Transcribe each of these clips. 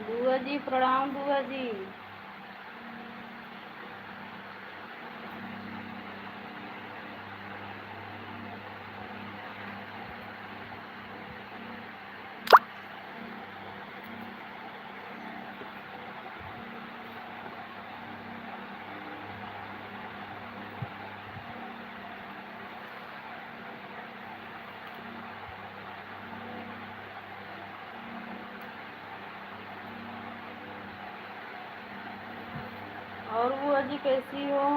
बुआ जी प्रणाम बुआ जी। और बुआ जी कैसी हो?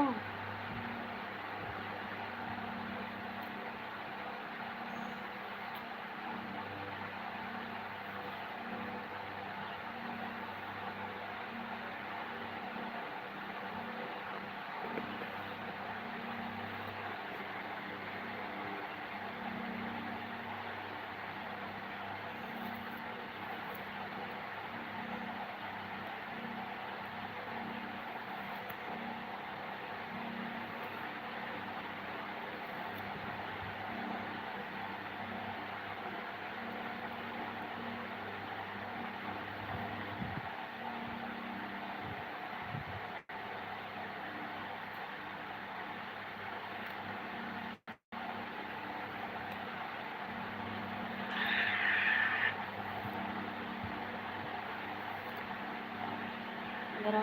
जरा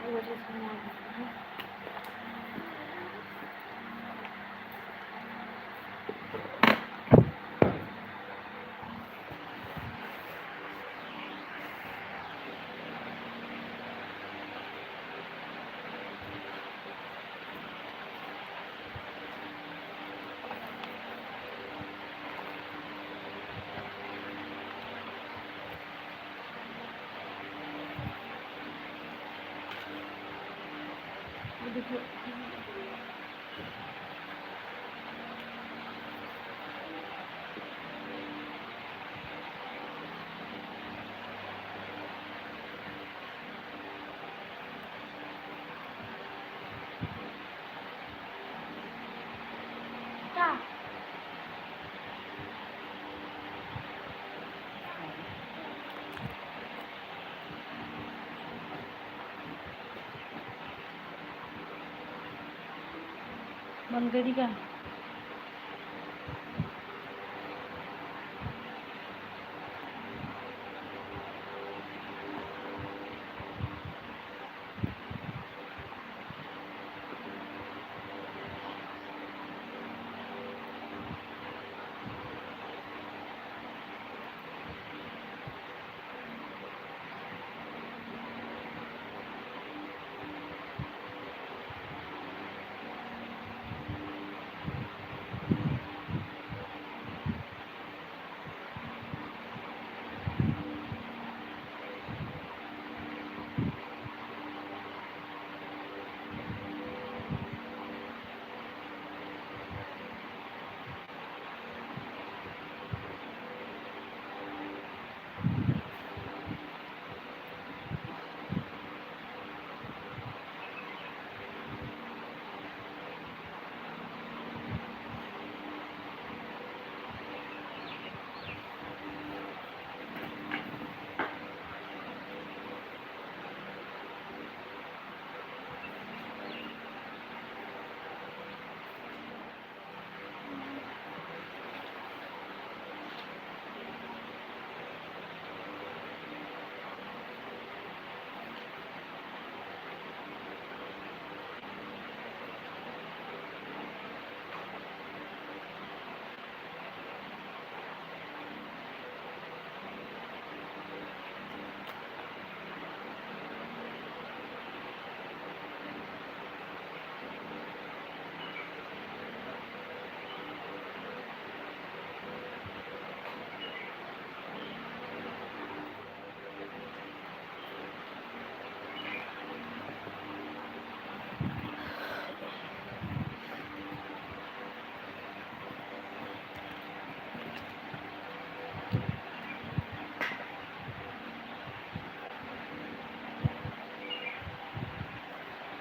बुआ जी से मांगो। देखो क्या बंद करी क्या?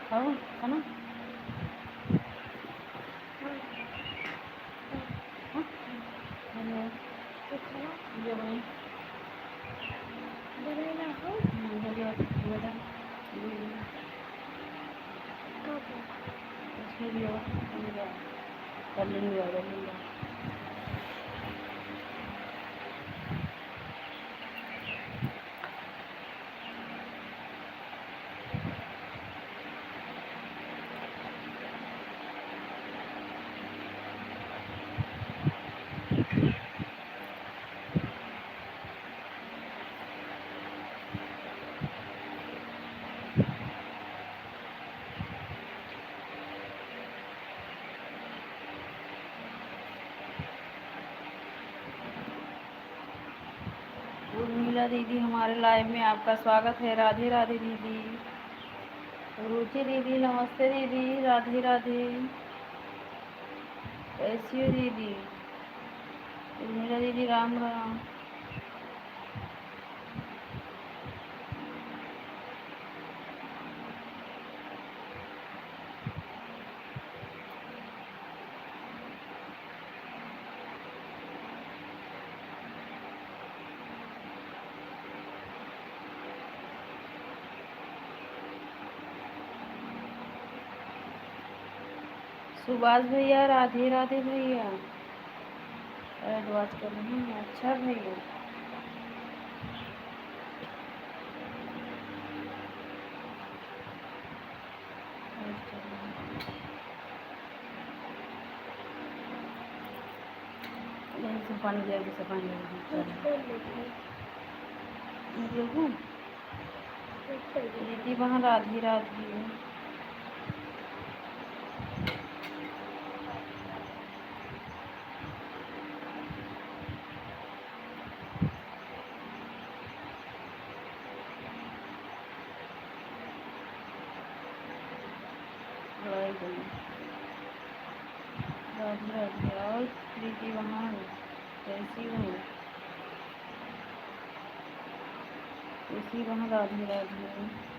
खाओ खाना। हाँ? ये बनी। कर लेंगे। उर्मिला दीदी हमारे लाइव में आपका स्वागत है। राधे राधे दीदी। रुचि दीदी नमस्ते दीदी। राधे राधे। कैसी हो दीदी? उर्मिला दीदी राम राम। सुभाष भैया राधे राधे भैया। एडवाइस कर रहे हैं। अच्छा भैया पानी जल्दी से पानी दीदी वहाँ राधे राधे। राधे राधे। और दीदी वहाँ कैसी हो? इसी वहाँ राधे राधे।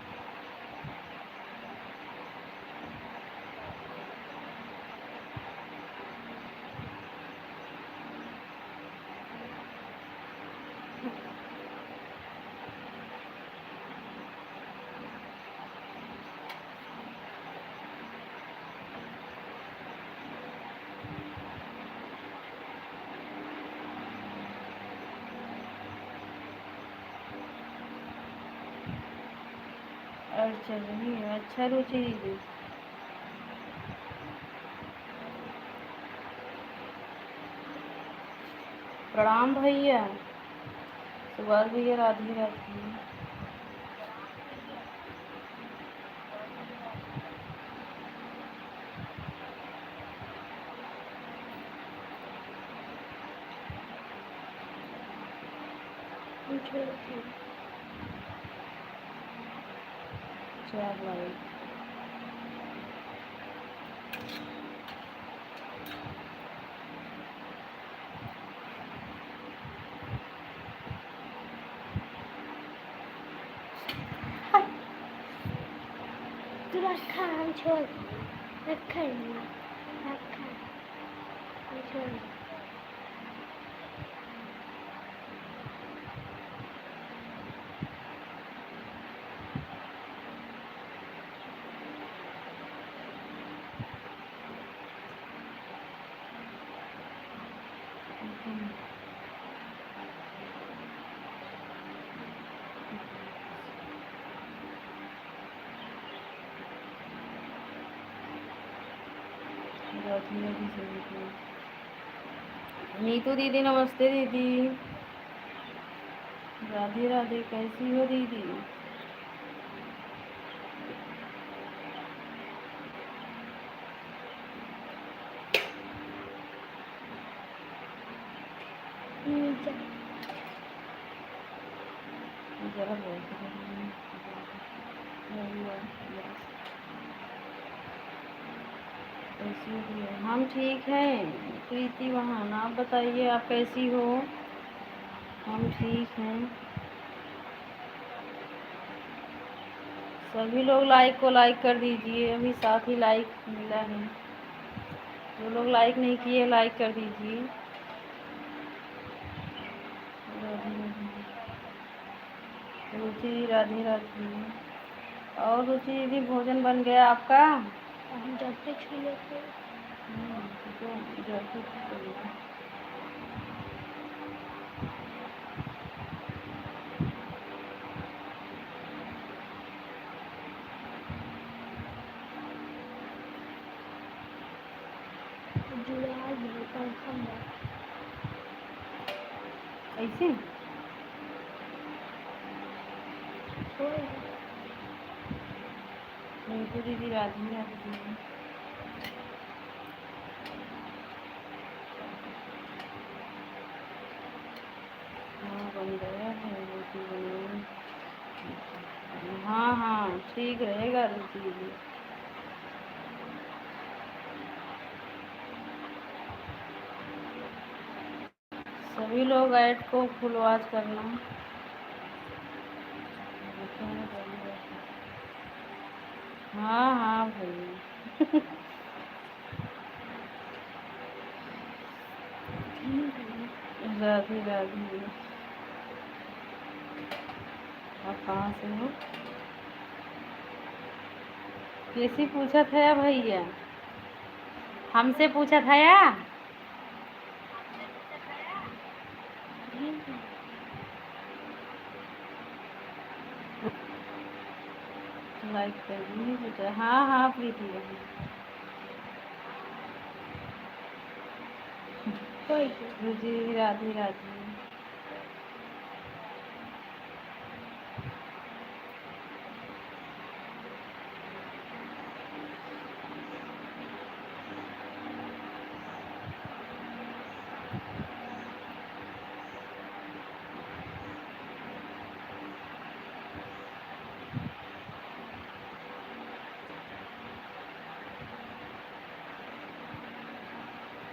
और चल रही है। अच्छा रुचि दीदी। प्रणाम भैया। सुभाष भैया राधे राधे। चार लाइक। तू रखा हम छोड़ रखा रखा हम छोड़ नीतू दीदी नमस्ते दीदी। राधे राधे। कैसी हो दीदी? जरा कैसी हो? हम ठीक हैं प्रीति वहाँ। आप बताइए आप कैसी हो? हम ठीक हैं। सभी लोग लाइक को लाइक कर दीजिए। अभी 7 ही लाइक मिला है। जो लोग लाइक नहीं किए लाइक कर दीजिए। रुचि राधे राधे। और रुचि दीदी भोजन बन गया आपका? हम जब पे छू लेते हैं। तो जल्दी करिए। जुड़ा भी कंफर्म है। ऐसे छोड़ दो। रिंकू दीदी राधे राधे। हाँ बन गया है रोटी बनी। हाँ हाँ ठीक रहेगा रुचि दीदी। सभी लोग ऐड को फुल वॉच करना। हाँ हाँ भैया। राधे राधे। आप कहाँ से हो? किसी पूछा था या भैया? हमसे पूछा था या? लाइक कर दी बेटा। हाँ हाँ प्रीति बहन। कोई रुचि राधे राधे।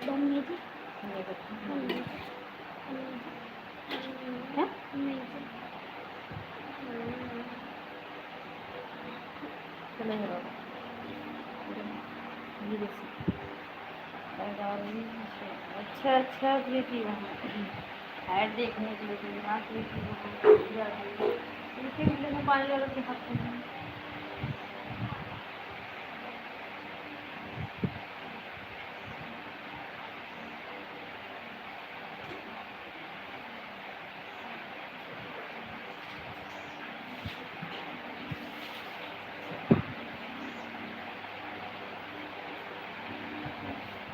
मम्मी जी ये देखो। मम्मी हैं? चले जाओ। ये देखो। अच्छा अच्छा प्रीति बहन ऐड देखने के लिए हाँ प्रीति बहन प्रीति मिले मोबाइल वालों के हाथ में।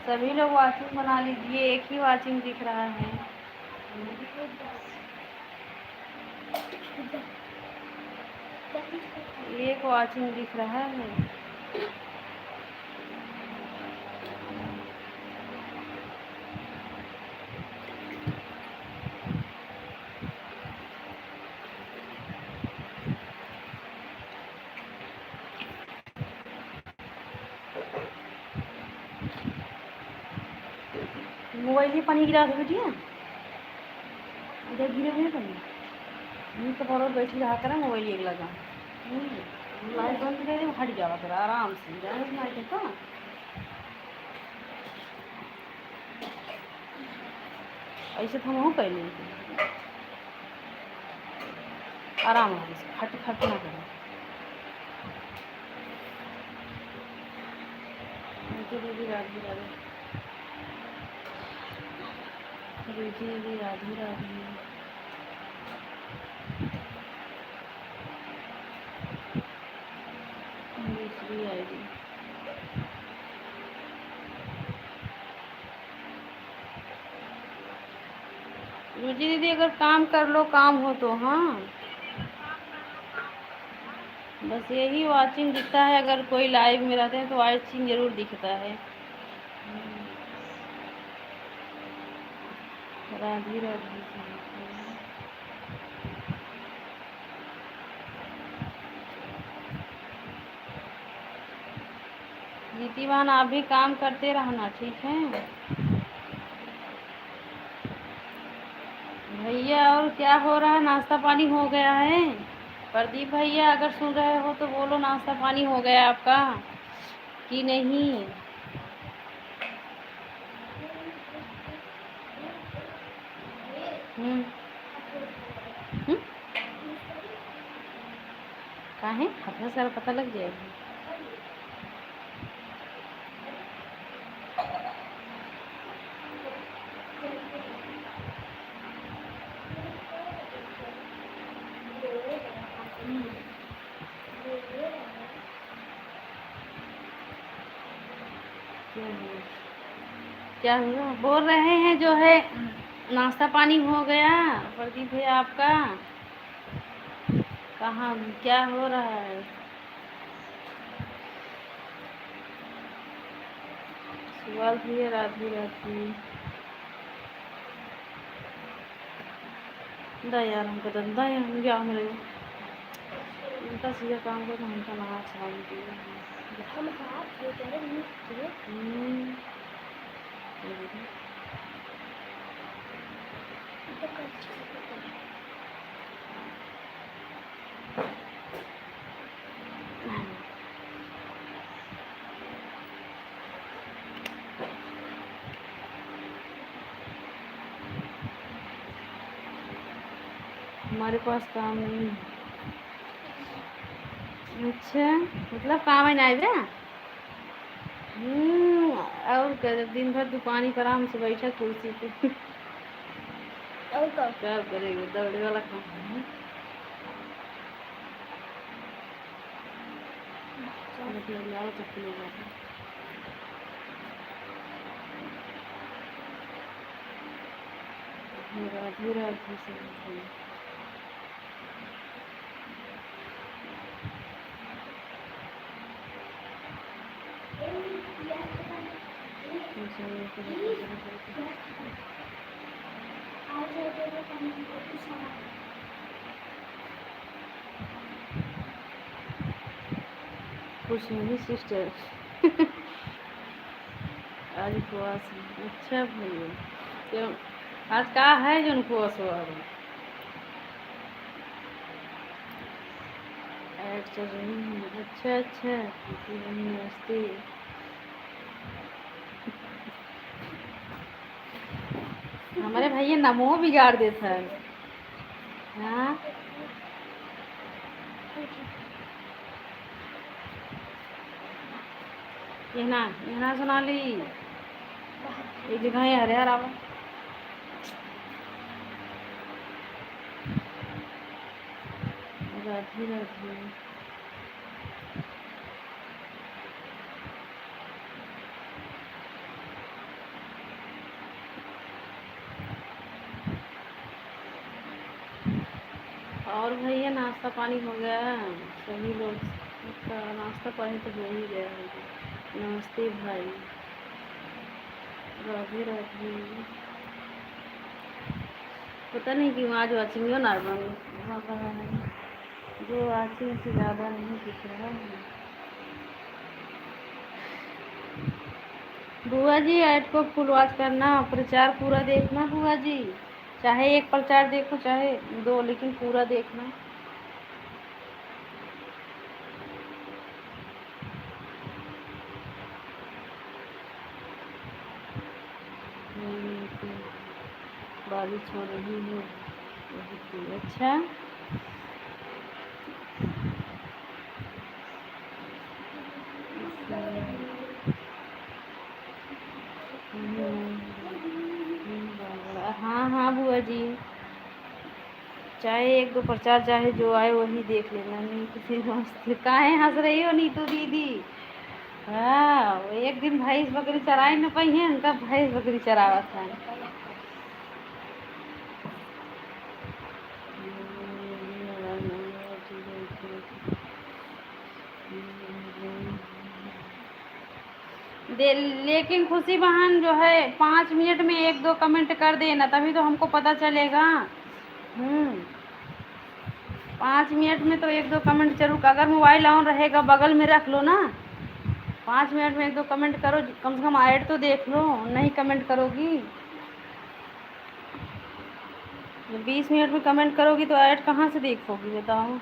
सभी लोग वॉचिंग बना लीजिए। एक ही वॉचिंग दिख रहा है। एक वॉचिंग दिख रहा है। मोबाइल में पानी गिरा दो बेटिया। इधर गिरे हुए पानी नहीं तो पर बैठी रहा करा मोबाइल एक लगा। लाइट बंद कर दे हट जावा करा आराम से जाने लाइट का। ऐसे तो हम कर लेंगे आराम से खट खट ना करें। दीदी राधे राधे। रुचि दीदी राधे राधे। दूसरी आईडी रुचि दीदी अगर काम कर लो काम हो तो हाँ बस यही वॉचिंग दिखता है। अगर कोई लाइव में रहते हैं तो वॉचिंग जरूर दिखता है। राधे राधे। नीतिवान आप भी काम करते रहना ठीक है भैया। और क्या हो रहा है? नाश्ता पानी हो गया है? प्रदीप भैया अगर सुन रहे हो तो बोलो नाश्ता पानी हो गया आपका कि नहीं? हम्म हम्म काहे अपना सारा पता लग जाएगा। क्या हुआ? क्या हुआ? बोल रहे हैं जो है नाश्ता पानी हो गया प्रदीप भैया आपका? कहाँ क्या हो रहा है? सुबह भी है रात भी रहती यार हमको धंधा है हम क्या मेरे उल्टा सीधा काम कर हमका नहा छाल दिया। हम हाथ ये कह रहे हैं थे हम्म, तो कर हमारे पास काम नहीं है। अच्छा मतलब काम है ना बे। और क्या दिन भर दुकानी पर आराम से बैठा कुर्सी पे और कब क्या करेंगे दौड़े वाला काम है। मतलब लाओ तो खुलेगा। राधे राधे से कुछ नहीं सिस्टर आज उपवास है। अच्छा भैया क्यों आज का है जो उपवास हुआ है? ऐड चल रही है। अच्छा अच्छा नमस्ते। हमारे भैया नमो बिगाड़ देता है। हाँ ये ना सुना ली एक जगह ही हरे हरा राधे राधे। और भैया नाश्ता पानी हो गया? सभी लोग का नाश्ता पानी तो हो ही गया होगा। नमस्ते भाई। राधे राधे। पता नहीं क्यों आज वाचिंग ना बन रहा है। जो वाचिंग से ज़्यादा नहीं दिख रहा है। बुआ जी ऐड को फुल वॉच करना प्रचार पूरा देखना बुआ जी। चाहे एक प्रचार देखो चाहे दो लेकिन पूरा देखना। तो बारिश हो रही है अच्छा। हाँ हाँ बुआ जी चाहे एक दो प्रचार चाहे जो आए वही देख लेना। नहीं किसी मस्त काहे हंस रही हो नीतू दीदी? हाँ वो एक दिन भैंस बकरी चराई न पाई है उनका भैंस बकरी चरावा था। लेकिन खुशी बहन जो है 5 मिनट में एक दो कमेंट कर देना तभी तो हमको पता चलेगा। 5 मिनट में तो एक दो कमेंट जरूर अगर मोबाइल ऑन रहेगा बगल में रख लो ना। 5 मिनट में एक दो कमेंट करो कम से कम ऐड तो देख लो। नहीं कमेंट करोगी 20 मिनट में कमेंट करोगी तो ऐड कहाँ से देखोगी बताओ।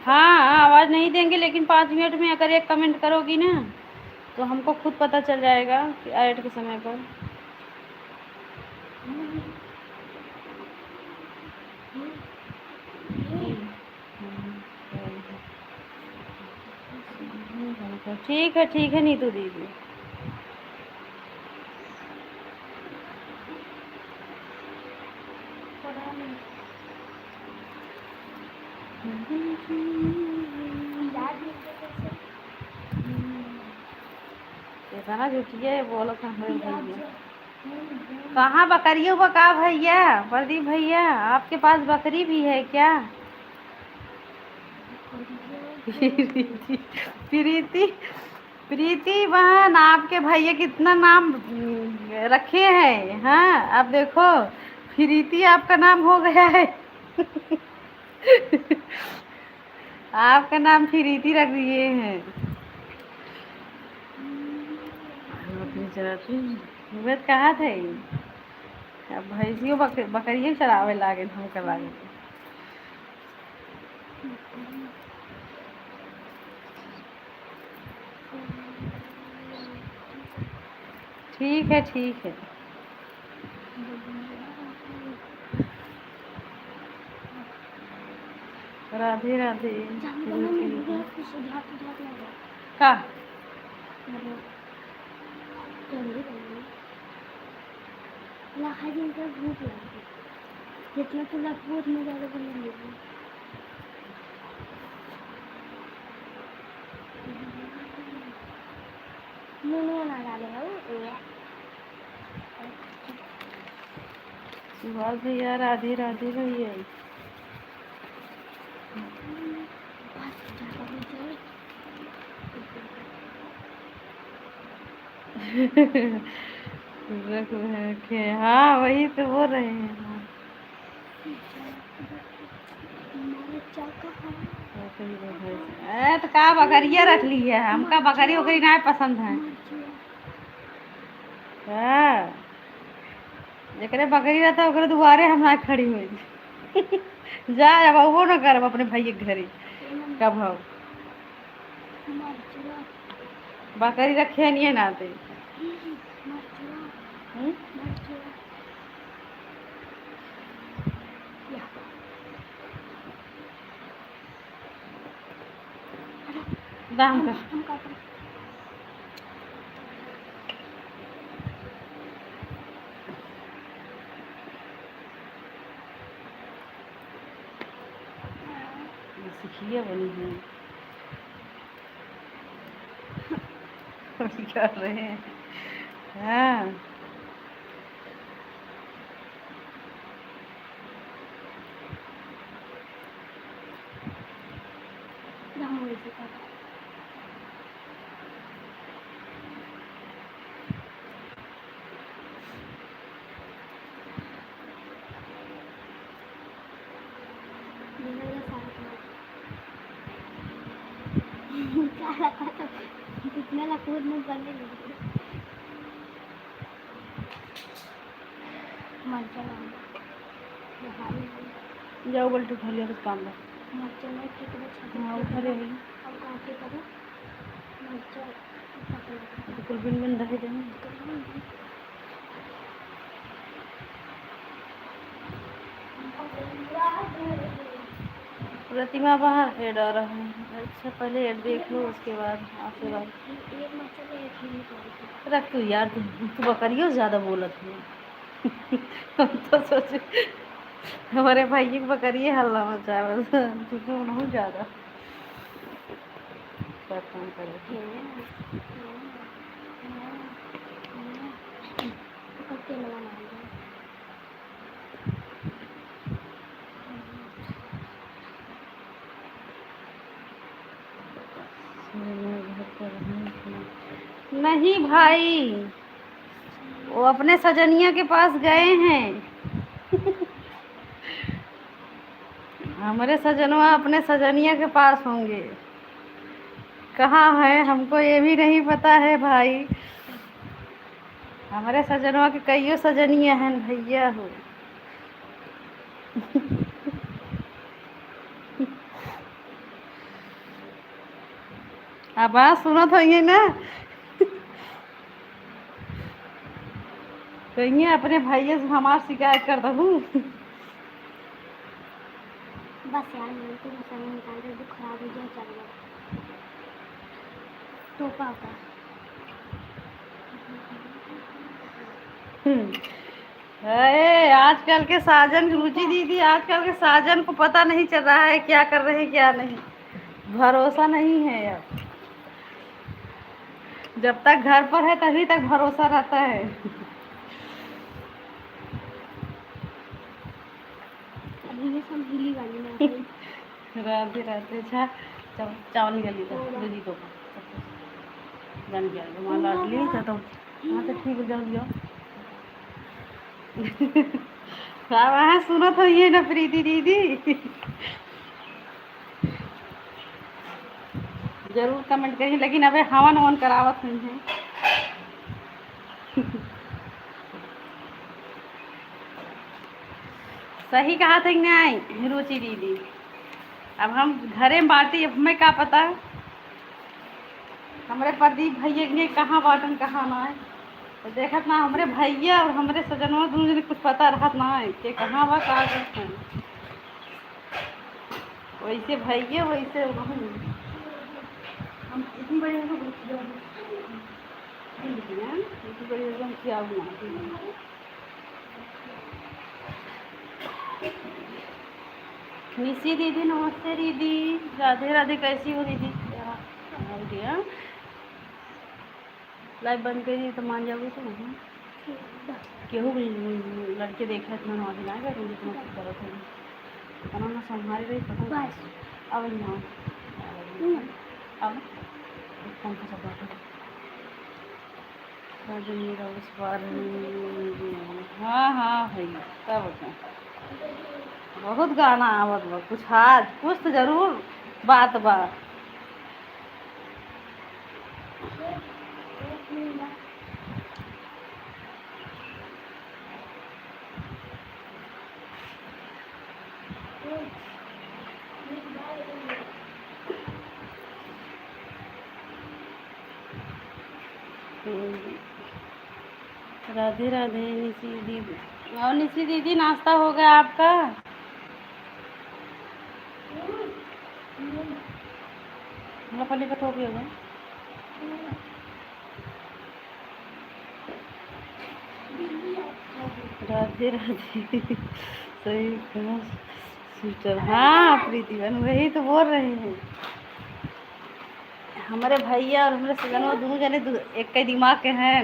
हाँ आवाज़ नहीं देंगे लेकिन 5 मिनट में अगर एक कमेंट करोगी ना तो हमको खुद पता चल जाएगा कि ऐड के समय पर। ठीक है नीतू दीदी। याद नहीं कैसे इतना जुटिए बोलो तो हमारे याद भैया से कहाँ बकरियों बका भैया प्रदीप भैया आपके पास बकरी भी है क्या? प्रीति प्रीति प्रीति बहन आपके भैया कितना नाम रखे हैं। हाँ अब देखो प्रीति आपका नाम हो गया है। आपका नाम प्रीति रख दिए हैं। अपनी चलाती वेद कहा थे अब भैंसियों बकरियों चरावे लागे हम कर लागे। ठीक है ठीक है। राधे राधे। का भूख लगी जितना तो लगभग उतना ज़्यादा बना लेगी मुँह ना डाले हो सुभाष भैया राधे राधे भैया। रखे हाँ वही तो बोल रहे हैं। तो का बकरिया रख ली है हमका बकरी वकरी ना पसंद है। हाँ जकरे बकरी रहता ओकरे दुआरे हम ना खड़ी हुई जा अब वो ना करब अपने भैया के घरे कब हो बकरी रखे नहीं नाते। दाम का सीखिए बनी है कर रहे हैं। हाँ कितना लकूर में बनने लगी मर्चा जाओ बल्टू उठा लिया कुछ काम बा। मर्चा में कितना हाँ उठा ले भाई अब काटे करो मर्चा तो कुल बिन बिन रहे देना। प्रतिमा बाहर ऐड आ रहा है। अच्छा पहले ऐड देख लो उसके बाद आपके बाद एक मर्चा में एक ही निकाल रख तू यार तू बकरियों से ज़्यादा बोलत है। हम तो सोचे हमारे भाई की बकरी हल्ला मचा बस तू तो बहुत ज़्यादा काम करे। पत्ते लगाना है नहीं भाई वो अपने सजनिया के पास गए हैं। हमारे सजनवा अपने सजनिया के पास होंगे। कहाँ है हमको ये भी नहीं पता है भाई। हमारे सजनवा के कईयों सजनिया हैं भैया हो। आवाज सुना था ये ना कहीं अपने भैया से हमार शिकायत कर दूँ। बस यार मेरे को मसाला निकाल दे तो खराब हो जाए चल गया टोपा का अरे आजकल के साजन, रुचि दीदी, आजकल के साजन को पता नहीं चल रहा है क्या कर रहे हैं क्या नहीं। भरोसा नहीं है अब। जब तक घर पर है तभी तक भरोसा रहता है। अभी ये सब हिली वाली में आ गई। राधे राधे। अच्छा चावल निकाली तो दीदी तो बन गया रुमाल लाडली तो हाँ तो ठीक है जल्दी आओ। हाँ सुनत हो ये ना प्रीति दीदी। जरूर कमेंट करिए, लेकिन अबे हवन वन करावत हुई है। सही कहा था नहीं रुचि दीदी। अब हम घरे में बाटी, अब हमें क्या पता। हमारे प्रदीप भैया के कहाँ बाटन कहाँ ना है, तो देखत ना हमारे भैया और हमारे सजनवा दोनों जने कुछ पता रहत ना है कि कहाँ बा का करते हैं। वैसे भैया वैसे बहन। हम इतनी बड़ी हो गए, इतनी बड़ी हो गई, हम क्या बनाते। निशी दीदी नमस्ते दीदी। राधे राधे, कैसी हो दीदी? दिया लाइव बंद करिए तो मान जाओगे तो नहीं। केहू भी लड़के देखे इतना नवा दिन आएगा तो जितना करो थे ना संभाल रही पता। अब यहाँ अब कौन सा सब बात मेरा उस बार। हाँ हाँ भाई सब होता है। बहुत गाना आवत बा, कुछ आज कुछ तो जरूर बात बा। राधे राधे निशी दीदी। और निशी दीदी नाश्ता हो गया आपका? पल्ली का टोपी हो गया। राधे राधे। सही कहा स्वेटर। हाँ प्रीति बहन वही तो बोल रहे हैं। हमारे भैया और हमारे सजनवा दोनों जने एक के दिमाग के हैं।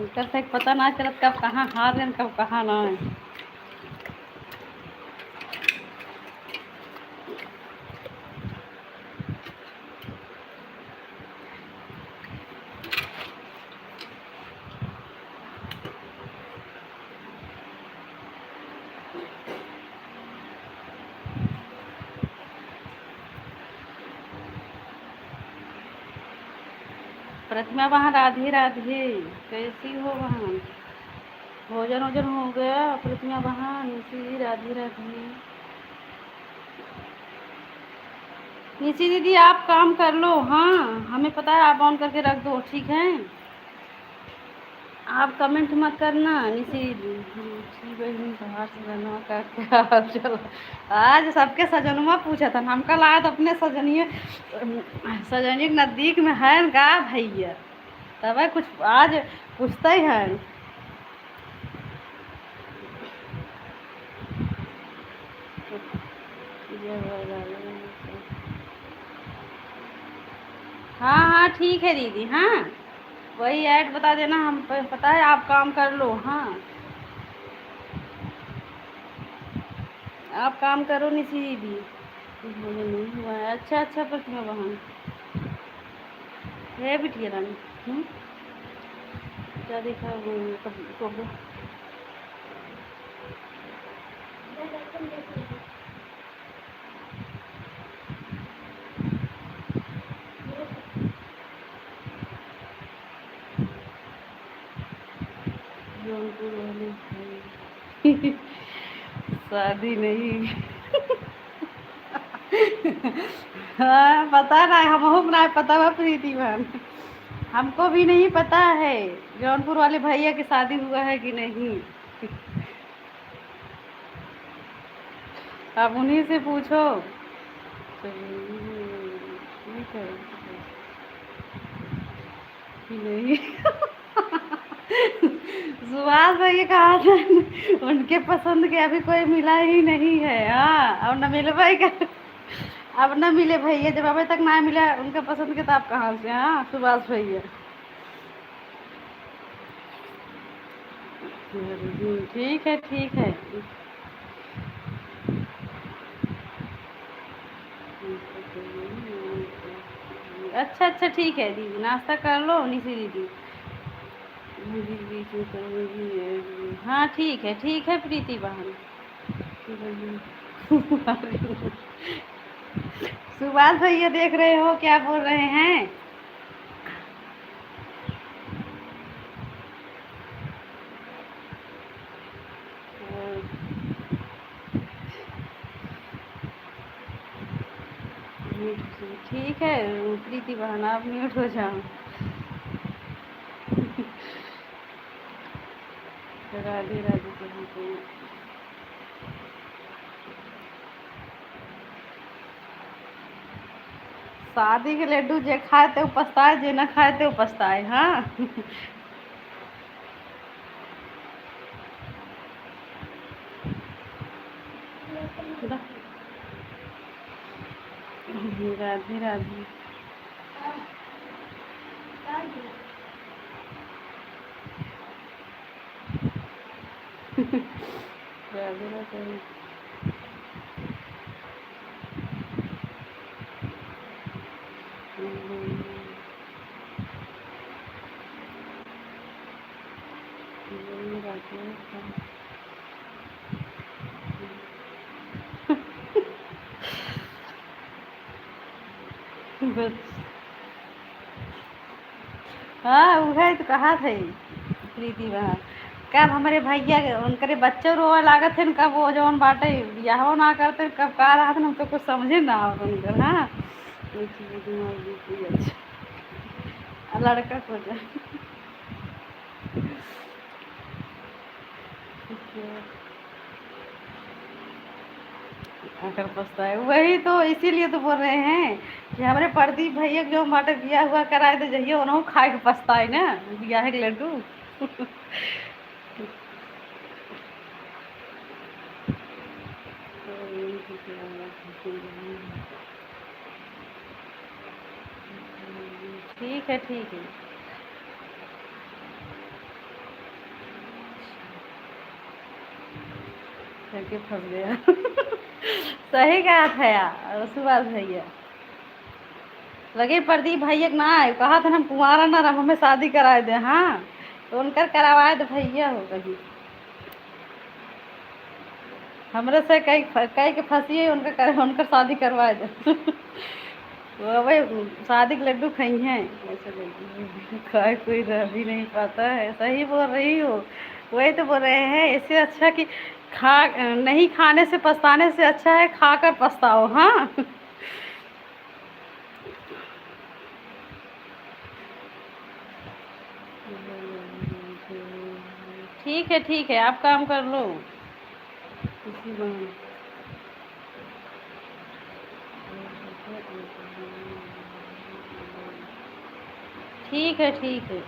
उनका तक पता ना चलत कब कहाँ हार रहे कब कहाँ ना है। प्रतिमा वहाँ राधे राधे, कैसी हो वहाँ? भोजन वोजन हो गया प्रतिमा वहाँ? निशी राधे राधे। निशी दीदी आप काम कर लो, हाँ हमें पता है, आप ऑन करके रख दो ठीक है। आप कमेंट मत करना निशी बहन बाहर सजनवा का क्या हाल चल। आज सबके सजनवा पूछा था, हम कल आए तो अपने सजनिए सजनी के नज़दीक में है का भैया, तब है कुछ आज पूछते ही है। हाँ हाँ ठीक है दीदी। हाँ वही ऐड बता देना, हम पता है आप काम कर लो। हाँ आप काम करो निशी दीदी। मुझे नहीं हुआ है। अच्छा अच्छा प्रतिमा बहन है बिटिया रानी। क्या देखा कब जौनपुर वाले भाई। शादी नहीं। हाँ पता ना, हमको ना पता है प्रीति बहन, हमको भी नहीं पता है जौनपुर वाले भैया की शादी हुआ है कि नहीं। आप उन्हीं से पूछो। है कि नहीं? सुभाष भाई कहा था उनके पसंद के अभी कोई मिला ही नहीं है। हाँ, अब न मिले भाई का, अब न मिले भैया, जब अभी तक ना मिला उनके पसंद के तो आप कहाँ से? हाँ सुभाष भैया। ठीक है ठीक है। अच्छा अच्छा ठीक है दीदी, नाश्ता कर लो निशी दीदी। दीदी करूँगी। हाँ ठीक है प्रीति बहन। सुभाष भैया देख रहे हो क्या बोल रहे हैं? ठीक है प्रीति बहन, आप म्यूट हो जाओ। राधे राधे कहूँ तो शादी के लड्डू जे खाए ते पछताए, जे न खाए ते पछताए। हाँ राधे राधे। राधे राधे। बस हाँ वही तो कहा थे प्रीति बहन, कब हमारे भैया उनके बच्चे रोवे लागत थे, कब वो जौन बाटे बियाहो ना करते, कब का रहा था, हम तो कुछ समझे ना आवत उनकर। हाँ अच्छा लड़का को जा आकर पछताए, वही तो इसीलिए तो बोल रहे हैं कि हमारे प्रदीप भैया के जो बाटे बिया हुआ कराए तो जइए उन्होंने खा के पछताए ना बियाह के लड्डू। ठीक है ठीक है। करके फंस गया। सही कहा था यार सुभाष भैया, लगे प्रदीप भैया के ना आए, कहा था हम कुंवारा ना रह, हमें शादी कराए दे। हाँ तो उनकर करवाए तो भैया हो कहीं हमरे से कई के फंसिए, उनकर शादी करवाए दे। वो भाई शादी के लड्डू खाई हैं ऐसे लड्डू खाए कोई रह भी नहीं पाता है। सही बोल रही हो, वही तो बोल रहे हैं, इससे अच्छा कि खा नहीं खाने से पछताने से अच्छा है खाकर पछताओ। हाँ ठीक है आप काम कर लो। ठीक है ठीक है।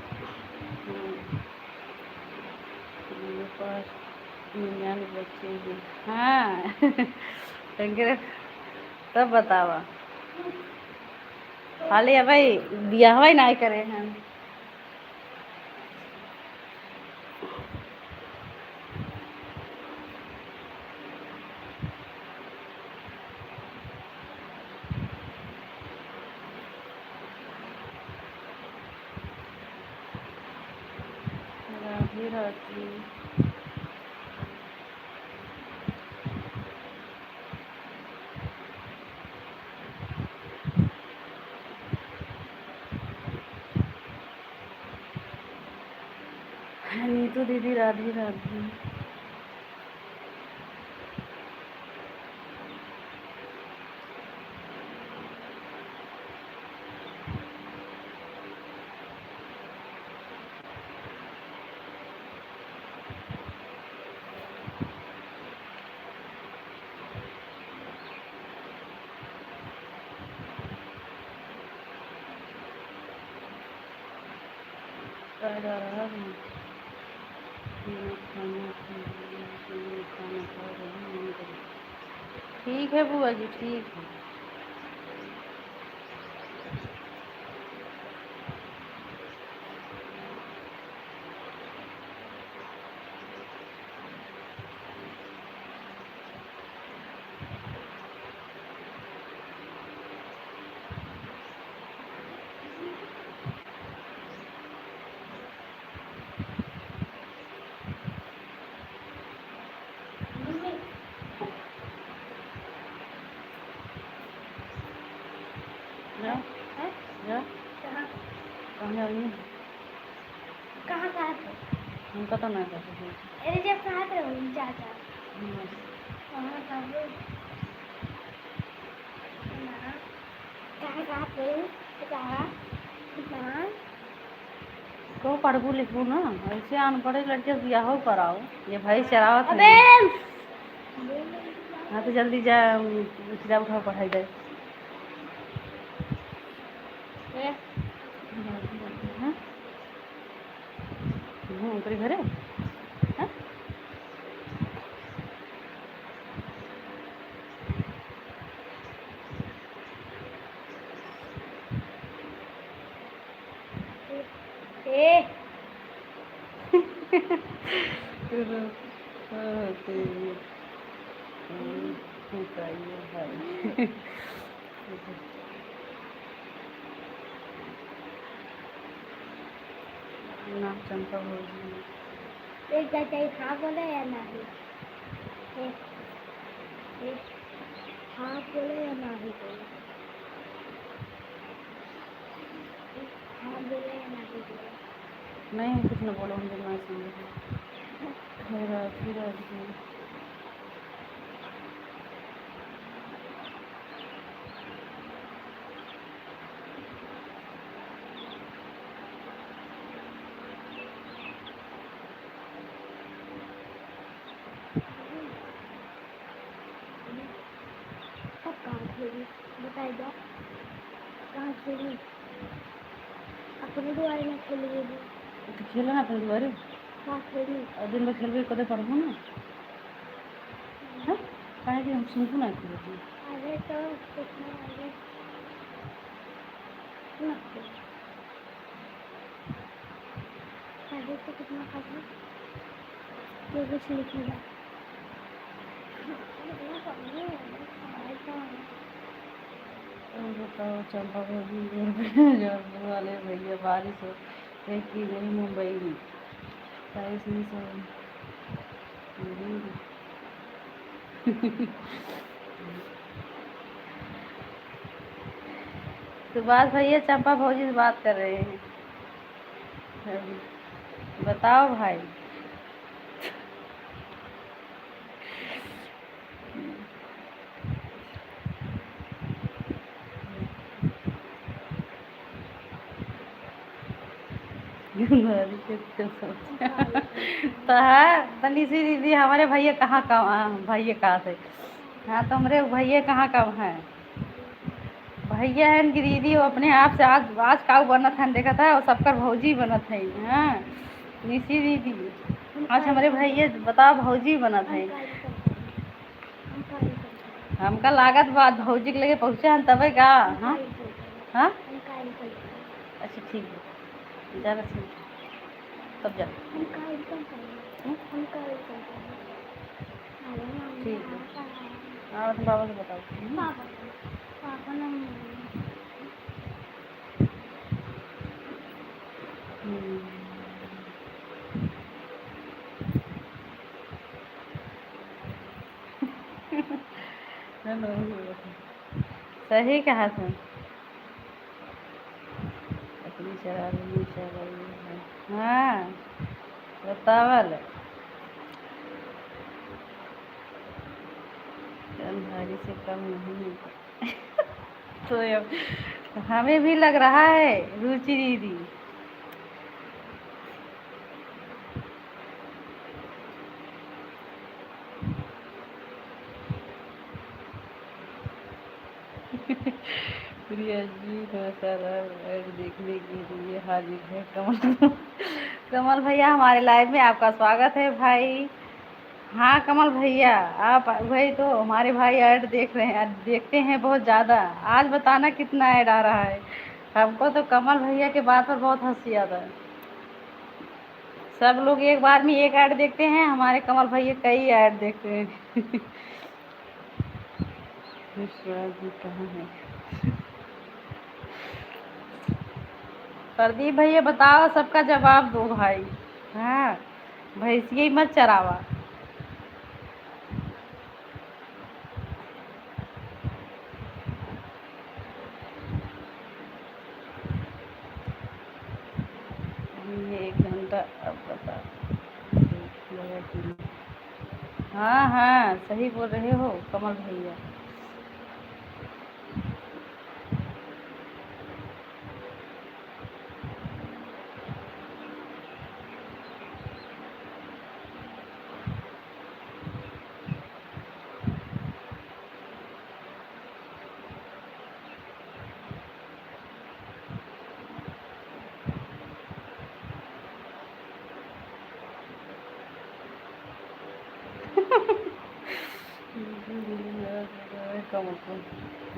मेरे पास 99 बच्चे हैं। हाँ शंकर तब बतावा खाली अब भाई बिया हवा नहीं करे हैं। राधे राधे। नीतू दीदी राधे राधे। जा रहा है। खाना खाना खा रहे हैं। ठीक है बुआ जी, ठीक है। जा जा, कहाँ जा रही है? कहाँ कहाँ थे? हमको तो नहीं पता। अरे जब कहाँ थे वही चाचा कहाँ कहाँ थे? कहाँ थे? कहाँ तो पढ़ू लिखू ना, ऐसे अनपढ़े लड़के बियाह कराओ। ये भाई चरावत अबे है। हाँ तो जल्दी जा, जा उठाओ, पढ़ाई जाए। हाँ तेरे घरे हाँ? ए नाम चंपा भोजी। एक चाचा हाँ बोले या नहीं? हाँ बोले या नहीं बोले? हाँ बोले या नहीं बोले? नहीं कुछ न बोलो, हम जब ना सुन फिर कब कहाँ खेली बताइए दो। कहाँ खेली? अपने द्वारे में खेली गई। तो खेलो ना अपने दुआरे, कहाँ खेली? और दिन भर खेलबे कदे पढ़बो ना। हाँ काहे कि हम सुनबो ना खेलती। अरे तो कितना आगे ना खेली। आगे तो कितना खाली ये कुछ लिखेगा। बताओ चंपा भोजी जॉब वाले भैया बारिश हो एक की नहीं मुंबई में 27 सुभाष भैया चंपा भौजी से बात कर रहे हैं। बताओ भाई। तो है तनीसी दीदी हमारे भैया कहाँ भैया कहाँ से। हाँ तो हमारे भैया कहाँ कम है। भैया है इनकी दीदी, वो अपने आप से आज आज काऊ बनत है, देखा था वो सबका भौजी बनत है। हाँ निशी दीदी आज हमारे भैया बताओ भौजी बनत है। हमका लागत बात भौजी के लगे पहुँचे हैं तबे का। हाँ हाँ अच्छा ठीक है, ज़्यादा ठीक तब जा ठीक है। हाँ तुम बाबा से बताओ। पापा ने सही कहा तुम। अपनी चला रही है। हाँ बतावल भारी से कम नहीं है। तो अब हमें भी लग रहा है रुचि दीदी। प्रिया जी नमस्कार, देखने के लिए हाजिर है कमल। कमल भैया हमारे लाइव में आपका स्वागत है भाई। हाँ कमल भैया, आप भाई तो हमारे भाई ऐड देख रहे हैं, देखते हैं बहुत ज़्यादा। आज बताना कितना ऐड आ रहा है। हमको तो कमल भैया के बात पर बहुत हंसी आता है। सब लोग एक बार में एक ऐड देखते हैं, हमारे कमल भैया कई ऐड देखते हैं। विश्वास जी कहाँ है? प्रदीप भैया बताओ, सबका जवाब दो भाई। हाँ, भैंसिए मत चरावा। ये 1 घंटा अब बता। हाँ हाँ, सही बोल रहे हो कमल भैया।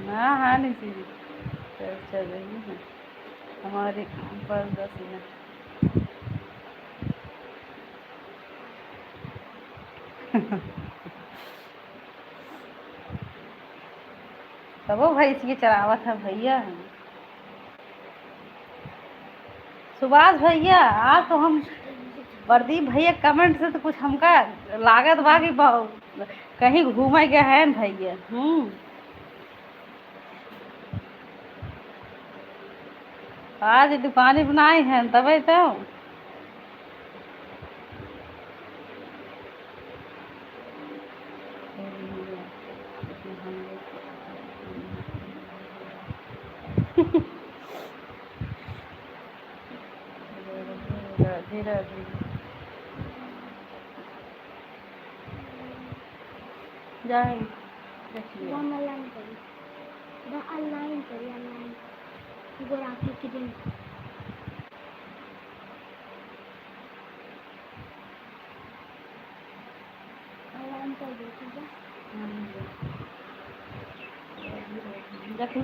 हाँ हाँ निशी जी, चल रही है हमारे पर 10 मिनट। तब वो भैंस की चरावत है भैया। सुभाष भैया, आज तो हम प्रदीप भैया कमेंट से तो कुछ हमका लागत बा कि कहीं घूमे गए हैं भैया। आज दुकानें बनाई हैं तबे तो। राधे राधे। जाए देखिए ऑनलाइन करी, ऑनलाइन करी, ऑनलाइन गोराखी के दिन ऑनलाइन कर दो, ठीक है। देखो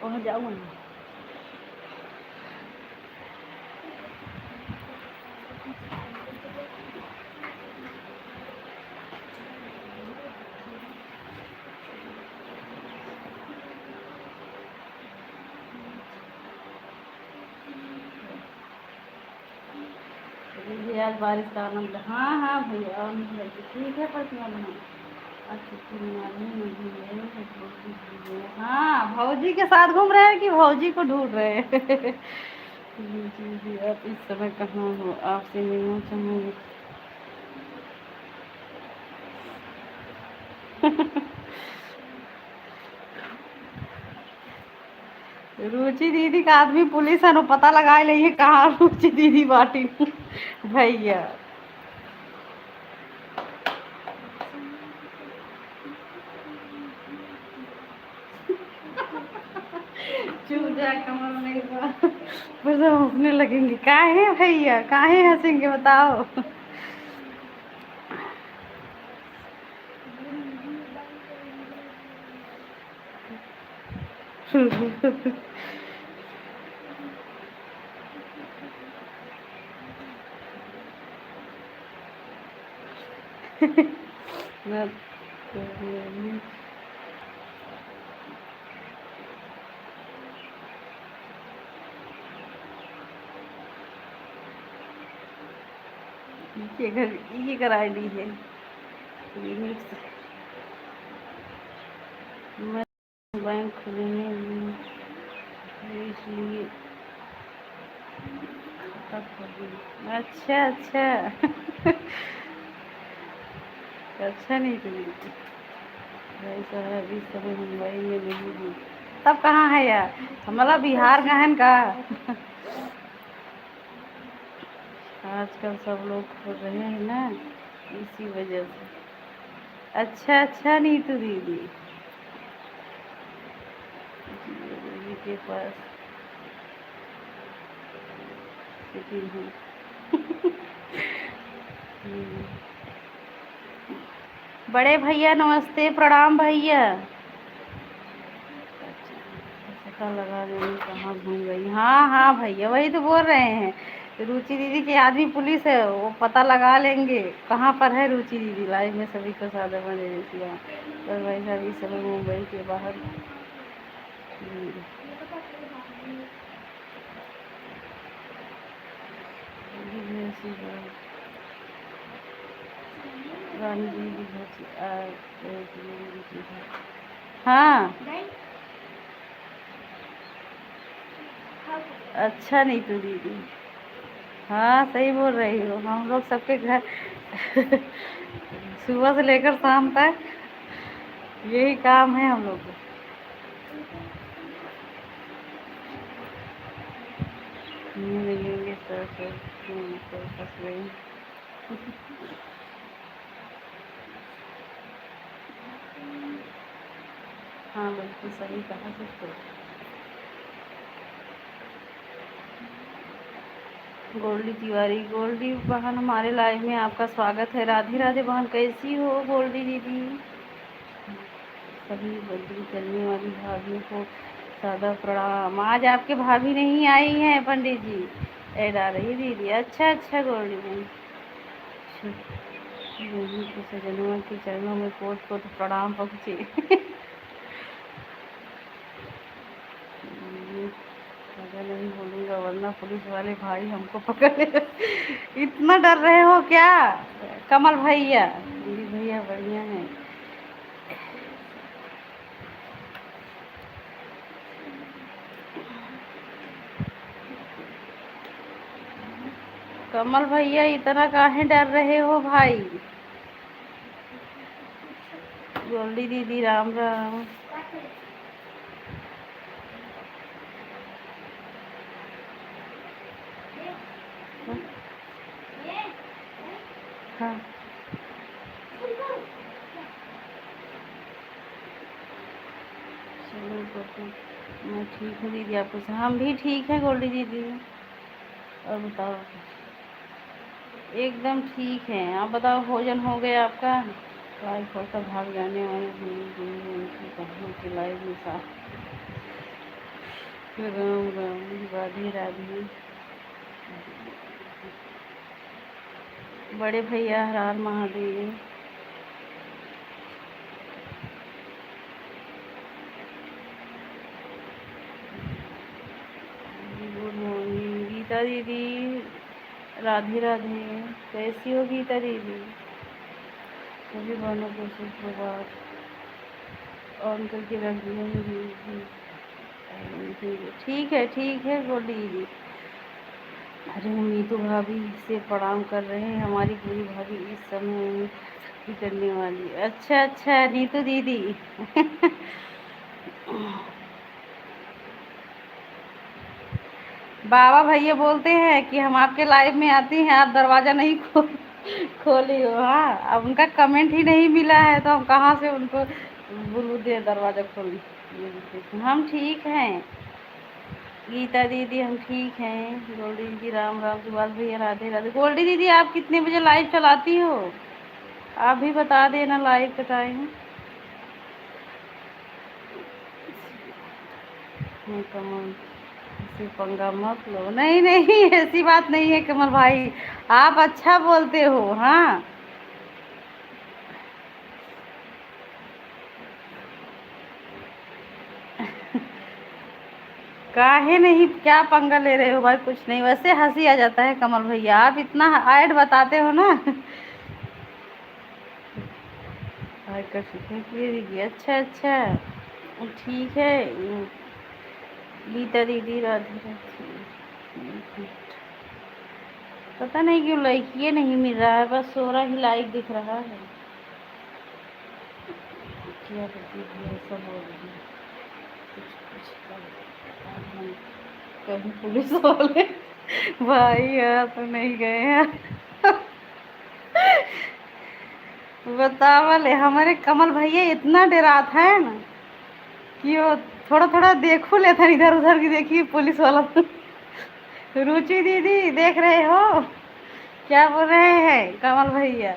वहाँ जाऊँ आज बारिश का आनंद। हाँ हाँ भैया, और नहीं लगी ठीक है प्रतिमा बना। हाँ, भौजी के साथ घूम रहे हैं कि भौजी को ढूंढ रहे हैं? जी जी, आप इस समय कहाँ हो? आपसे मिलना चाहूँगी। रुचि दीदी का आदमी पुलिस है, नो पता लगा ले ये कहाँ रुचि दीदी बाटी। भैया चुप जा कमल नहीं बा। फिर तो हंसने लगेंगे। काहे भैया, काहे हंसेंगे बताओ? मैं ये कर आईडी है मैं बैंक खुलने इसलिए खाता खोली। अच्छा अच्छा। अच्छा नहीं तो भाई साहब इस समय मुंबई में नहीं हूँ। तब कहाँ है यार? हमारा बिहार का है का? आजकल सब लोग खोल रहे हैं ना, इसी वजह से। अच्छा अच्छा नीतू दीदी, दीदी के पास स्थिति है। बड़े भैया नमस्ते, प्रणाम भैया। पता लगा देंगे कहाँ घूम गई। हाँ हाँ भैया, वही तो बोल रहे हैं, रुचि दीदी के आदमी पुलिस है, वो पता लगा लेंगे कहाँ पर है रुचि दीदी। लाइव में सभी को सादा बने रहती है, और भाई साहब इस समय मुंबई के बाहर। रानी दीदी हाँ अच्छा नहीं तो दीदी, हाँ सही बोल रही हो। हम लोग सबके घर सुबह से लेकर शाम तक यही काम है हम लोग को। मिलेंगे तो फंस गई। हाँ बिल्कुल सही कहा सबको। गोल्डी तिवारी, गोल्डी बहन हमारे लाइव में आपका स्वागत है। राधे राधे बहन, कैसी हो गोल्डी दीदी। सभी बदली करने वाली भाभी को सादा प्रणाम। आज आपके भाभी नहीं आई हैं पंडित जी, ऐड आ रही दीदी। अच्छा अच्छा गोल्डी बहन, के सजनों के चरणों में कोट कोट प्रणाम पहुँचे। नहीं बोलूँगा वरना पुलिस वाले भाई हमको पकड़ ले। इतना डर रहे हो क्या कमल भैया। दीदी भैया बढ़िया है। कमल भैया इतना काहे डर रहे हो भाई। गोल्डी दीदी राम राम। हाँ चलो तो मैं ठीक हूँ दीदी, आपको हम भी ठीक हैं गोल्डी दीदी। और बताओ। एकदम ठीक है, आप बताओ भोजन हो गया आपका। लाइव होकर भाग जाने वाले उनकी कहानी के लाइव में साथ। राम राम राधे राधे। बड़े भैया हर हर महादेव। गुड मॉर्निंग गीता दीदी, राधे राधे। कैसी हो गीता दीदी। सभी बहनों को सुप्रभात। ऑन करके रख दिया। ठीक है गोल्डी दीदी। अरे हम नीतू भाभी से प्रणाम कर रहे हैं, हमारी पूरी भाभी इस समय भी करने वाली। अच्छा अच्छा नीतू दीदी। बाबा भैया बोलते हैं कि हम आपके लाइव में आती हैं, आप दरवाज़ा नहीं खोली हो। हाँ अब उनका कमेंट ही नहीं मिला है तो हम कहाँ से उनको बोलू दे दरवाज़ा खोली। हम ठीक हैं गीता दीदी, हम ठीक हैं। गोल्डी दीदी राम राम। सुभाष भैया राधे राधे। गोल्डी दीदी आप कितने बजे लाइव चलाती हो, आप भी बता देना लाइव का टाइम। कमल ऐसे पंगा मत लो। नहीं नहीं ऐसी बात नहीं है कमल भाई, आप अच्छा बोलते हो। हाँ काहे नहीं, क्या पंगा ले रहे हो भाई। कुछ नहीं, वैसे हंसी आ जाता है कमल भैया, आप इतना ऐड बताते हो ना। कर दीजिए। अच्छा अच्छा ठीक है गीता दीदी राधे राधे। पता नहीं क्यों लाइक ये नहीं मिल रहा है, बस 16 ही लाइक दिख रहा है। क्या करती है सब हो रही है। कहीं पुलिस वाले भाई यार तो नहीं गए हैं। बतावल हमारे कमल भैया इतना डराता है ना कि वो थोड़ा थोड़ा देखो लेता इधर उधर की। देखिए पुलिस वाला रुचि दीदी देख रहे हो क्या बोल रहे हैं कमल भैया?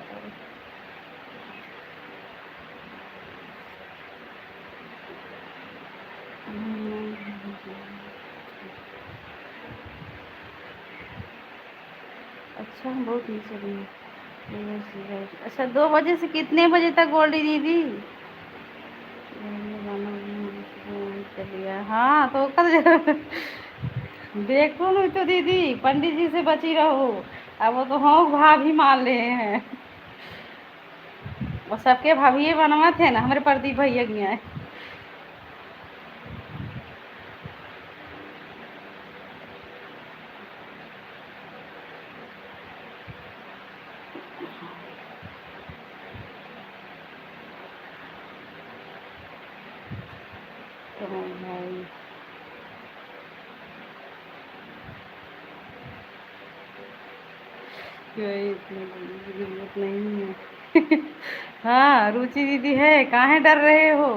अच्छा हम बहुत नीचे गए हैं। अच्छा 2 बजे से कितने बजे तक गोल्डी दीदी? चलिए हाँ तो कल देखो नहीं तो दीदी पंडित जी से बची रहो। अब वो तो हाँ भाभी मान रहे हैं। वो सबके भाभी बनवा थे ना हमारे प्रदीप भैया की। तो भाई कोई इतनी जरूरत नहीं है। हाँ रुचि दीदी है काहे डर रहे हो?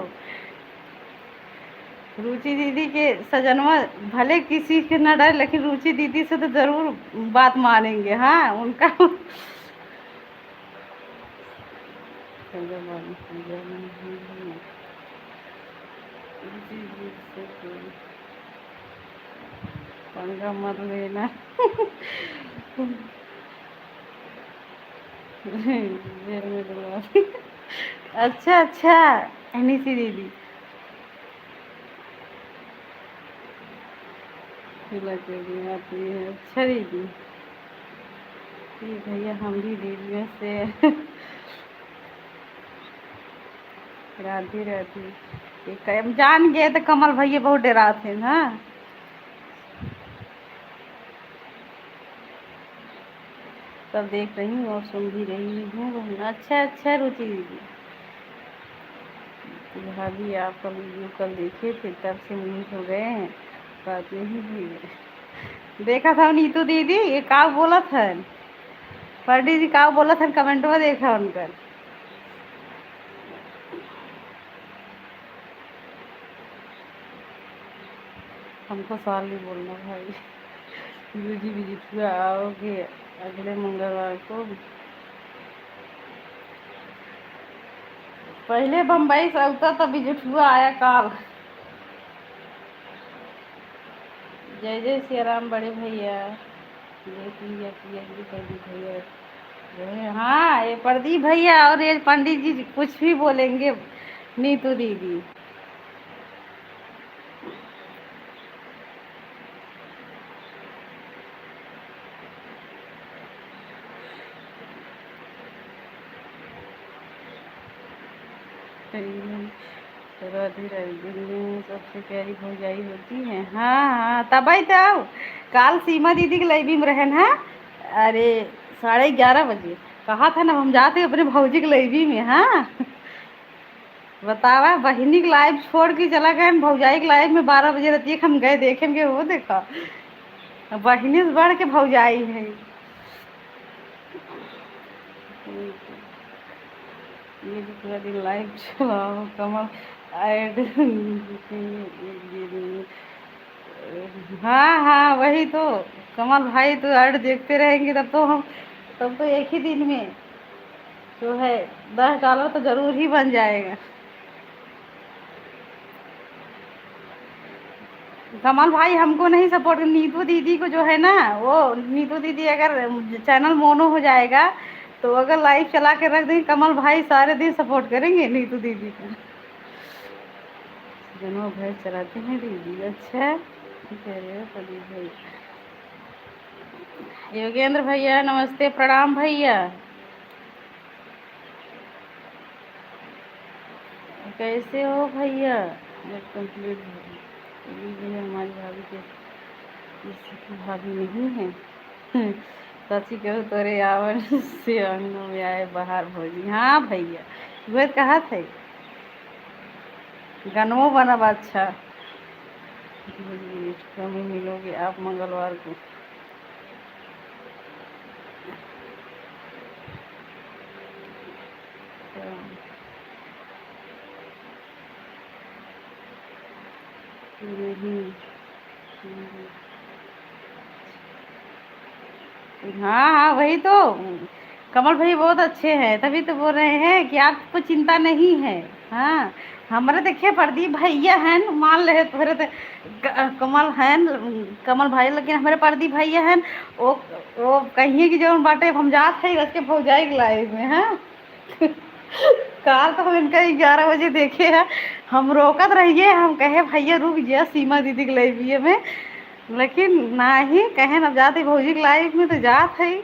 रुचि दीदी के सजनवा भले किसी के न डर लेकिन रुचि दीदी से तो जरूर बात मानेंगे। हाँ उनका पंगा मत लेना। जेल में डलवा अच्छा अच्छा एनीसी दीदी आती है। अच्छा दीदी ठीक भैया हम भी दीदियों से राधे राधे। ठीक है हम जान गए तो कमल भैया बहुत डरा थे ना। सब देख रही हूँ और सुन भी रही हूँ। अच्छा अच्छा रुचि दीदी भाभी आपका वीडियो कल देखे थे तब से मीट हो गए हैं बात नहीं हुई है। देखा था नीतू दीदी ये का बोला था पंडित जी का बोला था कमेंट में देखा उनका। हमको साल नहीं बोलना भाई। यूजी विजिट हुआ आओगे अगले मंगलवार को। पहले बम्बई से उतर तब विजिट हुआ आया काल। जय जय सिया राम बड़े भैया। जय सिया पिया जी प्रदीप भैया हाँ ये प्रदीप भैया और ये पंडित जी कुछ भी बोलेंगे नीतू दीदी। राधे राधे दुनिया में सबसे प्यारी भौजाई होती है। हाँ हाँ तब तो आओ काल सीमा दीदी के लाइव में रहन है। अरे 11:30 बजे कहा था ना हम जाते अपने भौजी के लाइव में। हाँ बतावा बहिनी के लाइव छोड़ के चला गए भौजाई के लाइव में 12 बजे रहती है हम गए देखेंगे वो देखा बहिनी से बढ़ के भौजाई है। ये भी पूरा दिन लाइव चलाओ कमल ऐड। हाँ हाँ वही तो कमल भाई तो ऐड देखते रहेंगे तब तो एक ही दिन में जो है $10 तो जरूर ही बन जाएगा। कमल भाई हमको नहीं सपोर्ट नीतू दीदी को जो है ना वो नीतू दीदी अगर चैनल मोनो हो जाएगा तो अगर लाइव चला के रख देंगे कमल भाई सारे दिन सपोर्ट करेंगे नीतू दीदी का। दोनों भैंस चलाते हैं दीदी। अच्छा कह रहे हो प्रदीप भाई। योगेंद्र भैया नमस्ते प्रणाम भैया। कैसे हो भैया? नेट कंप्लीट भैया हमारी भाभी के किसी की भाभी नहीं है। सची कहो तोरे आवन से अंगनों में आए बाहर भोजी। हाँ भैया वह कहा थे गनमो बनब अच्छा कमी मिलोगे आप मंगलवार को। नहीं हाँ हाँ वही तो। कमल भाई बहुत अच्छे हैं, तभी तो बोल रहे हैं कि आपको चिंता नहीं है। हाँ, हमारे देखिए प्रदीप भैया हैं, मान ले थोड़े तो कमल हैं, कमल भाई, लेकिन हमारे प्रदीप भैया हैं, वो वो कहिए कि जो बाटे हम जात है रच के भौजाई के लाइव में। हाँ काल तो हम इनका 11 बजे देखे हैं। हम रोकत रहिए, हम कहे भैया रुक जा सीमा दीदी के लाइव में, लेकिन ना ही कहें अब जाते भौजी के लाइफ में तो जात है,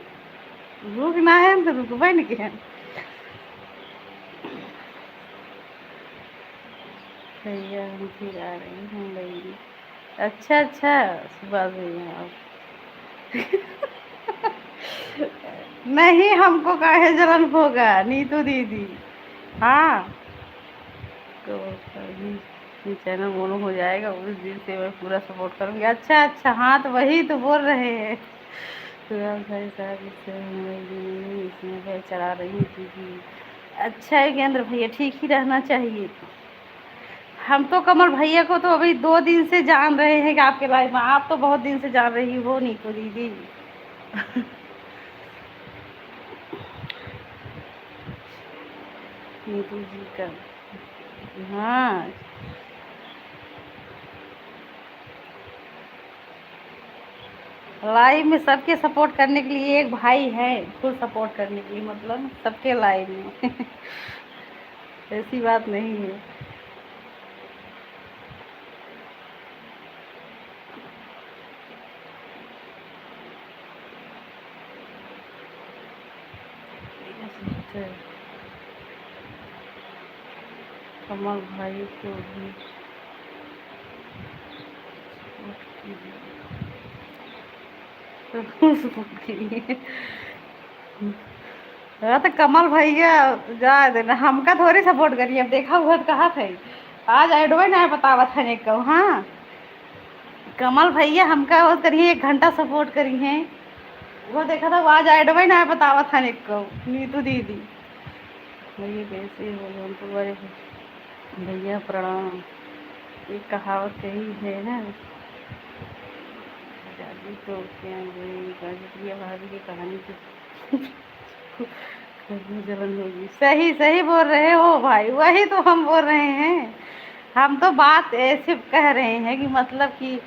रुकना है तो रुकबे नहीं के। भैया हम फिर आ रहे हैं भाई। अच्छा अच्छा, सुबह भैया आप नहीं, हमको काहे जलन होगा नीतू दीदी। हाँ, तो ये चैनल मोनो हो जाएगा उस दिन से मैं पूरा सपोर्ट करूँगी। अच्छा अच्छा, हाँ तो वही तो बोल रहे हैं। तो भाई साहब इसमें है चला रही थी। अच्छा है गेंद्र भैया, ठीक ही रहना चाहिए। हम तो कमल भैया को तो अभी 2 दिन से जान रहे हैं कि आपके लाइफ में, आप तो बहुत दिन से जान रही हो नीतू दीदी। नीतू जी का, हाँ लाइव में सबके सपोर्ट करने के लिए एक भाई है, फुल सपोर्ट करने के लिए, मतलब सबके लाइव में। ऐसी बात नहीं है। कमल भाई को भी सपोर्ट कीजिए। हाँ तो कमल भैया जा देना, हमका थोड़ी सपोर्ट करिए, अब देखा हुआ तो कहा थे आज एडवे ना बतावा था ने को। हाँ कमल भैया हमका वो करिए 1 घंटा सपोर्ट करी हैं, वो देखा था वो आज एडवे ना बतावा था ने को। नीतू दीदी भैया कैसे हो, हमको बड़े भैया प्रणाम। एक कहावत यही है ना, दादी तो क्या प्रिया भाभी की कहानी की जलन होगी। सही सही बोल रहे हो भाई, वही तो हम बोल रहे हैं। हम तो बात ऐसे कह रहे हैं कि मतलब कि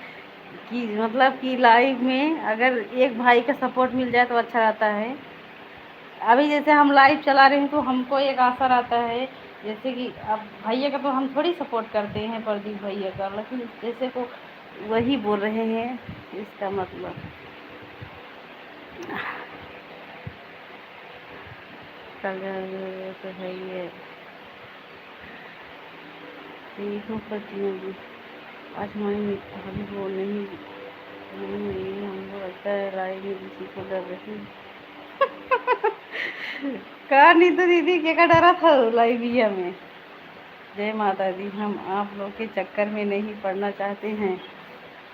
मतलब कि लाइव में अगर एक भाई का सपोर्ट मिल जाए तो अच्छा रहता है। अभी जैसे हम लाइव चला रहे हैं तो हमको एक आशा रहता है, जैसे कि अब भैया का तो हम थोड़ी सपोर्ट करते हैं प्रदीप भैया का, लेकिन जैसे को वही बोल रहे हैं इसका मतलब। कल तो है ये देखो पतियों, आज हमारी भाभी वो नहीं हुई, हमको लगता है राय में किसी को डर रही। का नहीं तो दीदी क्या डरा था लाइबिया में। जय माता दी, हम आप लोग के चक्कर में नहीं पड़ना चाहते हैं,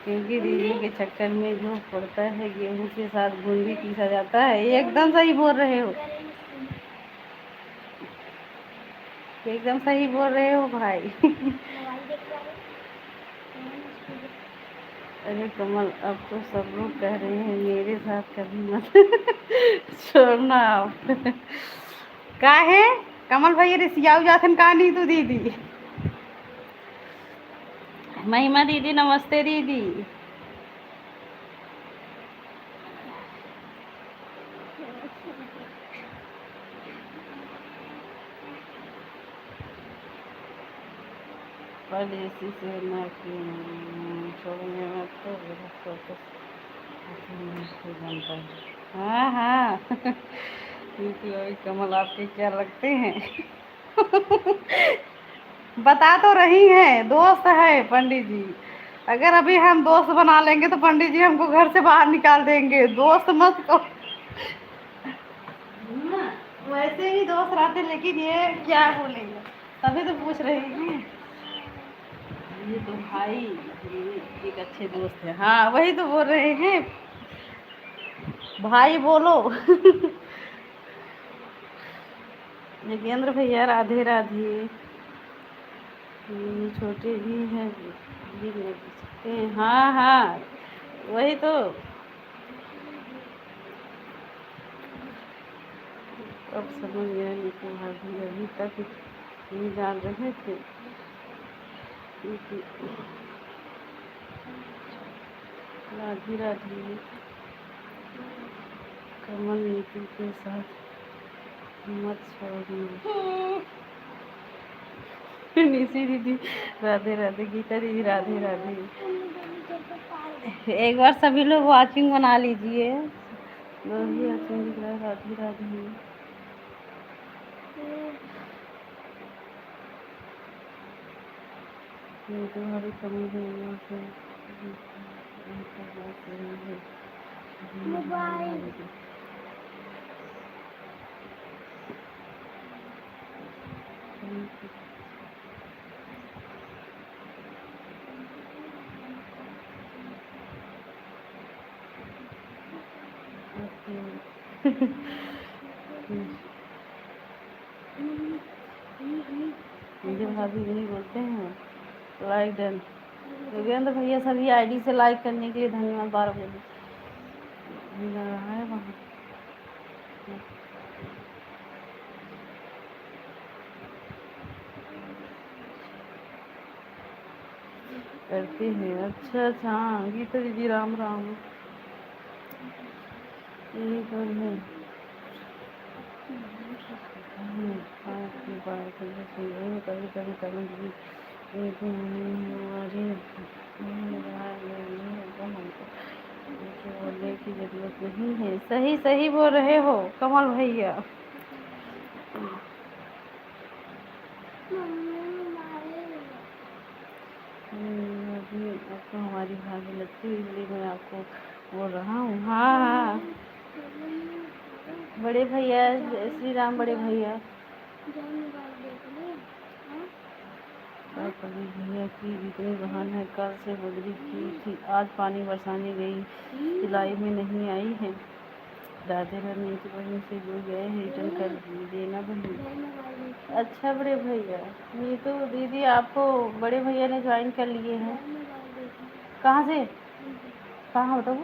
क्योंकि दीदी के चक्कर में जो पड़ता है गेहूं के साथ गुड़ भी पीसा जाता है। एकदम सही बोल रहे हो, एकदम सही बोल रहे हो भाई। अरे कमल, अब तो सब लोग कह रहे हैं मेरे साथ कभी मत छोड़ना आप। का है कमल भैया रिसियाऊ जाथन का नहीं तू दीदी। महिमा दीदी नमस्ते दीदी। परदेसी से ना छोड़ने में तो बनता है। हाँ हाँ। दीदी और कमल आपके क्या लगते हैं? बता तो रही हैं दोस्त है पंडित जी, अगर अभी हम दोस्त बना लेंगे तो पंडित जी हमको घर से बाहर निकाल देंगे, दोस्त मत को। वैसे ही दोस्त रहते, लेकिन ये क्या बोलेंगे, तभी तो पूछ रही हूँ। ये तो भाई एक अच्छे दोस्त है, हाँ वही तो बोल रहे हैं भाई बोलो। योगेंद्र भैया राधे राधे। छोटे भी हैं भी नहीं सकते हैं। हाँ हाँ वही तो। अब समझ गया नीतू भाभी, अभी तक नहीं जान रहे थे कि राधी राधी कमल नीतू के साथ मत छोड़ना। निशी दीदी राधे राधे, गीता दीदी राधे राधे। एक बार सभी लोग वॉचिंग बना लीजिए। वही वॉचिंग दिख रहा है, राधे राधे। नीतू भाभी कमल है मोबाइल मुझे भाभी नहीं बोलते हैं। लाइक डन योगेंद्र भैया, सभी आईडी से लाइक करने के लिए धन्यवाद। 12 बजे मिल रहा है वहाँ। करते हैं, अच्छा अच्छा। हाँ गीता दीदी राम राम। यही तो है। आपकी बात कभी कभी कमेंट भी हमारे बोलने की जरूरत नहीं है। सही सही बोल रहे हो कमल भैया। अभी आपको हमारी भाभी लगती है, इसलिए मैं आपको बोल रहा हूँ। हाँ हाँ बड़े भैया, जय श्री राम बड़े भैया। कभी भैया की इतनी बहन है, कल से बदली की थी, आज पानी बरसाने गई, सिलाई में नहीं आई है। राधे रानी की बहन से जुड़ गए हैं, रिटर्न कर देना बहन। अच्छा बड़े भैया, ये तो दीदी आपको बड़े भैया ने ज्वाइन कर लिए हैं। कहाँ से? कहाँ बताओ?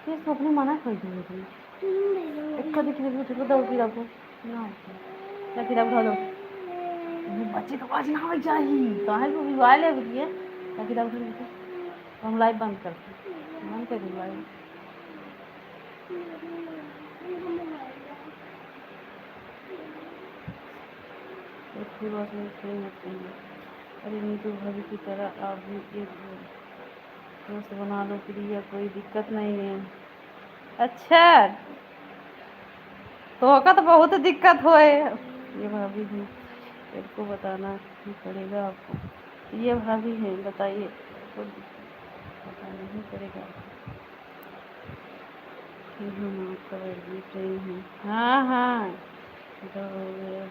ये तो अपने मना कर दिए थे। एक कभी किसी दो किताब को ना क्या किताब उठा लो। बच्चे तो आज ना चाहिए तो है को मोबाइल है बिटिया। क्या किताब उठा लो, हम लाइव बंद करते, बंद कर दी लाइव। कोई बात नहीं, कोई मत कहिए। अरे नीतू भाभी की तरह आप भी एक दोस्त बना लो प्रिया, कोई दिक्कत नहीं है। अच्छा तो का तो बहुत दिक्कत होए। ये भाभी है, इनको बताना ही पड़ेगा आपको। ये भाभी है, बताइए तो बताना ही पड़ेगा। फिर हम आपका जीत रहे हैं। हाँ हाँ तो हो गया।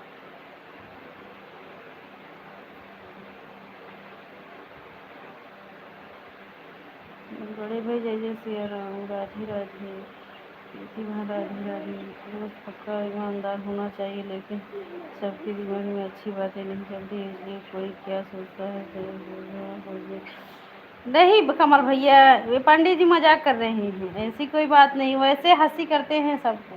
बड़े भाई जय जय सिया राम, राधे राधे। इसी वहाँ राधे राधे। दोस्त पक्का ईमानदार होना चाहिए, लेकिन सबके दिमाग में अच्छी बातें नहीं चलती, इसलिए कोई क्या सोचता है नहीं। कमल भैया ये पंडित जी मजाक कर रहे हैं, ऐसी कोई बात नहीं, वैसे हंसी करते हैं सबको।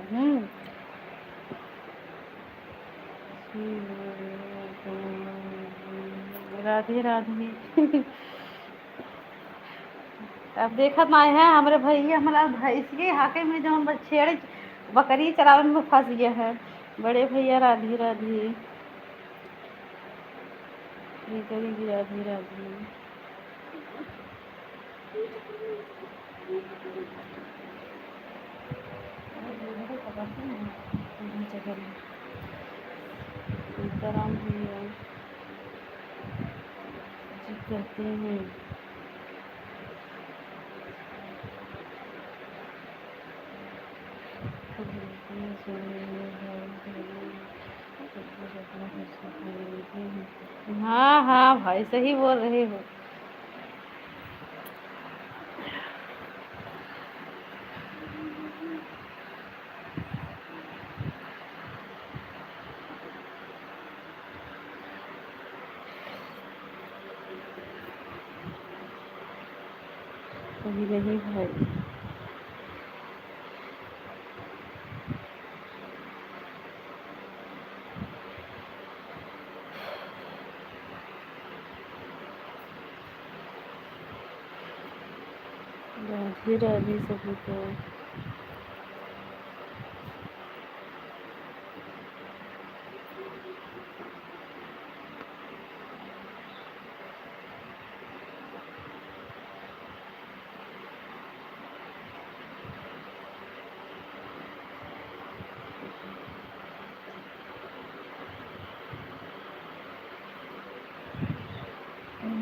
राधे राधे। अब देखत ना है हमारे भैया, हमारा भैंस के हाके में जो छेड़ बकरी चरावे में फंस गया है। बड़े भैया राधे राधे, करेगी राधे राधे। सीताराम भैया जी कहते हैं। हाँ हाँ भाई सही बोल रहे हो। कभी नहीं भाई। राधे राधे सभी को।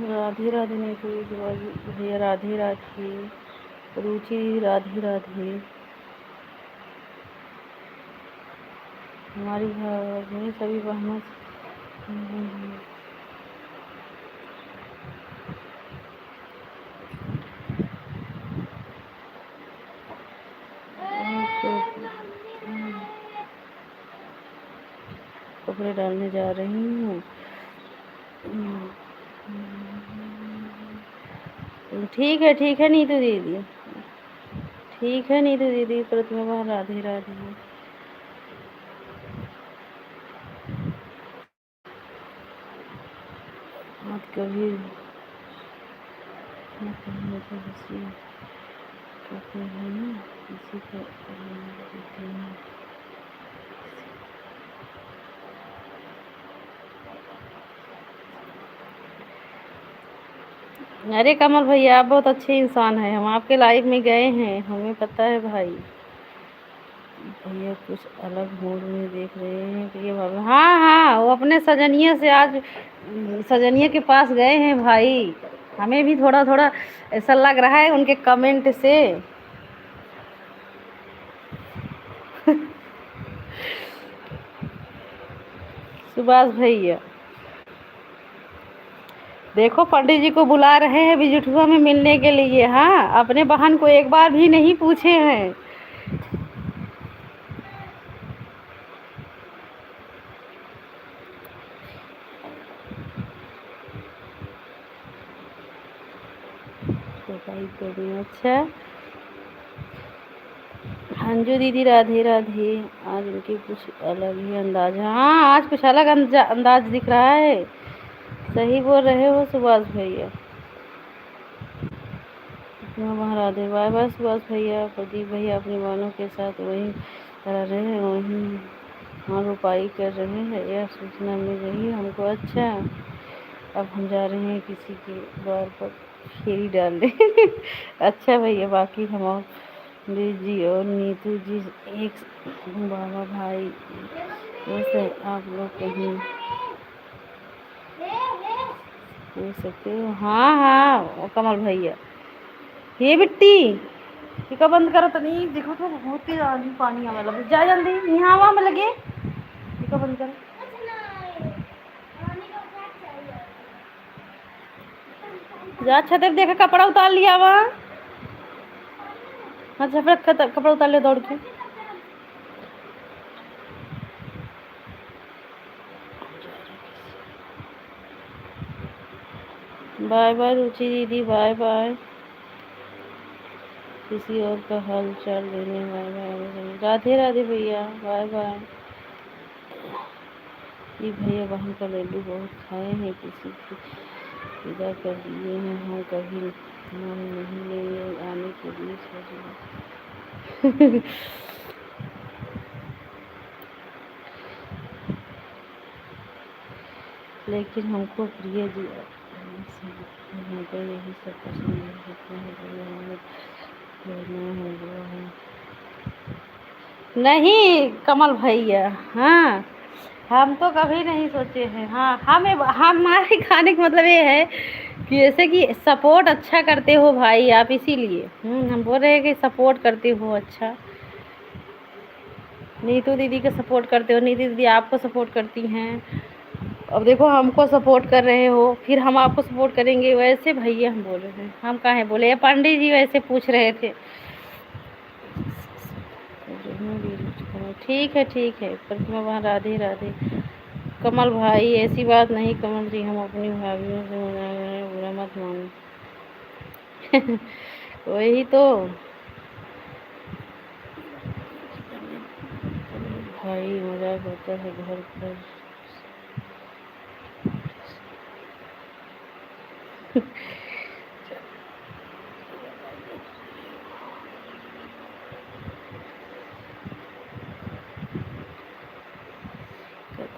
राधे राधे नहीं तो भैया राधे राधे। रुचि राधे राधे। हमारी घर में सभी बहनों कपड़े डालने जा रही हूँ। ठीक है नीतू दीदी, ठीक है नीतू दीदी। प्रतिमा बहन राधे राधे। मत कभी कहते हैं ना किसी को देते हैं। अरे कमल भैया आप बहुत अच्छे इंसान हैं, हम आपके लाइव में गए हैं, हमें पता है भाई। भैया कुछ अलग मूड में देख रहे हैं कि ये भाभी। हाँ हाँ, वो अपने सजनिया से आज सजनिया के पास गए हैं भाई। हमें भी थोड़ा थोड़ा ऐसा लग रहा है उनके कमेंट से। सुभाष भैया देखो पंडित जी को बुला रहे हैं बिजुठुआ में मिलने के लिए। हाँ, अपने बहन को एक बार भी नहीं पूछे हैं। अच्छा अंजू दीदी राधे राधे। आज इनके कुछ अलग ही अंदाज है। हाँ आज कुछ अलग अंदाज दिख रहा है। सही बोल रहे हो सुभाष भैया। वहाँ राधे। बाय बाय सुभाष भैया। प्रदीप भैया अपनी बहनों के साथ वही रह रहे हैं, वही वहाँ रुपाई कर रहे हैं, यह सूचना मिल रही है हमको। अच्छा अब हम जा रहे हैं किसी के द्वार पर फेरी डालने। अच्छा भैया बाकी हम और जी और नीतू जी एक बाबा भाई वैसे आप लोग कहीं हो सकते हो। हाँ हाँ कमल भैया। ये बिट्टी टीका बंद करो तो नहीं देखो तो बहुत ही पानी आने लगे। जा जल्दी यहाँ आवा में लगे टीका बंद करो। जा छतर देखा कपड़ा उतार लिया वहाँ। अच्छा फिर कपड़ा उतार ले दौड़ के। बाय बाय रुचि दीदी बाय बाय। किसी और का हाल चाल लेने बाय बाय। राधे राधे भैया बाय बाय। ये भैया बहन का लड्डू बहुत खाए हैं, किसी की पूजा कर दिए हैं। हाँ कभी नाम नहीं ले आने के लिए सोच। लेकिन हमको प्रिय जी तो यही सब पसंद है। नहीं कमल भैया। हाँ हम तो कभी नहीं सोचे हैं। हाँ हमें हमारे खाने का मतलब ये है कि जैसे कि सपोर्ट अच्छा करते हो भाई आप, इसीलिए हम बोल रहे हैं कि सपोर्ट करते हो। अच्छा नीतू दीदी को सपोर्ट करते हो, नीतू दीदी आपको सपोर्ट करती हैं। अब देखो हमको सपोर्ट कर रहे हो, फिर हम आपको सपोर्ट करेंगे। वैसे भैया हम बोल रहे हैं, हम काहे बोले। पंडित जी वैसे पूछ रहे थे। ठीक है प्रतिमा वहाँ राधे राधे। कमल भाई ऐसी बात नहीं कमल जी, हम अपनी भाभीियों से बुरा मत मानो। वही तो भाई मजाक होता है घर पर।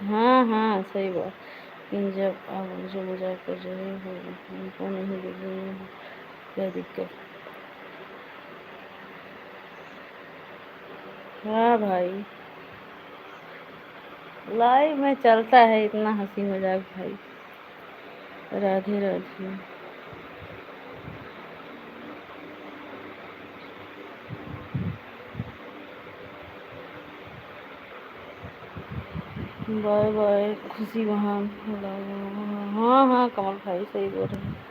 हाँ हाँ सही बात। लेकिन जब आप मुझे मजाक कर रहे हो हमको नहीं देख रहे हो, क्या दिक्कत? हाँ भाई, लाइव में चलता है इतना हंसी मजाक भाई। राधे राधे। बाय बाय खुशी महान। हाँ हाँ कमल भाई सही बोल रहे हैं।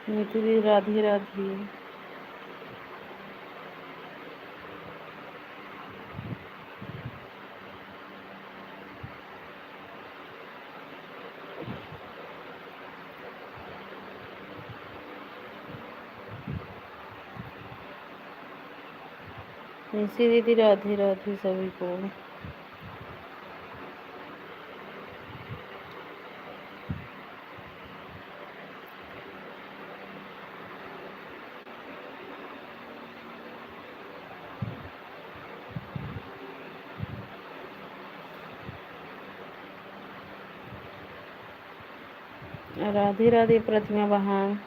नीतू दी राधे राधे। निशी दीदी राधे राधे सभी को। राधे राधे प्रतिमा बहन।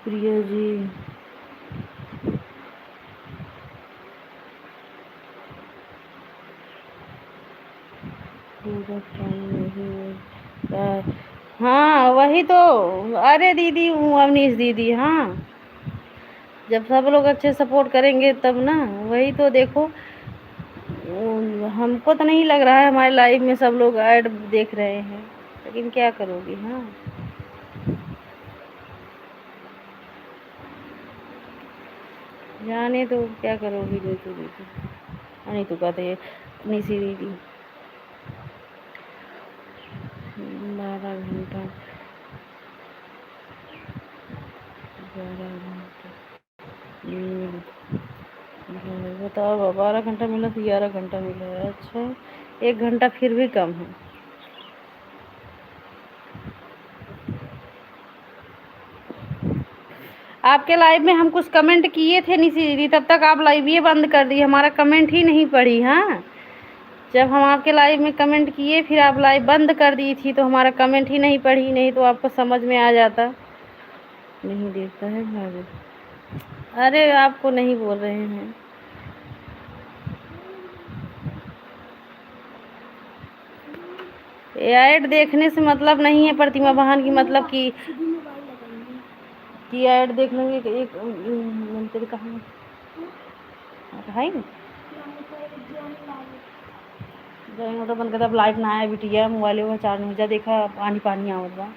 प्रिया जी पूरा टाइम नहीं है। हाँ वही तो। अरे दीदी अवनीश दीदी, हाँ जब सब लोग अच्छे सपोर्ट करेंगे तब ना। वही तो देखो, हमको तो नहीं लग रहा है हमारे लाइव में सब लोग ऐड देख रहे हैं, लेकिन क्या करोगी। हाँ जाने तो क्या करोगी नीतू दीदी। नहीं तो कहते निशी दीदी 12 घंटा 11 घंटा बताओ 12 घंटा मिला तो 11 घंटा मिला है। अच्छा 1 घंटा फिर भी कम है। आपके लाइव में हम कुछ कमेंट किए थे निशी दीदी, तब तक आप लाइव ये बंद कर दी, हमारा कमेंट ही नहीं पढ़ी। हाँ जब हम आपके लाइव में कमेंट किए फिर आप लाइव बंद कर दी थी, तो हमारा कमेंट ही नहीं पढ़ी, नहीं तो आपको समझ में आ जाता। नहीं देखता है भाभी। अरे आपको नहीं बोल रहे हैं। ऐड देखने से मतलब नहीं है प्रतिमा बहन की, मतलब कि ऐड देख लेंगे एक तेरे कहाँ है जाएंगे तो बंद करता। अब लाइट ना आया बिटिया, मोबाइल में चार्ज नहीं जा, देखा पानी पानी आवत बा।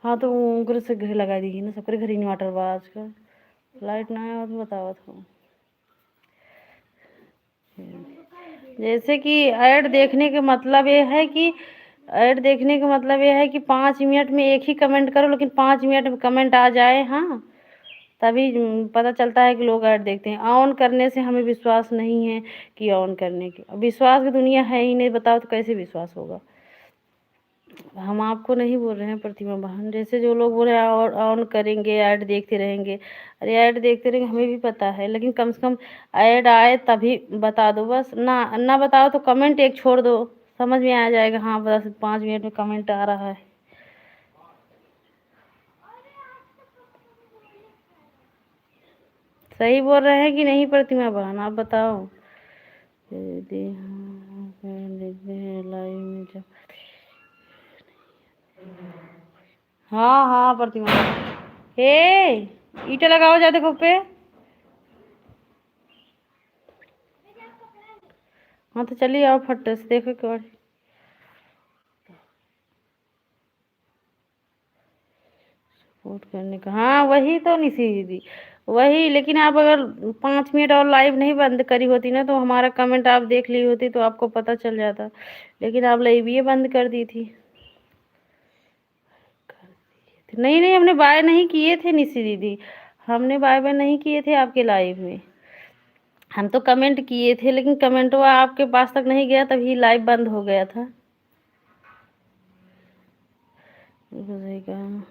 हाँ तो उनकर से घर लगा दी ना, सबके घर इन्वर्टर बा आजकल। लाइट ना आया तो बतावत हो। जैसे कि ऐड देखने का मतलब ये है कि ऐड देखने का मतलब ये है कि 5 मिनट में एक ही कमेंट करो, लेकिन 5 मिनट में कमेंट आ जाए। हाँ तभी पता चलता है कि लोग ऐड देखते हैं। ऑन करने से हमें विश्वास नहीं है कि ऑन करने की, विश्वास की दुनिया है ही नहीं, बताओ तो कैसे विश्वास होगा। हम आपको नहीं बोल रहे हैं प्रतिमा बहन, जैसे जो लोग बोल रहे हैं और ऑन करेंगे ऐड देखते रहेंगे। अरे ऐड देखते रहेंगे हमें भी पता है, लेकिन कम से कम ऐड आए तभी बता दो। बस ना ना बताओ तो कमेंट एक छोड़ दो, समझ में आ जाएगा। हाँ बस 5 मिनट में कमेंट आ रहा है। सही बोल रहे हैं कि नहीं प्रतिमा बहन, आप बताओ। दीदी हाँ देखते हैं लाइव में जब। हाँ हाँ प्रतिमा हे ईटा लगाओ जा देखो पे। हाँ तो चलिए आओ फट से देखो एक बार। सपोर्ट करने का, हाँ वही तो निशी दीदी, वही। लेकिन आप अगर 5 मिनट और लाइव नहीं बंद करी होती ना, तो हमारा कमेंट आप देख ली होती तो आपको पता चल जाता। लेकिन आप लाइव ये बंद कर दी थी। नहीं नहीं, हमने बाय नहीं किए थे निशी दीदी, हमने बाय बाय नहीं किए थे आपके लाइव में। हम तो कमेंट किए थे, लेकिन कमेंट वो आपके पास तक नहीं गया, तभी लाइव बंद हो गया था। बिल्कुल सही कहा।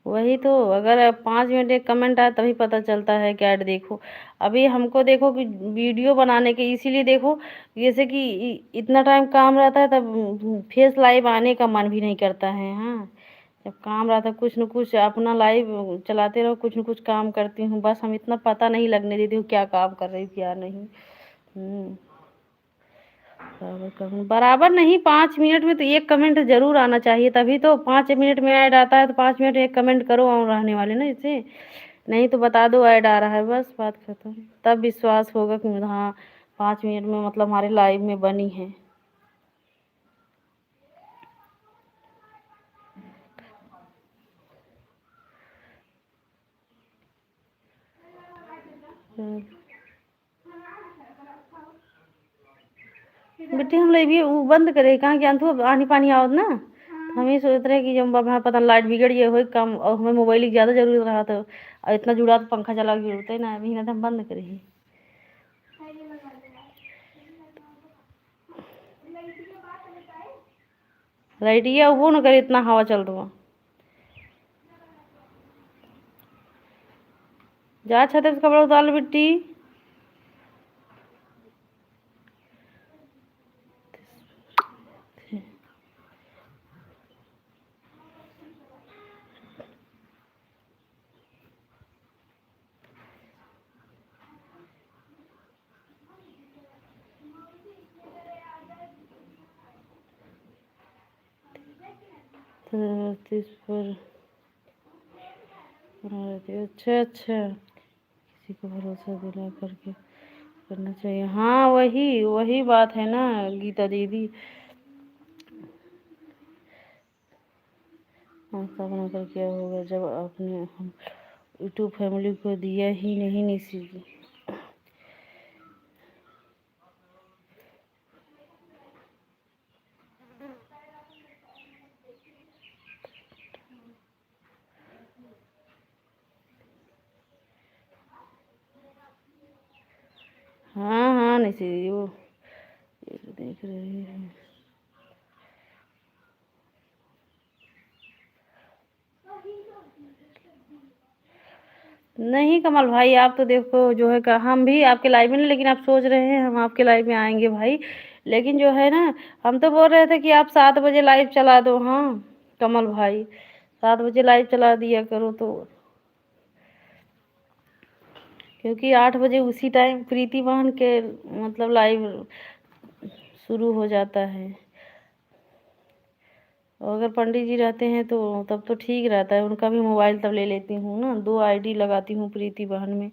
वही तो, अगर 5 मिनट एक कमेंट आए तभी पता चलता है कि ऐड देखो। अभी हमको देखो कि वीडियो बनाने के इसीलिए देखो, जैसे कि इतना टाइम काम रहता है तब फेस लाइव आने का मन भी नहीं करता है। हाँ, जब काम रहता है कुछ न कुछ अपना लाइव चलाते रहो, कुछ न कुछ काम करती हूँ, बस हम इतना पता नहीं लगने देती हूँ क्या काम कर रही क्या नहीं। बराबर कमेंट, बराबर नहीं, 5 मिनट में तो एक कमेंट जरूर आना चाहिए, तभी तो 5 मिनट में ऐड आता है। तो 5 मिनट एक कमेंट करो और रहने वाले ना इसे, नहीं तो बता दो ऐड आ रहा है, बस बात खत्म। तब विश्वास होगा कि हाँ 5 मिनट में मतलब हमारे लाइव में बनी है। बेटी हम लोग भी वो बंद करे कहाँ ज्ञान थो आनी पानी आओ ना, तो हम ही सोच रहे कि जब हमारा पता लाइट बिगड़ गई हो कम और हमें मोबाइल की ज़्यादा जरूरत रहा, तो और इतना जुड़ा तो पंखा चला के जरूरत है ना, अभी ना तो हम बंद करे ही। लाइट ये वो ना करे, इतना हवा चल रहा। जा छत पे कपड़ा उतार लो बेटी। इस पर अच्छा अच्छा, किसी को भरोसा दिला करके करना चाहिए। हाँ वही वही बात है ना गीता दीदी, नाश्ता बनाकर क्या होगा जब आपने हम यूट्यूब फैमिली को दिया ही नहीं निशी जी। हाँ हाँ निशी जी, वो ये तो देख रही है। नहीं कमल भाई, आप तो देखो जो है का हम भी आपके लाइव में नहीं, लेकिन आप सोच रहे हैं हम आपके लाइव में आएंगे भाई, लेकिन जो है ना हम तो बोल रहे थे कि आप 7 बजे लाइव चला दो। हाँ कमल भाई, 7 बजे लाइव चला दिया करो तो, क्योंकि 8 बजे उसी टाइम प्रीति बहन के मतलब लाइव शुरू हो जाता है। और अगर पंडित जी रहते हैं तो तब तो ठीक रहता है, उनका भी मोबाइल तब ले लेती हूँ ना, 2 आईडी लगाती हूँ प्रीति बहन में।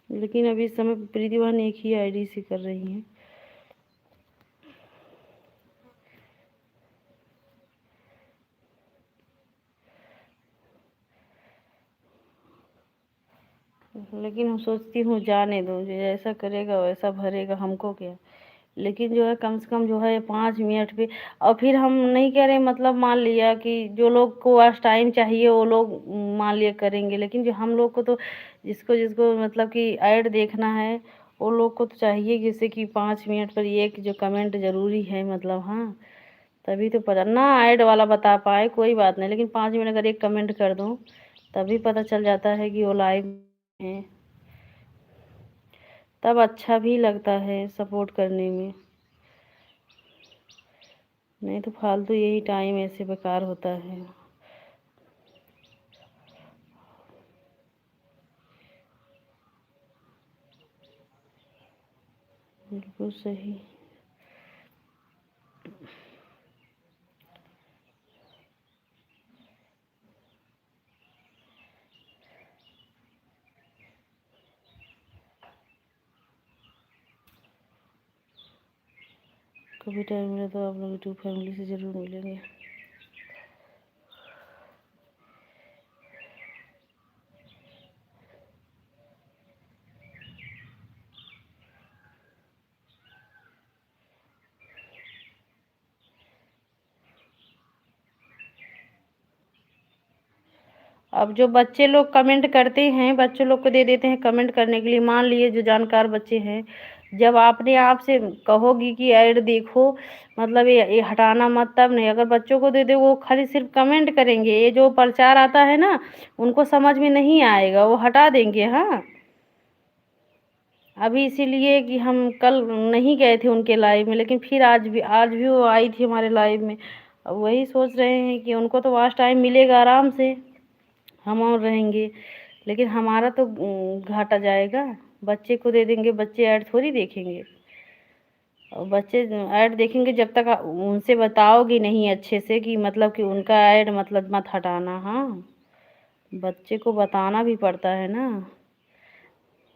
लेकिन अभी इस समय प्रीति बहन एक ही आईडी से कर रही हैं। लेकिन हम सोचती हूँ जाने दो, जो जैसा करेगा वैसा भरेगा, हमको क्या। लेकिन जो है कम से कम जो है 5 मिनट पे, और फिर हम नहीं कह रहे मतलब मान लिया कि जो लोग को आज टाइम चाहिए वो लोग मान लिया करेंगे, लेकिन जो हम लोग को तो जिसको जिसको मतलब कि ऐड देखना है वो लोग को तो चाहिए, जैसे कि 5 मिनट पर एक जो कमेंट जरूरी है मतलब। हाँ तभी तो पता ना ऐड वाला बता पाए कोई बात नहीं, लेकिन 5 मिनट अगर एक कमेंट कर दूँ तभी पता चल जाता है कि वो लाइव है, तब अच्छा भी लगता है सपोर्ट करने में। नहीं तो फालतू यही टाइम ऐसे बेकार होता है। बिल्कुल सही। कभी टाइम मिले तो आप लोग यूट्यूब फैमिली से ज़रूर मिलेंगे। अब जो बच्चे लोग कमेंट करते हैं, बच्चों लोग को दे देते हैं कमेंट करने के लिए। मान लिए जो जानकार बच्चे हैं, जब आपने आप से कहोगी कि ऐड देखो, मतलब ये हटाना मत, तब नहीं। अगर बच्चों को दे दे, वो खाली सिर्फ कमेंट करेंगे, ये जो प्रचार आता है ना, उनको समझ में नहीं आएगा, वो हटा देंगे। हाँ, अभी इसीलिए कि हम कल नहीं गए थे उनके लाइव में, लेकिन फिर आज भी वो आई थी हमारे लाइव में। अब वही सोच रहे हैं कि उनको तो वॉच टाइम मिलेगा आराम से, हम और रहेंगे, लेकिन हमारा तो घाटा जाएगा। बच्चे को दे देंगे, बच्चे ऐड थोड़ी देखेंगे। और बच्चे ऐड देखेंगे जब तक उनसे बताओगी नहीं अच्छे से कि मतलब कि उनका ऐड मतलब मत हटाना। हाँ, बच्चे को बताना भी पड़ता है ना।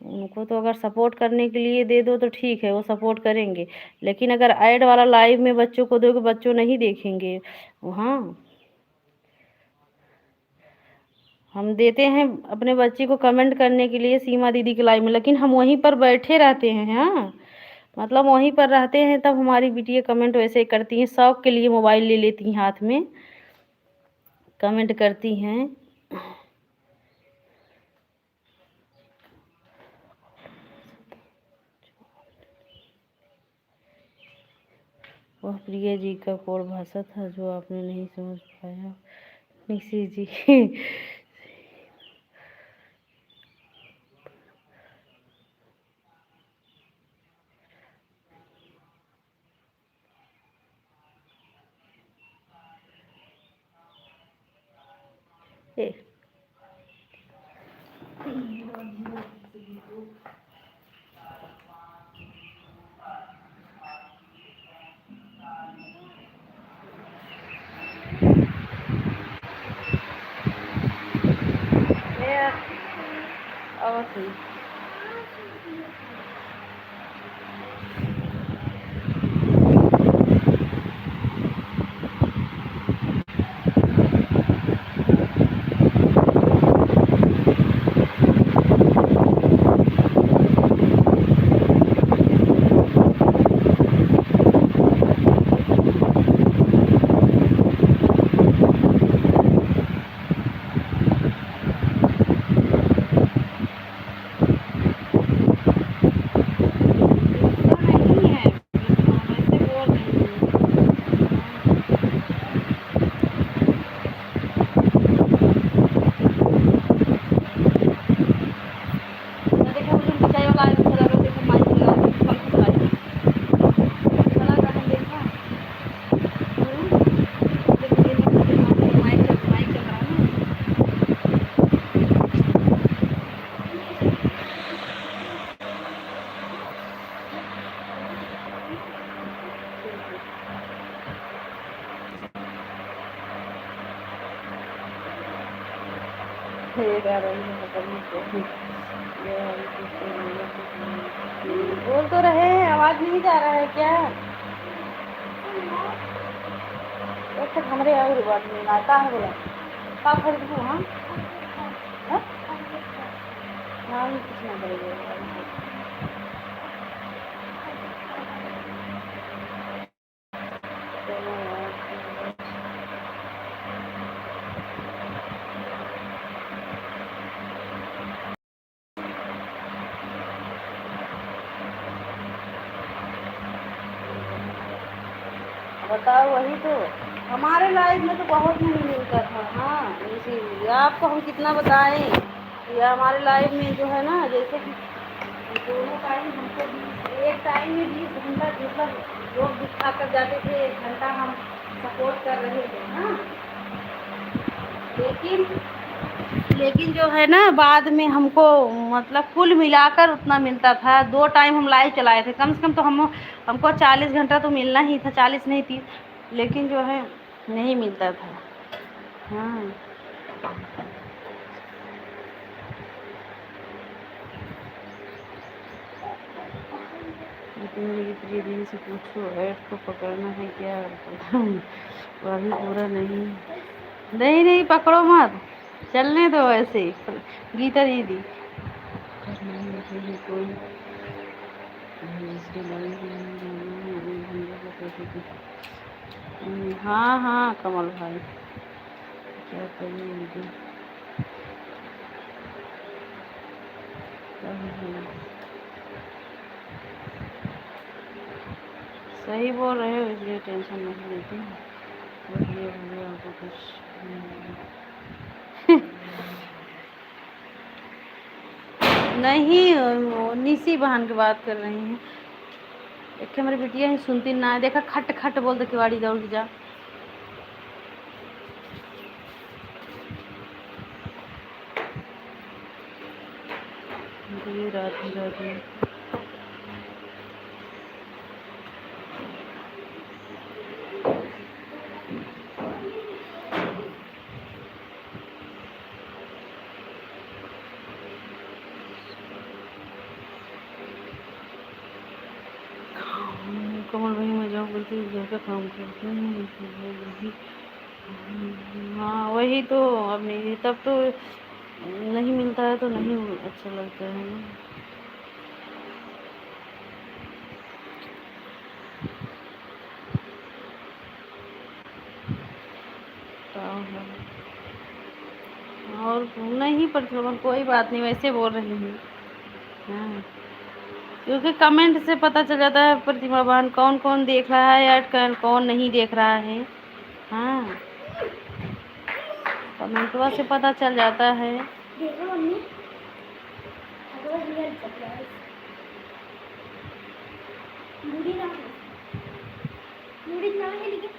उनको तो अगर सपोर्ट करने के लिए दे दो तो ठीक है, वो सपोर्ट करेंगे, लेकिन अगर ऐड वाला लाइव में बच्चों को दोगे, बच्चों नहीं देखेंगे। हाँ, हम देते हैं अपने बच्चे को कमेंट करने के लिए सीमा दीदी के लाइव में, लेकिन हम वहीं पर बैठे रहते हैं। हाँ, मतलब वहीं पर रहते हैं, तब हमारी बिटिया कमेंट वैसे ही करती हैं, शौक के लिए मोबाइल ले लेती हैं हाथ में, कमेंट करती हैं। वह प्रिया जी का कोड भाषा था जो आपने नहीं समझ पाया, निशी जी। ए, और थी। नहीं है, वैसे बोल रही हूँ। देखो मुझे मिठाई वाला आइस चला रहा, देखो माइक चला रही, फल चला रही, चला रहा है, देखा। देखो ये देखो, माइक चल रहा है ना। ये गा रही है, पता नहीं क्या। ये वाली बोल तो रहे हैं, आवाज नहीं जा रहा है क्या? एक तक हमारे और बात नहीं आता है बोला का खरीद दूँ। हाँ, हाँ? हाँ, ये कुछ ना करेगा। चलो यार, बताओ, वही तो हमारे लाइफ में तो बहुत नहीं मिलता था। हाँ, इसीलिए आपको हम कितना बताएं, या हमारे लाइफ में जो है ना, जैसे कि दोनों टाइम हमको एक टाइम में 20 घंटा मतलब लोग दिखा कर जाते थे, 1 घंटा हम सपोर्ट कर रहे थे। हाँ, लेकिन जो है ना, बाद में हमको मतलब कुल मिलाकर उतना मिलता था। 2 टाइम हम लाइव चलाए थे, कम से कम तो हमको 40 घंटा तो मिलना ही था, 40 नहीं 30, लेकिन जो है नहीं मिलता था। हाँ, लेकिन मेरी प्रिय दीदी से पूछो, ऐड को पकड़ना है क्या? वो अभी पूरा नहीं, नहीं नहीं पकड़ो मत, चलने दो ऐसे ही। गीता दीदी नहीं है कोई दूसरे लाइन में जाना है, अभी भैया को कैसे हाँ हाँ, कमल भाई क्या करिए उनके। सही बोल रहे हो, इसलिए टेंशन नहीं लेती हूँ। बस ये भैया आपको कुछ नहीं, वो निसी बहन की बात कर रही हैं। एक हमारी बिटिया ही सुनती ना है, देखा खट खट बोलते किवाड़ी दौड़ के जा। ये रात रात कमल भाई मैं जॉब करती हूँ, घर का काम करती हूँ। हाँ वही तो, अब नहीं तब तो नहीं मिलता है तो नहीं अच्छा लगता है ना। और नहीं पर कोई बात नहीं, वैसे बोल रही हूँ। हाँ क्योंकि कमेंट से पता चल जाता है प्रतिमा बहन कौन कौन देख रहा है या कौन नहीं देख रहा है। हाँ कमेंटवा से पता चल जाता है। देखो मम्मी, अगर रियल चल रहा है मूडी ना है लेकिन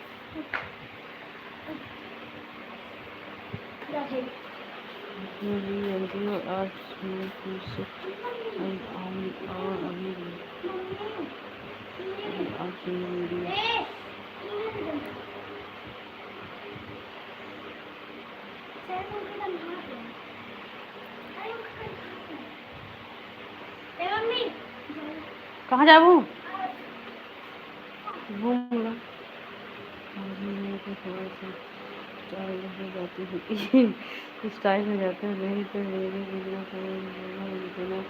क्या है आज मैं फिर से और अभी आज वीडियो कहाँ जाऊँ घूम लो। थोड़ा सा स्टाइल हो जाती है स्टाइल में जाते हैं, नहीं तो मेरे बिना करना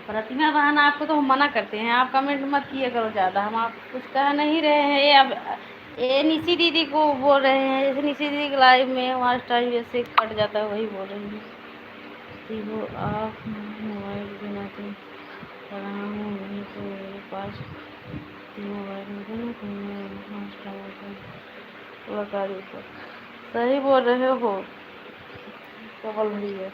प्रतिमा बहन आपको तो हम मना करते हैं, आप कमेंट मत किया करो ज़्यादा, हम आप कुछ कह नहीं रहे हैं। ये अब ये निशी दीदी को बोल रहे हैं, जैसे निशी दीदी के लाइव में वहाँ टाइम जैसे कट जाता है वही बोल रही हैं कि वो आप मोबाइल बिना तो रहा हूँ, नहीं तो मेरे पास मोबाइल में सही बोल रहे हो कमल भैया।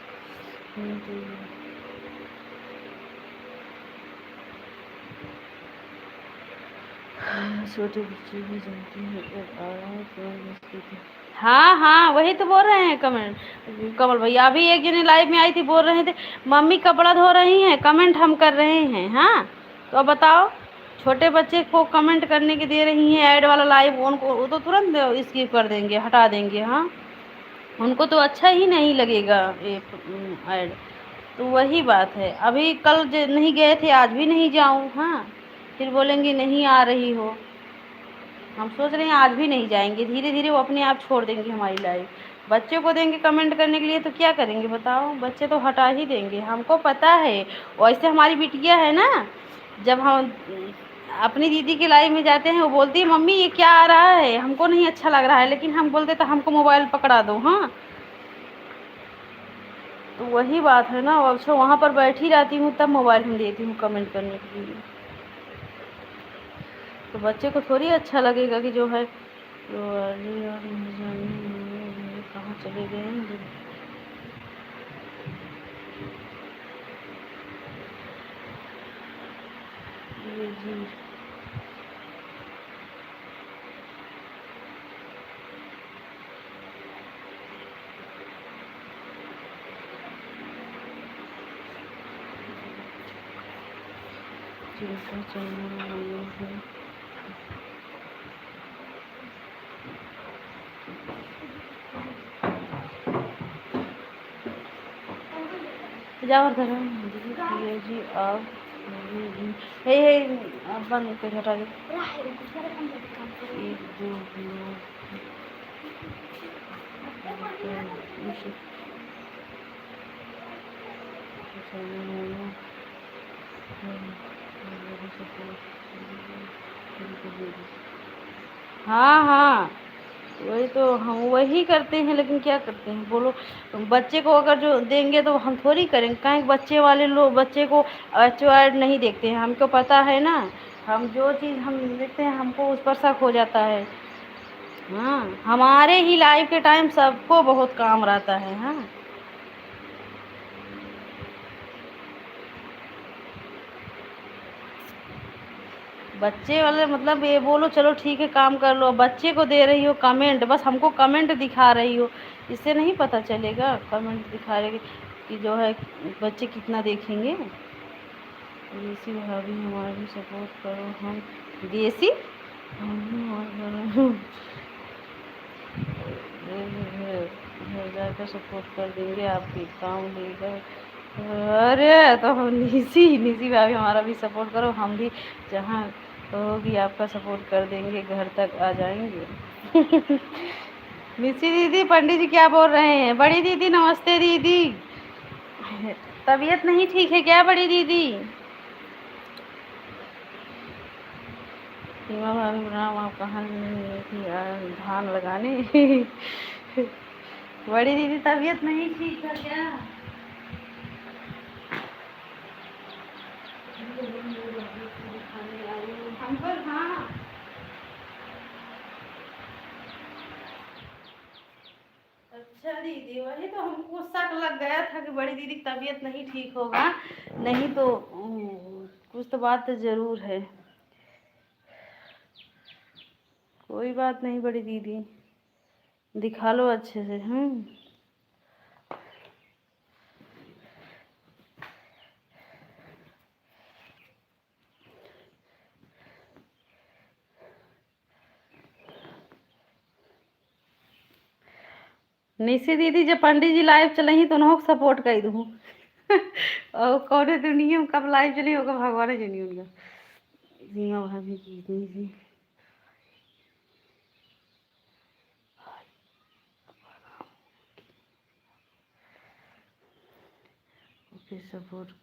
छोटे बच्चे भी जानते हैं आ रहा है तो हाँ हाँ वही तो बोल रहे हैं कमेंट कमल भैया। अभी एक जने लाइव में आई थी, बोल रहे थे मम्मी कपड़ा धो रही हैं, कमेंट हम कर रहे हैं। हाँ तो अब बताओ, छोटे बच्चे को कमेंट करने के दे रही हैं ऐड वाला लाइव, उनको वो तो तुरंत स्किप कर देंगे, हटा देंगे। हाँ उनको तो अच्छा ही नहीं लगेगा ये ऐड। तो वही बात है, अभी कल नहीं गए थे, आज भी नहीं जाऊँ। हाँ फिर बोलेंगे नहीं आ रही हो। हम सोच रहे हैं आज भी नहीं जाएंगे, धीरे धीरे वो अपने आप छोड़ देंगे हमारी लाइफ। बच्चे को देंगे कमेंट करने के लिए तो क्या करेंगे बताओ, बच्चे तो हटा ही देंगे, हमको पता है। वैसे हमारी बिटिया है ना, जब हम अपनी दीदी के लाइव में जाते हैं वो बोलती है मम्मी ये क्या आ रहा है, हमको नहीं अच्छा लग रहा है, लेकिन हम बोलते तो हमको मोबाइल पकड़ा दो। हाँ तो वही बात है ना, अच्छा वहाँ पर बैठी रहती हूँ तब मोबाइल हम देती हूँ कमेंट करने के लिए। तो बच्चे को थोड़ी अच्छा लगेगा कि जो है तो कहाँ चले गए हैं। जी चिंता चलना है जाओ धरो जी आप हे आप बंद कर हटा दे। एक दो हाँ हाँ वही तो हम वही करते हैं, लेकिन क्या करते हैं बोलो। बच्चे को अगर जो देंगे तो हम थोड़ी करेंगे, काहे बच्चे वाले लोग बच्चे को अचॉयड नहीं देखते हैं, हमको पता है ना। हम जो चीज़ हम देखते हैं हमको उस पर शक हो जाता है। हाँ, हमारे ही लाइफ के टाइम सबको बहुत काम रहता है। हाँ, बच्चे वाले मतलब ये बोलो चलो ठीक है काम कर लो, बच्चे को दे रही हो कमेंट, बस हमको कमेंट दिखा रही हो, इससे नहीं पता चलेगा। कमेंट दिखा रहे कि जो है बच्चे कितना देखेंगे। देसी भाभी हमारा भी सपोर्ट करो। हम देसी घर जाकर सपोर्ट कर देंगे, आपके काम लेकर। अरे तो हम निसी निसी भाभी हमारा भी सपोर्ट करो, हम भी जहाँ होगी आपका सपोर्ट कर देंगे, घर तक आ जाएंगे। निसी दीदी पंडित जी क्या बोल रहे हैं? बड़ी दीदी नमस्ते दीदी। तबीयत नहीं ठीक है क्या बड़ी दीदी? सीमा भाभी प्रणाम, आप कहाँ थी धान लगाने? बड़ी दीदी तबीयत नहीं ठीक है क्या? अंकल हाँ। अच्छा दीदी, वही तो हमको शक लग गया था कि बड़ी दीदी की तबीयत नहीं ठीक होगा, नहीं तो कुछ तो बात तो जरूर है। कोई बात नहीं बड़ी दीदी, दिखा लो अच्छे से। निशी दीदी जब पंडित जी लाइव चले ही तो उन्हों सपोर्ट कर दूँ। और कौन दुनिया कब लाइव चली होगा भगवान जानी उनका। सीमा भाभी की इतनी सी ओके सपोर्ट।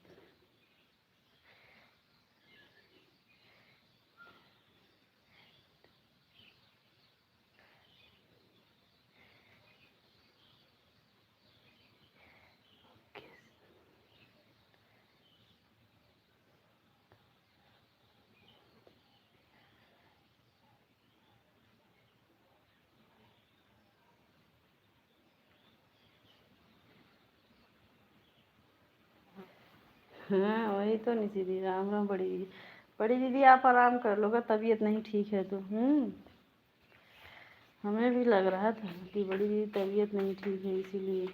हाँ वही तो निशी दीदी, राम राम बड़ी दीदी। बड़ी दीदी आप आराम कर लोगे, तबीयत नहीं ठीक है तो। हमें भी लग रहा था कि बड़ी दीदी तबीयत नहीं ठीक है इसीलिए।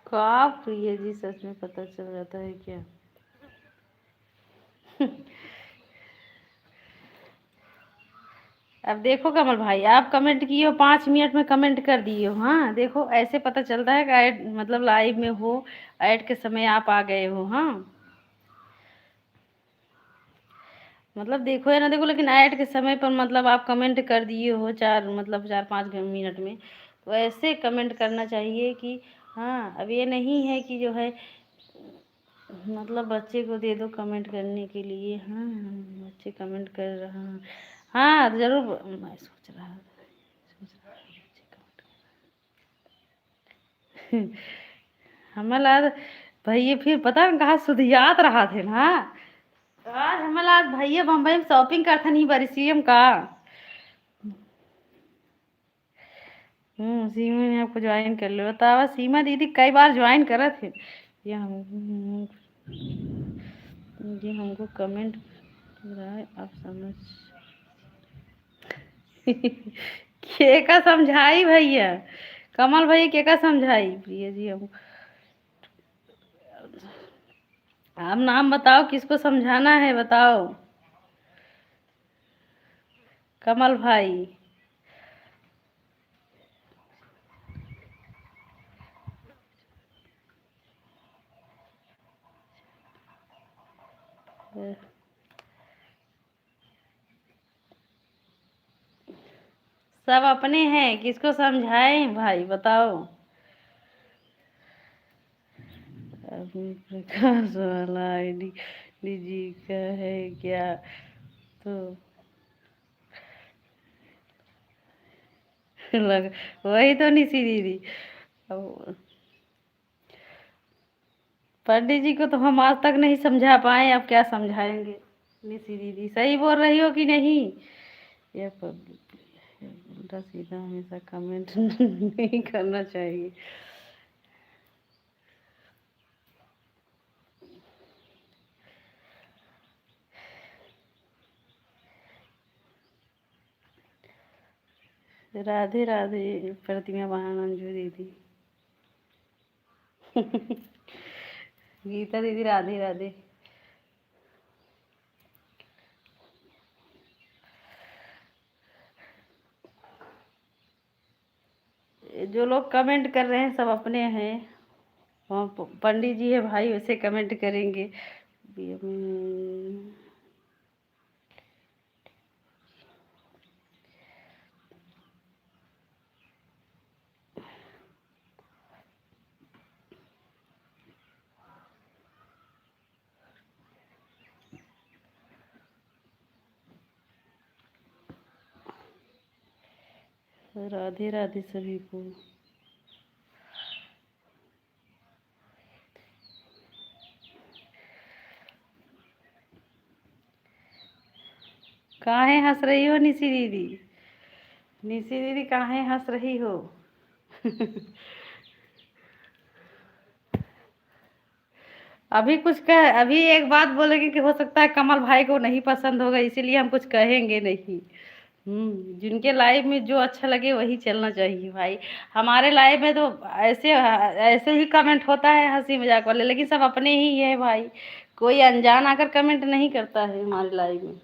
क्या प्रिय जी, सच में पता चल जाता है क्या? अब देखो कमल भाई, आप कमेंट किए हो 5 मिनट में कमेंट कर दिए हो। हाँ देखो ऐसे पता चलता है कि ऐड मतलब लाइव में हो, ऐड के समय आप आ गए हो। हाँ मतलब देखो या ना देखो, लेकिन ऐड के समय पर मतलब आप कमेंट कर दिए हो, चार मतलब 4-5 मिनट में। तो ऐसे कमेंट करना चाहिए कि हाँ, अब ये नहीं है कि जो है मतलब बच्चे को दे दो कमेंट करने के लिए। हाँ बच्चे कमेंट कर रहा। हाँ जरूर, मैं सोच रहा बच्चे कमेंट। हमें लाद भैया फिर पता है कहाँ सुधियात रहा थे ना। आज हमें लाद भैया बम्बई में शॉपिंग करता नहीं बारी सीएम का। सीमा ने आपको ज्वाइन कर लो, बतावा सीमा दीदी कई बार ज्वाइन करा थे। ये हम ये हमको कमेंट रहा है, आप समझ। के का समझाई भैया, कमल भैया के का समझाई प्रिया जी हम। आप नाम बताओ किसको समझाना है बताओ। कमल भाई सब अपने हैं, किसको समझाएं भाई बताओ। अभी प्रकाश वाला आईडी जी का है क्या? तो लग वही तो निशी दीदी। अब पंडित जी को तो हम आज तक नहीं समझा पाए, अब क्या समझाएंगे। निशी दीदी सही बोल रही हो कि नहीं? ये उल्टा सीधा हमेशा कमेंट नहीं करना चाहिए। राधे राधे प्रतिमा बहन अंजू दीदी। गीता दीदी राधे राधे। जो लोग कमेंट कर रहे हैं सब अपने हैं। वहाँ पंडित जी है भाई, वैसे कमेंट करेंगे। राधे राधे सभी को। काहे हंस रही हो निशी दीदी? निशी दीदी काहे हंस रही हो? अभी एक बात बोलेंगे कि हो सकता है कमल भाई को नहीं पसंद होगा, इसीलिए हम कुछ कहेंगे नहीं। जिनके लाइव में जो अच्छा लगे वही चलना चाहिए भाई। हमारे लाइव में तो ऐसे ऐसे ही कमेंट होता है हंसी मजाक वाले, लेकिन सब अपने ही है भाई। कोई अनजान आकर कमेंट नहीं करता है हमारे लाइव में।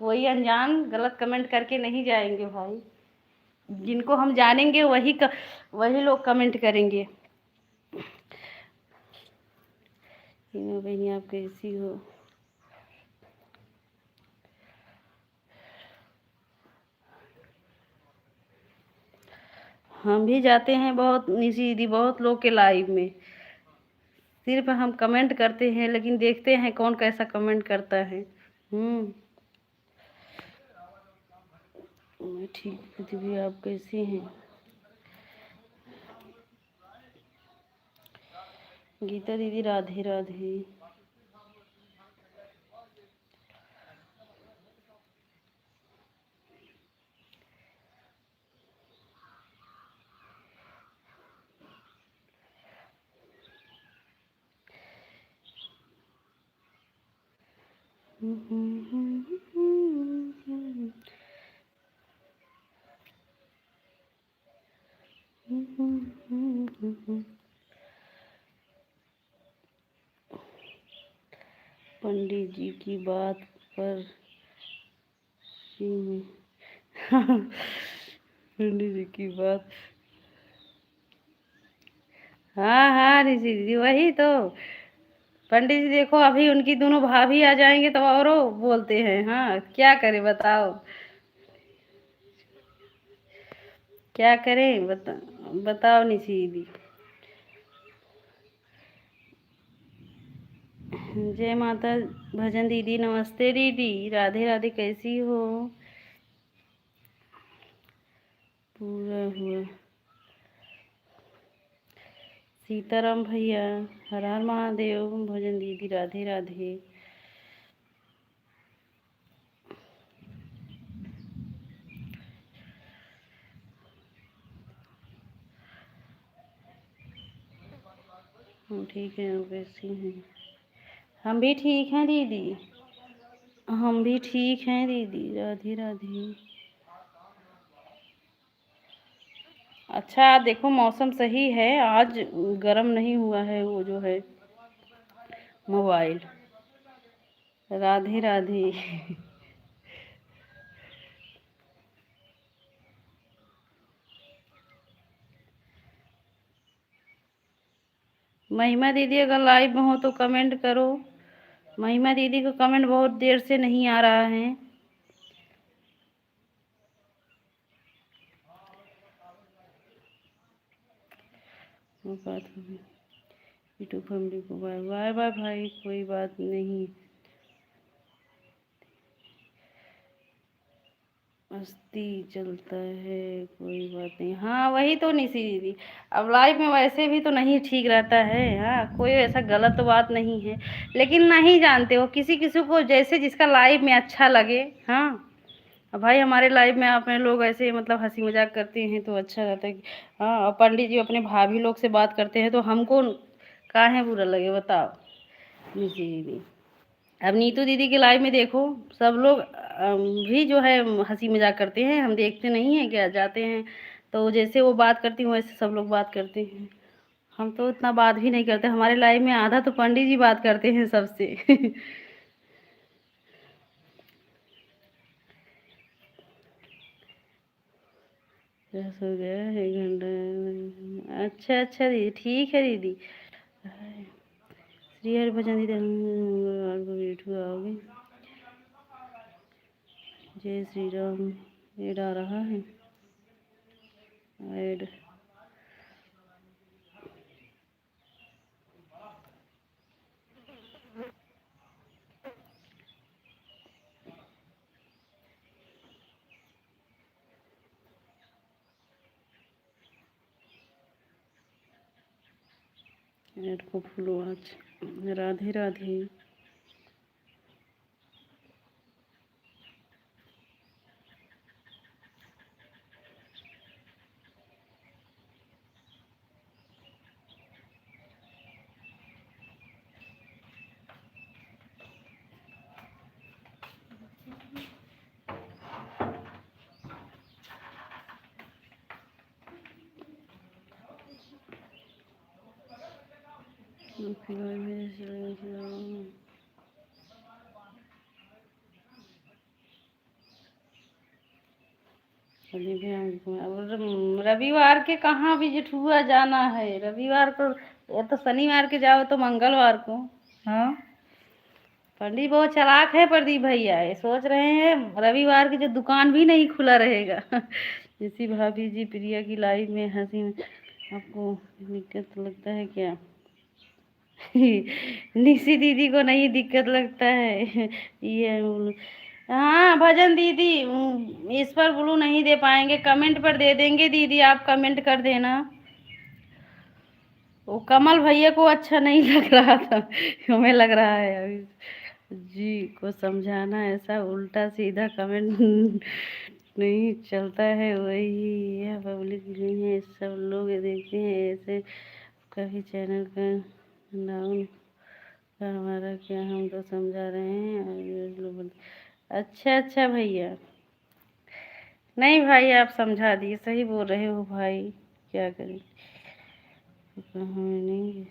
कोई अनजान गलत कमेंट करके नहीं जाएंगे भाई। जिनको हम जानेंगे वही लोग कमेंट करेंगे। तीनों बहनी आप कैसी हो? हम भी जाते हैं बहुत निशी दीदी, बहुत लोग के लाइव में। सिर्फ हम कमेंट करते हैं, लेकिन देखते हैं कौन कैसा कमेंट करता है। मैं ठीक हूँ दीदी, आप कैसी हैं? गीता दीदी राधे राधे। पंडित जी की बात पर पंडित जी की बात। हाँ हाँ ऋषि दीदी वही तो। पंडित जी देखो अभी उनकी दोनों भाभी आ जाएंगे तो और बोलते हैं। हाँ क्या करें बताओ, क्या करें बताओ निशी दीदी। जय माता भजन दीदी, नमस्ते दीदी, राधे राधे, कैसी हो? पूरा हुआ। सीताराम भैया, हर हर महादेव, भजन दीदी राधे राधे। हम ठीक हैं, आप कैसी हैं? हम भी ठीक हैं दीदी, हम भी ठीक हैं दीदी, राधे राधे। अच्छा देखो मौसम सही है आज, गर्म नहीं हुआ है वो जो है मोबाइल। राधे राधे। महिमा दीदी अगर लाइव में हो तो कमेंट करो। महिमा दीदी को कमेंट बहुत देर से नहीं आ रहा है। वो बात होगी यूट्यूब फैमिली को बाय बाय बाय भाई, कोई बात नहीं, मस्ती चलता है, कोई बात नहीं। हाँ वही तो निशी दीदी, अब लाइफ में वैसे भी तो नहीं ठीक रहता है। हाँ कोई ऐसा गलत बात नहीं है, लेकिन नहीं जानते हो, किसी किसी को जैसे जिसका लाइफ में अच्छा लगे। हाँ अब भाई हमारे लाइफ में अपने लोग ऐसे मतलब हंसी मजाक करते हैं तो अच्छा रहता है हाँ, और पंडित जी अपने भाभी लोग से बात करते हैं तो हमको काहे बुरा लगे बताओ निशी दीदी। अब नीतू दीदी के लाइव में देखो, सब लोग भी जो है हंसी मजाक करते हैं, हम देखते नहीं हैं क्या, जाते हैं तो जैसे वो बात करती हूँ वैसे सब लोग बात करते हैं। हम तो इतना बात भी नहीं करते, हमारे लाइव में आधा तो पंडित जी बात करते हैं सबसे। 10 हो गया, 1 घंटा। अच्छा अच्छा दीदी, ठीक है दीदी। श्री हरि भजन दीदी मंगलवार को वीडियो आओगे। जय श्री राम, ऐड आ रहा है, ऐड। ऐड को फॉलो आज। राधे राधे। अब रविवार के कहाँ विजिट हुआ जाना है, रविवार को या तो शनिवार के जाओ तो मंगलवार को। हाँ पंडित बहुत चालाक है प्रदीप भैया, ये सोच रहे हैं रविवार की जो दुकान भी नहीं खुला रहेगा। जैसी भाभी जी प्रिया की लाइफ में हंसी में आपको दिक्कत लगता है क्या? निशी दीदी को नहीं दिक्कत लगता है। ये हाँ भजन दीदी इस पर ब्लू नहीं दे पाएंगे, कमेंट पर दे देंगे दीदी, आप कमेंट कर देना। वो कमल भैया को अच्छा नहीं लग रहा था, हमें लग रहा है अभी जी को समझाना, ऐसा उल्टा सीधा कमेंट नहीं चलता है, वही यह पब्लिक नहीं है, सब लोग देखते हैं ऐसे कभी चैनल का डाउन का हमारा क्या, हम तो समझा रहे हैं और लोग अच्छा अच्छा भैया, नहीं भाई आप समझा दिए, सही बोल रहे हो भाई, क्या करें। कहाँ नहीं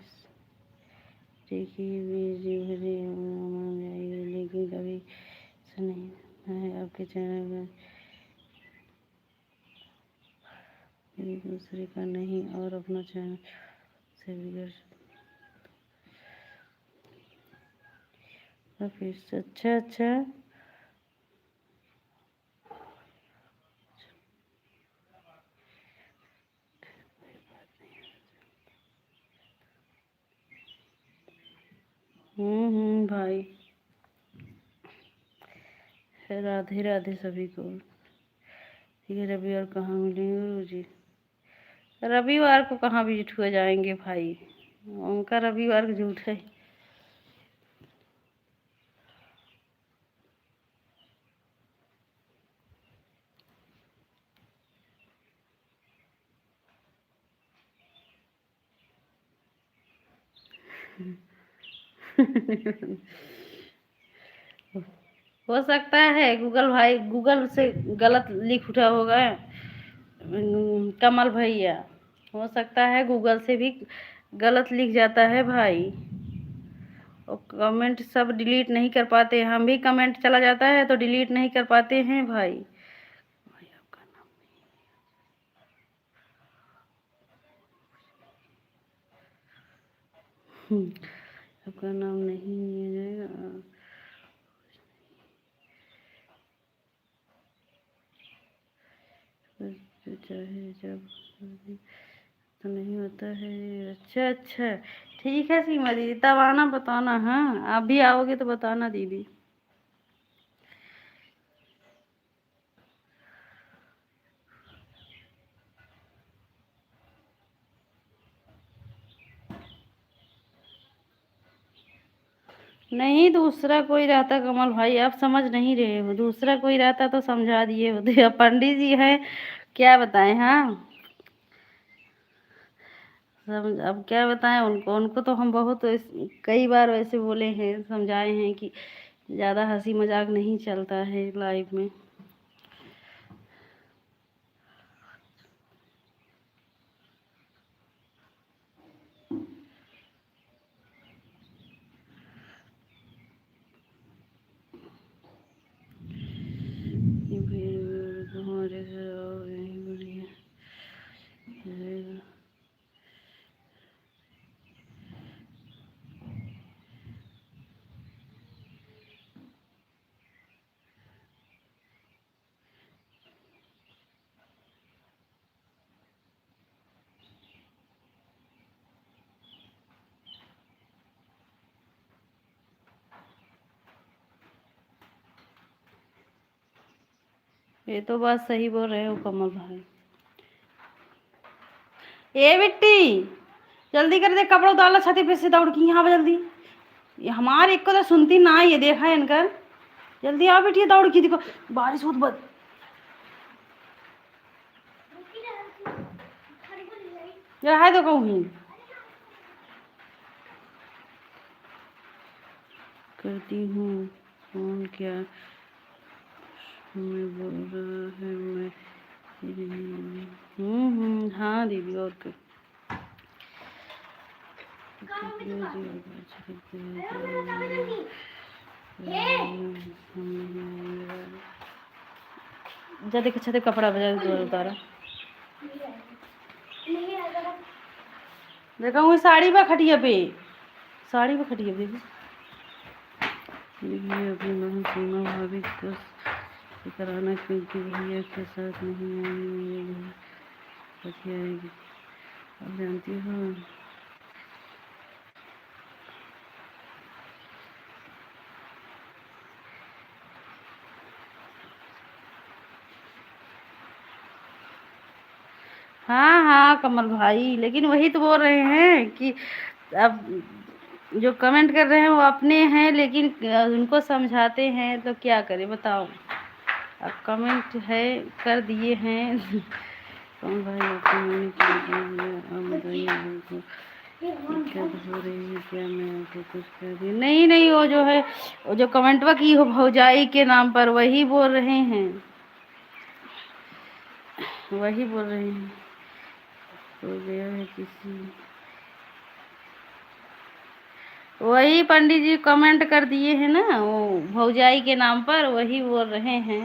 देखिए जी भरे मान जाइए, लेकिन कभी ऐसा नहीं है आपके चैनल में एक दूसरे का नहीं और अपना चैनल से बिगड़ फिर। अच्छा अच्छा भाई राधे राधे सभी को। ठीक है रविवार कहाँ मिलेंगे गुरु जी? रविवार को कहाँ विजिट हुए जाएंगे भाई, उनका रविवार झूठ है। हो सकता है गूगल भाई, गूगल से गलत लिख उठा होगा कमल भैया, हो सकता है गूगल से भी गलत लिख जाता है भाई, और कमेंट सब डिलीट नहीं कर पाते, हम भी कमेंट चला जाता है तो डिलीट नहीं कर पाते हैं भाई। भाई आपका नाम आपका नाम नहीं लिया जाएगा। चाहे जब तो नहीं होता है। अच्छा अच्छा, ठीक है सीमा दीदी, तब आना बताना। हाँ, आप भी आओगे तो बताना दीदी। नहीं, दूसरा कोई रहता कमल भाई, आप समझ नहीं रहे हो। दूसरा कोई रहता तो समझा दिए होते। अब पंडित जी हैं, क्या बताएं। हाँ, सब अब क्या बताएं उनको। उनको तो हम बहुत कई बार वैसे बोले हैं, समझाए हैं कि ज़्यादा हंसी मजाक नहीं चलता है लाइफ में। ये फिर हमारे घर आओ, यही बढ़िया रहेगा। ये तो बात सही बोल रहे हो कमल भाई। ए बिट्टी, जल्दी कर दे, कपड़ा उतार ला छाती पे से, दौड़ की यहाँ पे जल्दी। ये हमारे एक को तो सुनती ना, ये देखा है इनकर। जल्दी आओ बेटी, दौड़ की, देखो बारिश बहुत बद। जरा है तो कहूँ करती हूँ फोन, क्या मैं बोल रहा है मैं। हाँ दीदी, और क्या। जा देख, अच्छा कपड़ा बजा उतारा। देखा हूँ साड़ी पे खटिया पे, साड़ी पे खटिया पे। देखिए अपनी बहन सीमा भाभी को कराना, क्योंकि भैया के साथ नहीं आएंगे, मेरे घर बची आएगी। अब जानती हो। हाँ हाँ कमल भाई, लेकिन वही तो बोल रहे हैं कि अब जो कमेंट कर रहे हैं वो अपने हैं, लेकिन उनको समझाते हैं तो क्या करें बताओ। अब कमेंट है, कर दिए हैं। कमल भाई आपको मैंने क्या दिया, अब बताइए हमको दिक्कत हो रही है क्या, मैं आपको कुछ कर दी? नहीं नहीं, वो जो है, वो जो कमेंटवा की हो भौजाई के नाम पर, वही बोल रहे हैं, वही बोल रहे हैं। हो गया है किसी, वही पंडित जी कमेंट कर दिए हैं ना, वो भौजाई के नाम पर, वही बोल रहे हैं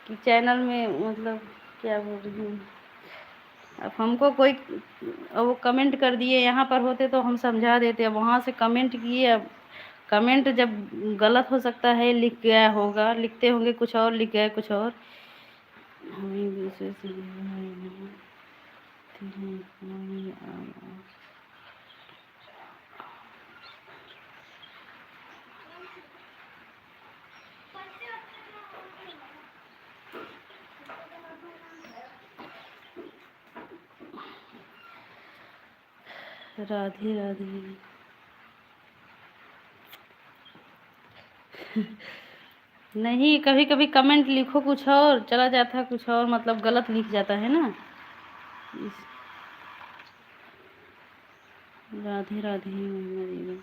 कि चैनल में, मतलब क्या बोल रही हूँ। अब हमको कोई, वो कमेंट कर दिए, यहाँ पर होते तो हम समझा देते, अब वहाँ से कमेंट किए। अब कमेंट जब गलत हो सकता है, लिख गया होगा, लिखते होंगे कुछ और, लिख गए कुछ और। हमें दूसरे से राधे राधे। नहीं, कभी कभी कमेंट लिखो कुछ और, चला जाता है कुछ और, मतलब गलत लिख जाता है ना। राधे राधे महिमा देवी।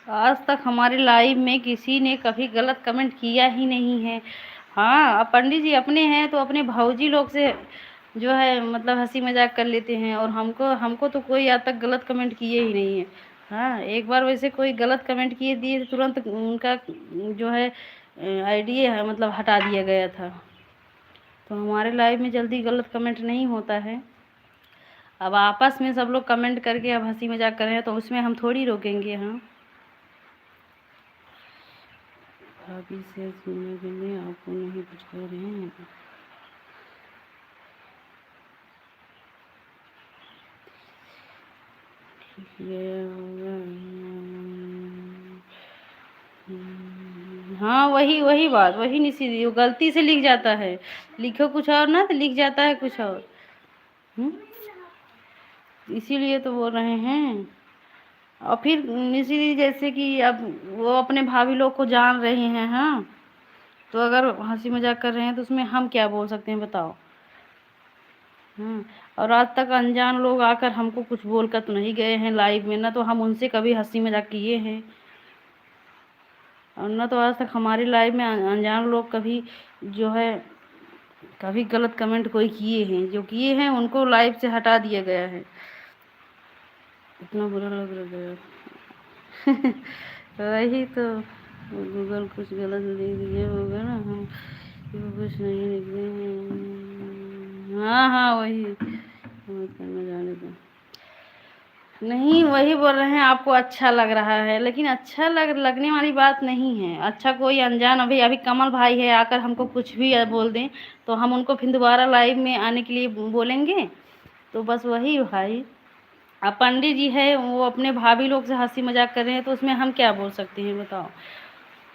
आज तक हमारे लाइव में किसी ने कभी गलत कमेंट किया ही नहीं है। हाँ, अब पंडित जी अपने हैं तो अपने भाऊजी लोग से जो है मतलब हंसी मजाक कर लेते हैं, और हमको हमको तो कोई आज तक गलत कमेंट किए ही नहीं है। हाँ, एक बार वैसे कोई गलत कमेंट किए दिए तो तुरंत उनका जो है आईडी है मतलब हटा दिया गया था। तो हमारे लाइव में जल्दी गलत कमेंट नहीं होता है। अब आपस में सब लोग कमेंट करके अब हंसी मजाक कर रहे हैं तो उसमें हम थोड़ी रोकेंगे। हाँ, भाभी से सुनने के लिए आपको नहीं कुछ कह रहे हैं। गया होगा। हाँ, वही वही बात, वही निशी वो गलती से लिख जाता है, लिखो कुछ और ना तो लिख जाता है कुछ और। इसीलिए तो बोल रहे हैं। और फिर निशी जैसे कि अब वो अपने भाभी लोग को जान रहे हैं। हाँ, तो अगर हंसी मजाक कर रहे हैं तो उसमें हम क्या बोल सकते हैं बताओ। हाँ, और आज तक अनजान लोग आकर हमको कुछ बोलकर तो नहीं गए हैं लाइव में, ना तो हम उनसे कभी हंसी मजाक किए हैं, और ना तो आज तक हमारे लाइव में अनजान लोग कभी जो है कभी गलत कमेंट कोई किए हैं। जो किए हैं उनको लाइव से हटा दिया गया है। इतना बुरा लग रहा है। वही तो, गूगल कुछ गलत दे दिया होगा ना, हम कुछ नहीं निकले हैं। हाँ हाँ, वही मत करना, जाने दो। नहीं, वही बोल रहे हैं आपको अच्छा लग रहा है, लेकिन अच्छा लगने वाली बात नहीं है। अच्छा, कोई अनजान अभी अभी कमल भाई है आकर हमको कुछ भी बोल दें तो हम उनको फिर दोबारा लाइव में आने के लिए बोलेंगे? तो बस वही भाई, अब पंडित जी है वो अपने भाभी लोग से हंसी मजाक कर रहे हैं तो उसमें हम क्या बोल सकते हैं बताओ।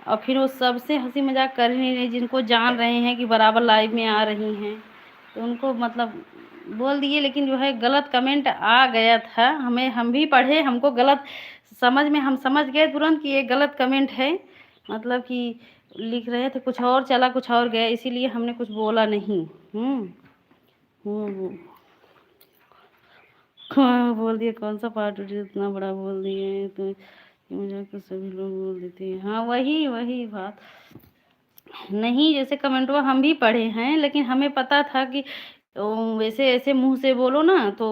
और फिर वो सबसे हंसी मजाक कर रहे हैं जिनको जान रहे हैं कि बराबर लाइव में आ रही हैं, तो उनको मतलब बोल दिए। लेकिन जो है गलत कमेंट आ गया था, हमें हम भी पढ़े, हमको गलत समझ में, हम समझ गए तुरंत कि ये गलत कमेंट है, मतलब कि लिख रहे थे कुछ और चला कुछ और गया, इसीलिए हमने कुछ बोला नहीं। हम्म। हाँ, बोल दिए कौन सा पार्ट इतना बड़ा बोल दिए हैं तो मजाक तो सभी लोग बोल देते हैं। हाँ, वही वही बात नहीं, जैसे कमेंटवा हम भी पढ़े हैं लेकिन हमें पता था कि वैसे ऐसे मुंह से बोलो ना तो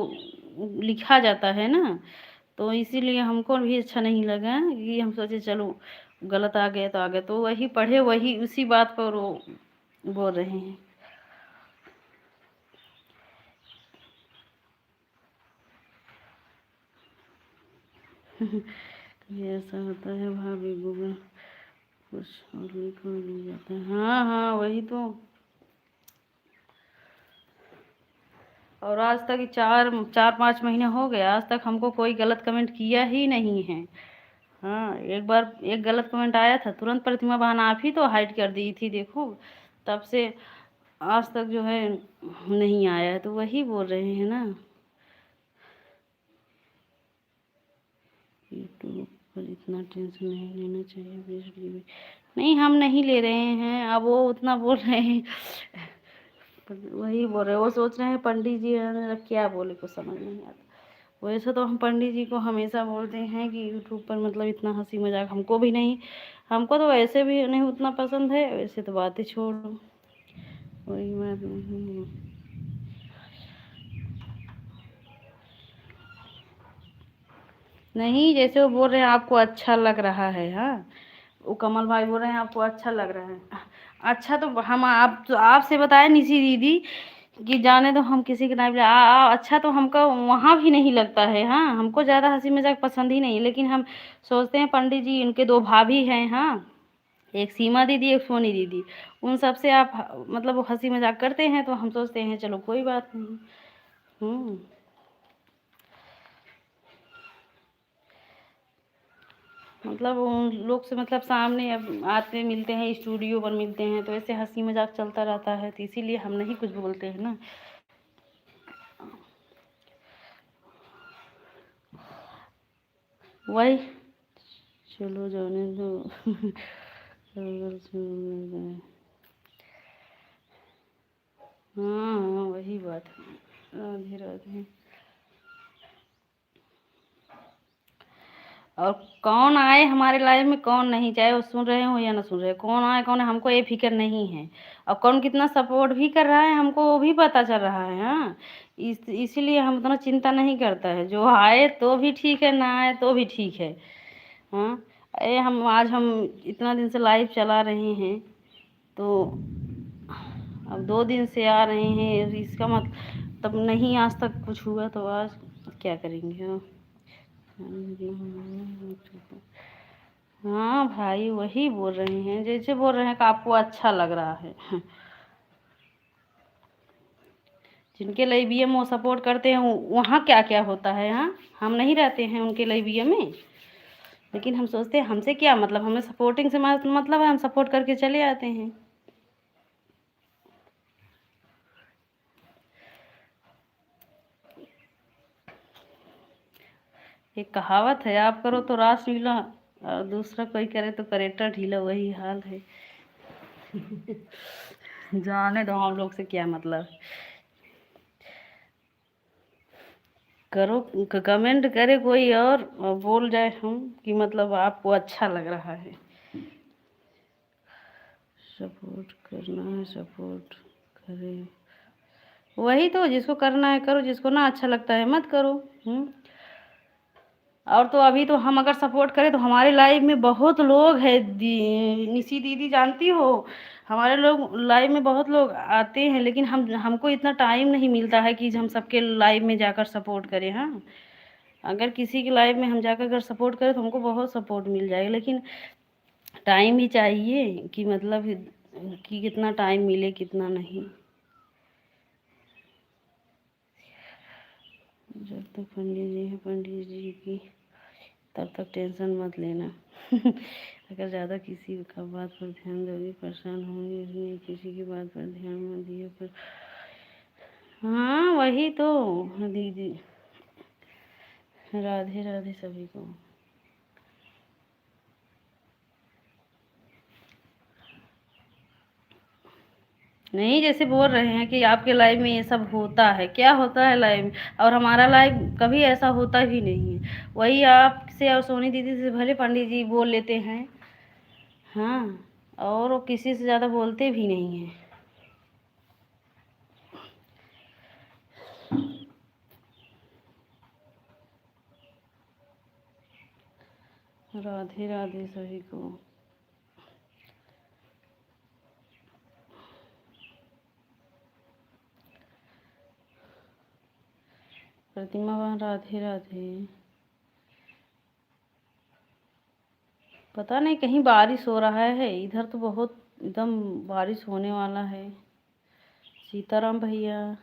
लिखा जाता है ना, तो इसीलिए हमको भी अच्छा नहीं लगा कि हम सोचे चलो गलत आ गया तो आ गया, तो वही पढ़े वही उसी बात पर वो बोल रहे हैं। ये ऐसा होता है भाभी, गूगल कुछ और लिख नहीं जाता है। हाँ हाँ, वही तो। और आज तक 4-5 महीने हो गए, आज तक हमको कोई गलत कमेंट किया ही नहीं है। हाँ, एक बार एक गलत कमेंट आया था, तुरंत प्रतिमा बहन आप ही तो हाइड कर दी थी देखो, तब से आज तक जो है नहीं आया है, तो वही बोल रहे हैं ना। यूट्यूब पर इतना टेंशन नहीं लेना चाहिए, प्लीज। नहीं, हम नहीं ले रहे हैं, अब वो उतना बोल रहे हैं। वही बोल रहे हैं, वो सोच रहे हैं पंडित जी अब क्या बोले कुछ समझ नहीं आता। वैसे तो हम पंडित जी को हमेशा बोलते हैं कि यूट्यूब पर मतलब इतना हंसी मजाक हमको भी नहीं, हमको तो वैसे भी नहीं उतना पसंद है, वैसे तो बातें छोड़ो, वही बात नहीं है। नहीं, जैसे वो बोल रहे हैं आपको अच्छा लग रहा है। हाँ, वो कमल भाई बोल रहे हैं आपको अच्छा लग रहा है। अच्छा, तो हम आप तो आपसे बताए निशी दीदी कि जाने दो, हम किसी के नाम ले अच्छा तो हमको वहाँ भी नहीं लगता है। हाँ, हमको ज़्यादा हंसी मजाक पसंद ही नहीं है, लेकिन हम सोचते हैं पंडित जी उनके दो भाभी हैं। हाँ, एक सीमा दीदी एक सोनी दीदी, उन सब से आप मतलब वो हंसी मजाक करते हैं तो हम सोचते हैं चलो कोई बात नहीं। हम्म। मतलब उन लोग से मतलब सामने अब आते मिलते हैं, स्टूडियो पर मिलते हैं तो ऐसे हंसी मजाक चलता रहता है, तो इसीलिए हम नहीं कुछ बोलते हैं ना। वही, चलो जाने दो। अगर सुन रहे हैं। हाँ हाँ, वही बात है। राधे राधे। और कौन आए हमारे लाइफ में कौन नहीं, चाहे वो सुन रहे हो या ना सुन रहे, कौन आए कौन है हमको ये फिक्र नहीं है। और कौन कितना सपोर्ट भी कर रहा है हमको वो भी पता चल रहा है। हाँ, इसीलिए हम उतना चिंता नहीं करता है, जो आए तो भी ठीक है, ना आए तो भी ठीक है। हाँ, हम इतना दिन से लाइव चला रहे हैं, तो अब 2 दिन से आ रहे हैं, इसका मतलब तब नहीं आज तक कुछ हुआ तो आज क्या करेंगे। हाँ भाई, वही बोल रहे हैं, जैसे बोल रहे हैं कि आपको अच्छा लग रहा है। जिनके लिए भी हम वो सपोर्ट करते हैं वहाँ क्या क्या होता है। हाँ, हम नहीं रहते हैं उनके लिए भी में, लेकिन हम सोचते हैं हमसे क्या मतलब, हमें सपोर्टिंग से मतलब है, हम सपोर्ट करके चले आते हैं। एक कहावत है, आप करो तो रास लीला और दूसरा कोई करे तो करेक्टर ढीला, वही हाल है। जाने दो, हम लोग से क्या मतलब। करो, कमेंट करे कोई और बोल जाए हम कि मतलब आपको अच्छा लग रहा है। सपोर्ट करना है, सपोर्ट करे, वही तो, जिसको करना है करो, जिसको ना अच्छा लगता है मत करो। और तो अभी तो हम अगर सपोर्ट करें तो हमारे लाइफ में बहुत लोग हैं, निशी दीदी जानती हो, हमारे लोग लाइफ में बहुत लोग आते हैं, लेकिन हमको इतना टाइम नहीं मिलता है कि हम सबके लाइफ में जाकर सपोर्ट करें। हाँ, अगर किसी की लाइफ में हम जाकर अगर सपोर्ट करें तो हमको बहुत सपोर्ट मिल जाएगा, लेकिन टाइम भी चाहिए कि मतलब कि कितना टाइम मिले कितना नहीं। जब तक पंडित जी हैं पंडित जी की, तब तक टेंशन मत लेना। अगर ज़्यादा किसी का बात पर ध्यान दोगे परेशान होंगे, इसलिए किसी की बात पर ध्यान मत दिया कर। हाँ वही तो दीदी, राधे राधे सभी को। नहीं, जैसे बोल रहे हैं कि आपके लाइफ में ये सब होता है, क्या होता है लाइफ में, और हमारा लाइफ कभी ऐसा होता भी नहीं है। वही आपसे और सोनी दीदी से भले पंडित जी बोल लेते हैं। हाँ, और वो किसी से ज़्यादा बोलते भी नहीं हैं। राधे राधे सभी को। प्रतिमा बहन राधे राधे। पता नहीं कहीं बारिश हो रहा है, इधर तो बहुत एकदम बारिश होने वाला है। सीताराम भैया।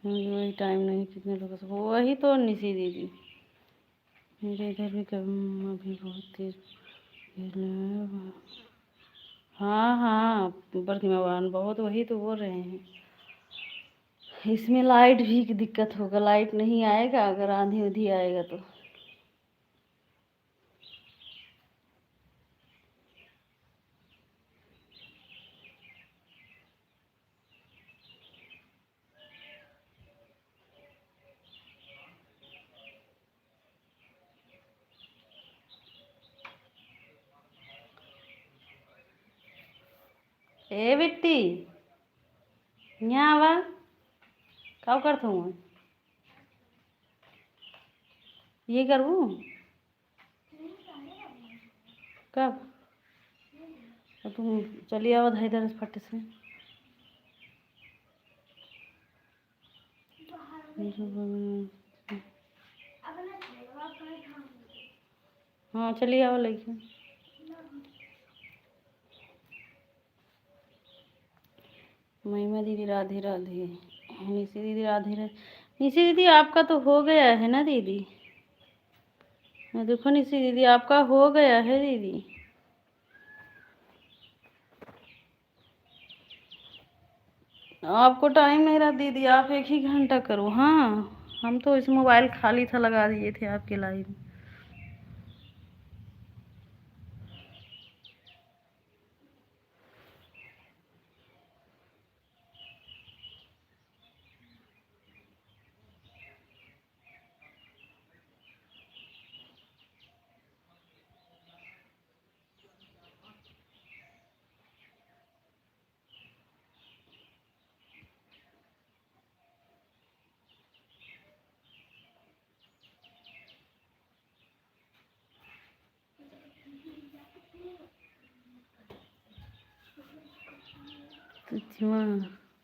मुझे वही टाइम नहीं, कितने लोगों से वही तो निशी दीदी। मेरे इधर भी कभी अभी बहुत तेज खेल रहे हैं। हाँ हाँ, प्रतिमा बहन बहुत, वही तो बोल रहे हैं। इसमें लाइट भी की दिक्कत होगा, लाइट नहीं आएगा अगर आंधी उधी आएगा तो। ए बिट्टी, यहाँ आवा, का करत हूँ, ये करूँ। कब? तो तुम चली आओ इधर फट से। हाँ चलिए आओ लेके। महिमा दीदी राधे राधे। निशी दीदी राधे राधे। निशी दीदी आपका तो हो गया है ना दीदी? देखो निशी दीदी आपका हो गया है दीदी। आपको टाइम नहीं रहा दीदी, आप 1 ही घंटा करो। हाँ हम तो इस मोबाइल खाली था, लगा दिए थे आपके लाइव। प्रतिमा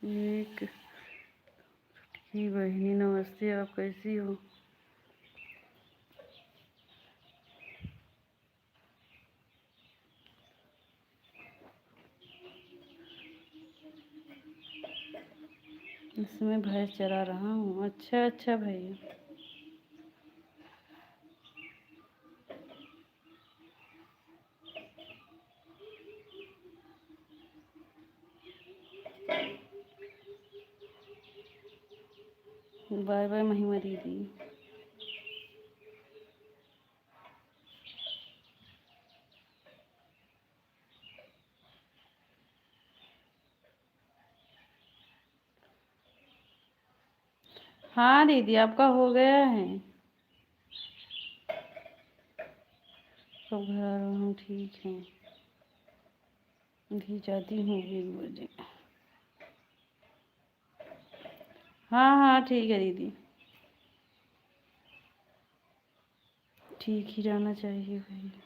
एक की बहनी नमस्ते, आप कैसी हो? इसमें भैंस चरा रहा हूँ। अच्छा अच्छा भैया। बाय बाय महिमा दीदी। हाँ दीदी आपका हो गया है। सब घर आ रहा हूँ, ठीक है। भी जाती हूँ 1 बजे। हाँ हाँ ठीक है दीदी, ठीक ही रहना चाहिए भैया।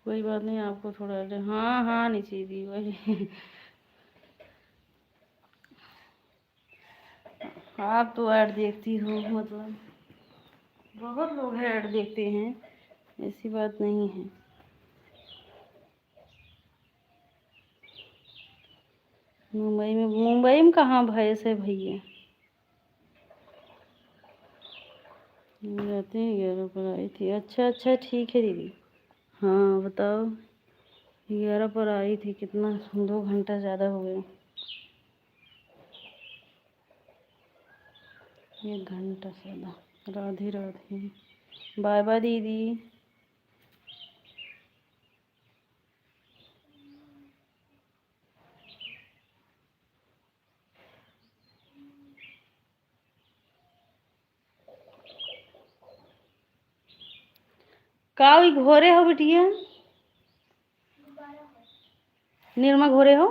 कोई बात नहीं, आपको थोड़ा हाँ हाँ नीचे दी वही। आप तो ऐड देखती हो, मतलब बहुत लोग ऐड देखते हैं, ऐसी बात नहीं है। मुंबई में कहाँ भैंस है भैया? जाते हैं 11 पर आई थी। अच्छा अच्छा ठीक है दीदी। हाँ बताओ। 11 पर आई थी, कितना 2 घंटा ज़्यादा हो गया। 1 घंटा ज़्यादा। राधे राधे। बाय बाय दीदी। कावी घोरे हो बिटिया? निर्मा घोरे हो?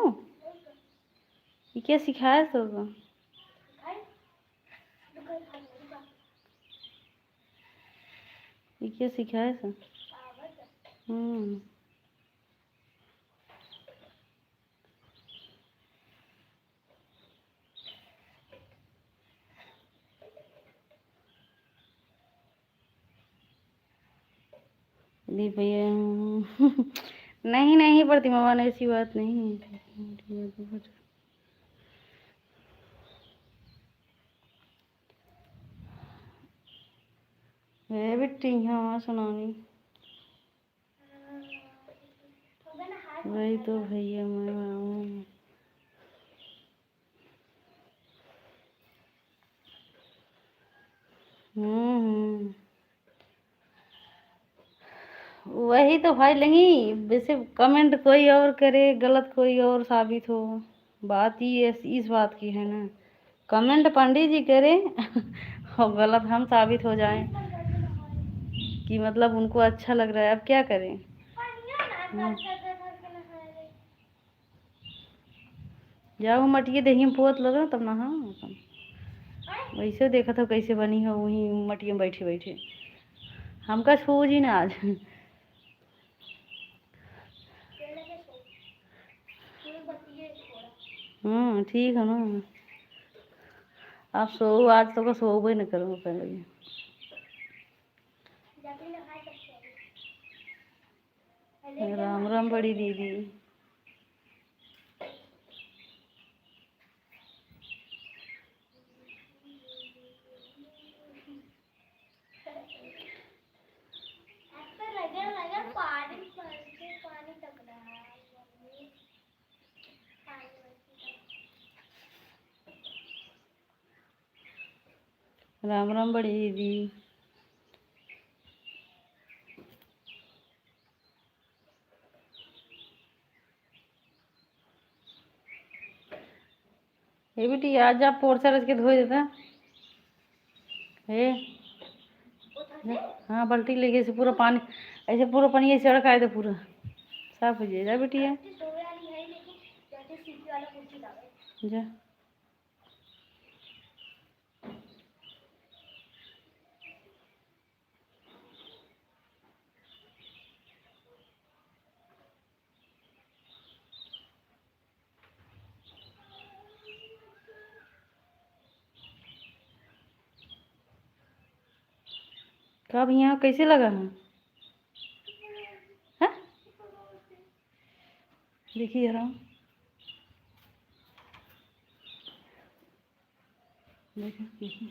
ये क्या सिखाया तो? ये क्या सिखाया था? हम्म। दी भैया। नहीं नहीं प्रतिमा मान, ऐसी बात नहीं है। है बिट्टी, हाँ सुनानी। वही तो भैया मैं आऊँ। वही तो भाई लगी, वैसे कमेंट कोई और करे, गलत कोई और साबित हो, बात ही इस बात की है ना। कमेंट पंडित जी करे और गलत हम साबित हो जाएं। कि मतलब उनको अच्छा लग रहा है, अब क्या करें। जाओ मटिए देही में पोत लो तब नहा अपन। वैसे देखा था कैसे बनी हो वहीं मटिया में बैठे बैठे। हमका छू जी ना आज। ठीक है ना। आप सो आज तो सोबे न करूँ पहले। राम राम बड़ी दीदी। राम राम बड़ी दीदी। ये बेटी आज आप पोर्चा रच के धोए देता है। हाँ बाल्टी लेके ऐसे पूरा पानी, ऐसे पूरा पानी ऐसे अड़का दे पूरा साफ हो जाए। जा बेटी है जा। कब यहाँ कैसे लगा है? हाँ? देखिए जरा, देखिए ठीक है।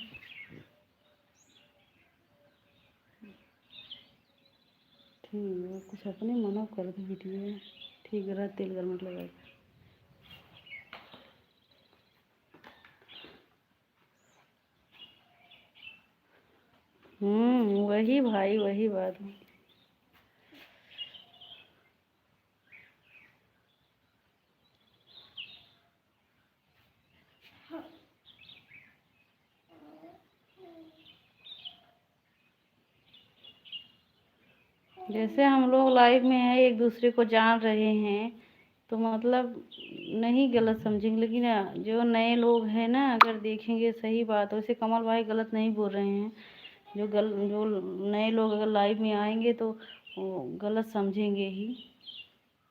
कुछ अपने मना कर दे बेटी। ठीक है, तेल गर्म लगा। वही भाई वही बात है। जैसे हम लोग लाइफ में है, एक दूसरे को जान रहे हैं तो मतलब नहीं गलत समझेंगे, लेकिन जो नए लोग हैं ना अगर देखेंगे सही बात। वैसे कमल भाई गलत नहीं बोल रहे हैं। जो नए लोग अगर लाइफ में आएंगे तो वो गलत समझेंगे ही,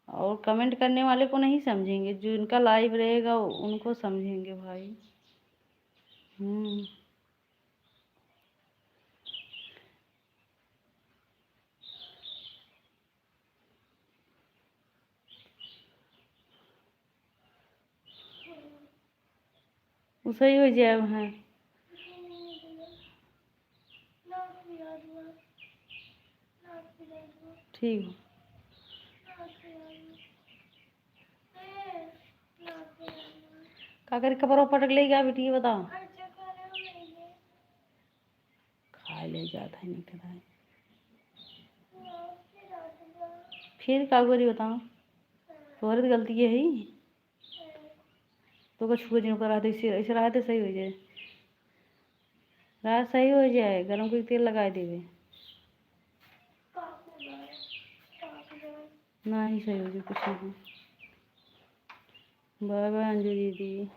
और कमेंट करने वाले को नहीं समझेंगे। जो इनका लाइव रहेगा उनको समझेंगे भाई। सही हो जाए। हाँ ठीक हो। का करे कपड़ा पटक ले गया बेटी, ये बताओ। खा ले जाता है नहीं खाता है। फिर का करी बताओ, तुम्हारी तो गलती है ही। तो कुछ छुए जिनको रहा ऐसे ऐसे रहा सही हो जाए। रात सही हो जाए, गरम कोई तेल लगा देवे ना ही सही हो जाए कुछ नहीं। बाय बाय अंजू दीदी।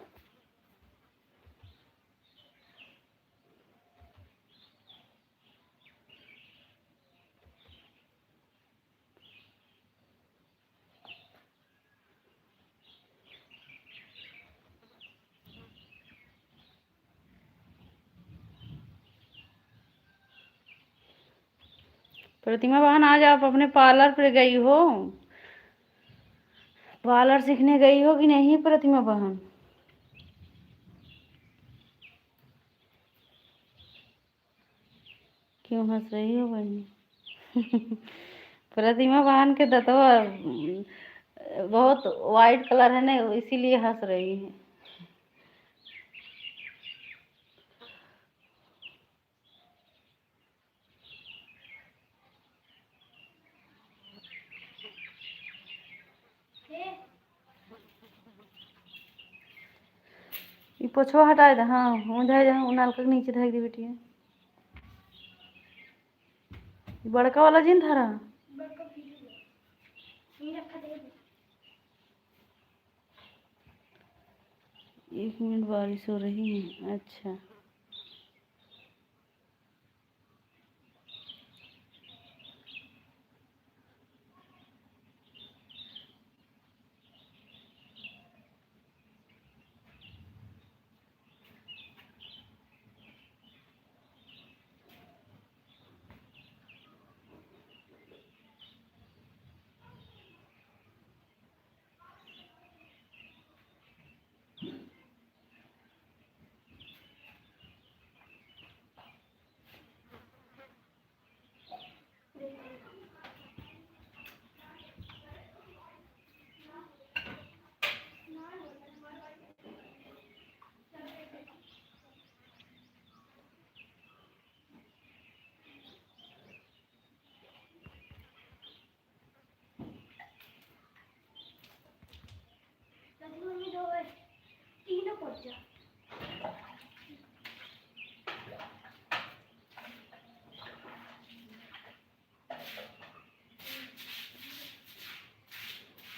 प्रतिमा बहन आज आप अपने पार्लर पे गई हो? पार्लर सीखने गई हो कि नहीं प्रतिमा बहन? क्यों हंस रही हो बहन? प्रतिमा बहन के दतवा बहुत वाइट कलर है ना, इसीलिए हंस रही है। ये पोछवा हटा दे। हाँ उधर जा, नलका के नीचे धक दी बेटी। बड़का वाला जिन धरा। बड़का फ्रिज है, ये रखा दे दे। 1 मिनट, बारिश हो रही है। अच्छा, मम्मी दो है, तीनों पहुंच जा।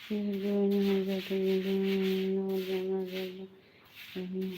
फिर जो नहीं हो जाते हो जाना ज़्यादा नहीं।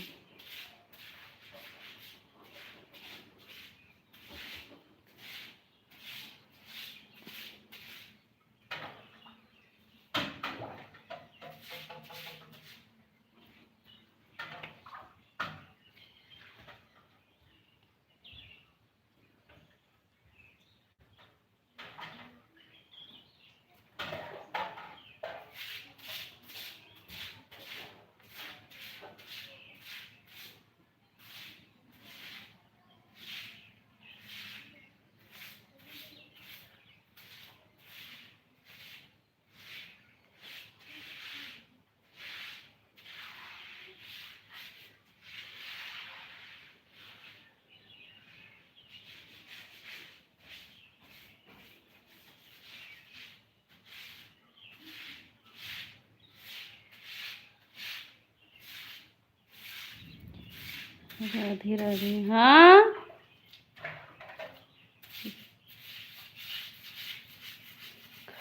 राधे राधे। हाँ,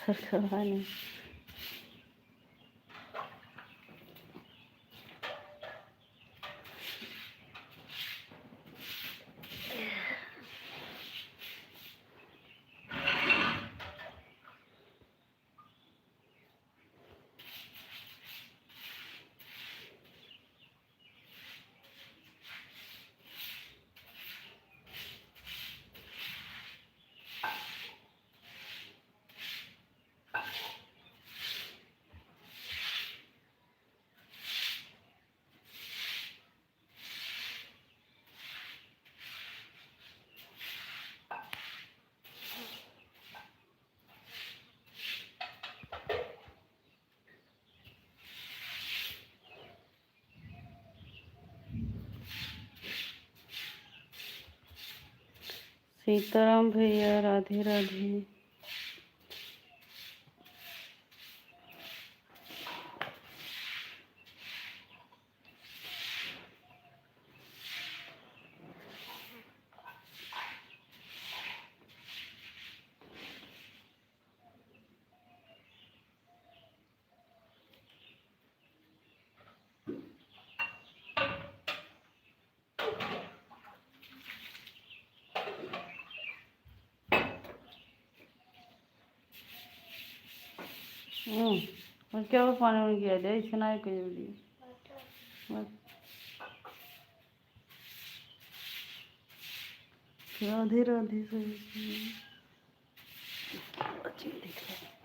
करवा नहीं। सीताराम भैया, राधे राधे। और क्या पानी में किया दे, इसे ना कोई वीडियो बस। राधे राधे सभी अच्छी दिख रही है।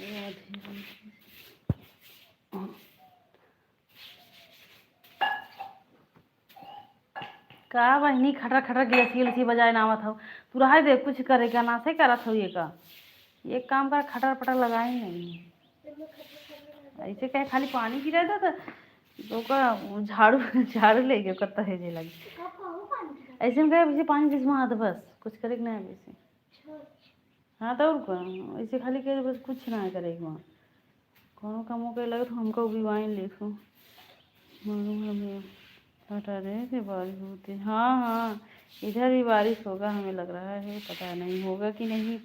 राधे राधे। का बहनी खटर खटर गिलसी गिलसी बजाए ना आवत हो। तू रहा दे, कुछ करेगा ना से करा था ये का, ये काम कर, खटर पटर लगाए नहीं ऐसे कहे खाली पानी गिरा था तो का झाड़ू झाड़ू ले गया कत्ता है जे लगी ऐसे में कहे वैसे पानी जिसमें हाथ बस कुछ करे ना है वैसे। हाँ तो और क्या, ऐसे खाली कहे बस कुछ ना करेगा वहाँ कौन कामों के लगे तो हमको भी वाइन लिखो मालूम हमें हटा रहे थे बारिश होती। हाँ हाँ इधर भी बारिश होगा हमें लग रहा है, पता नहीं होगा कि नहीं,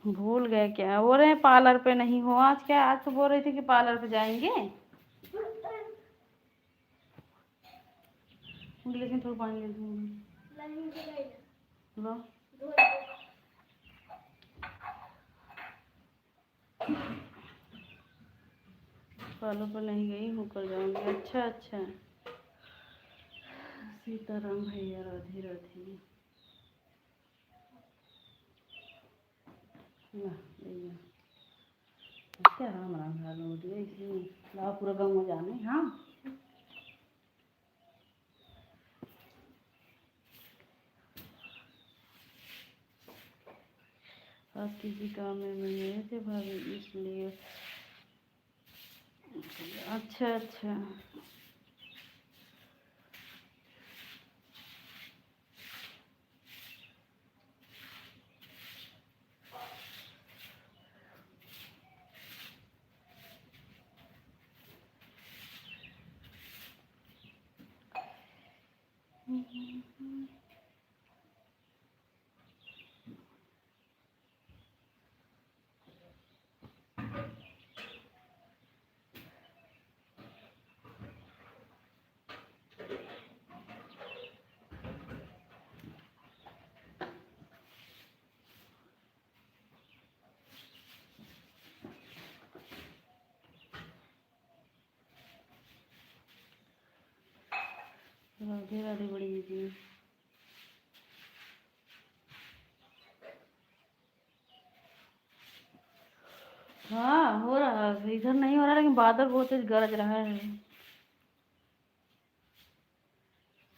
भूल गए क्या बोल रहे हैं पार्लर पे नहीं हो आज, क्या आज तो बोल रहे थे कि पार्लर पे जाएंगे, लेकिन थोड़ा पानी ले लो। पार्लर पर नहीं गई हूँ, कल जाऊंगी। अच्छा अच्छा, सीताराम भैया, राधे राधे। ना भैया क्या राम राम हाल हो दिया इसलिए लाओ पूरा गाँव में जाने। हाँ आज किसी काम में मैं गए थे भाभी इसलिए। अच्छा अच्छा, राधे राधे बड़ी दीदी। हाँ हो रहा है, इधर नहीं हो रहा लेकिन बादल बहुत तेज गरज रहा है।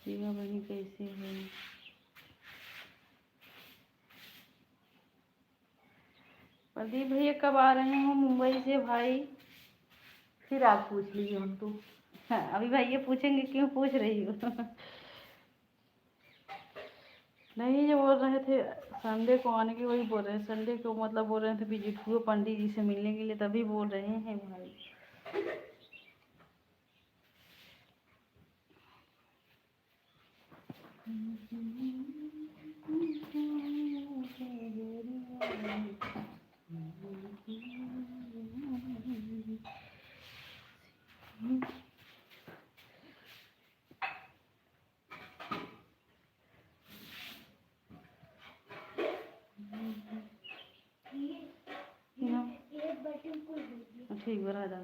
शिवा बहनी कैसी है? प्रदीप भैया कब आ रहे हो मुंबई से भाई? फिर आप पूछ लीजिए हम तो। हाँ, अभी भैया पूछेंगे क्यों पूछ रही हो? नहीं जो बोल रहे थे संडे को आने की, वही बोल रहे हैं संडे को, मतलब बोल रहे थे विजिट हुए पंडित जी से मिलने के लिए, तभी बोल रहे हैं भाई। ठीक बना था,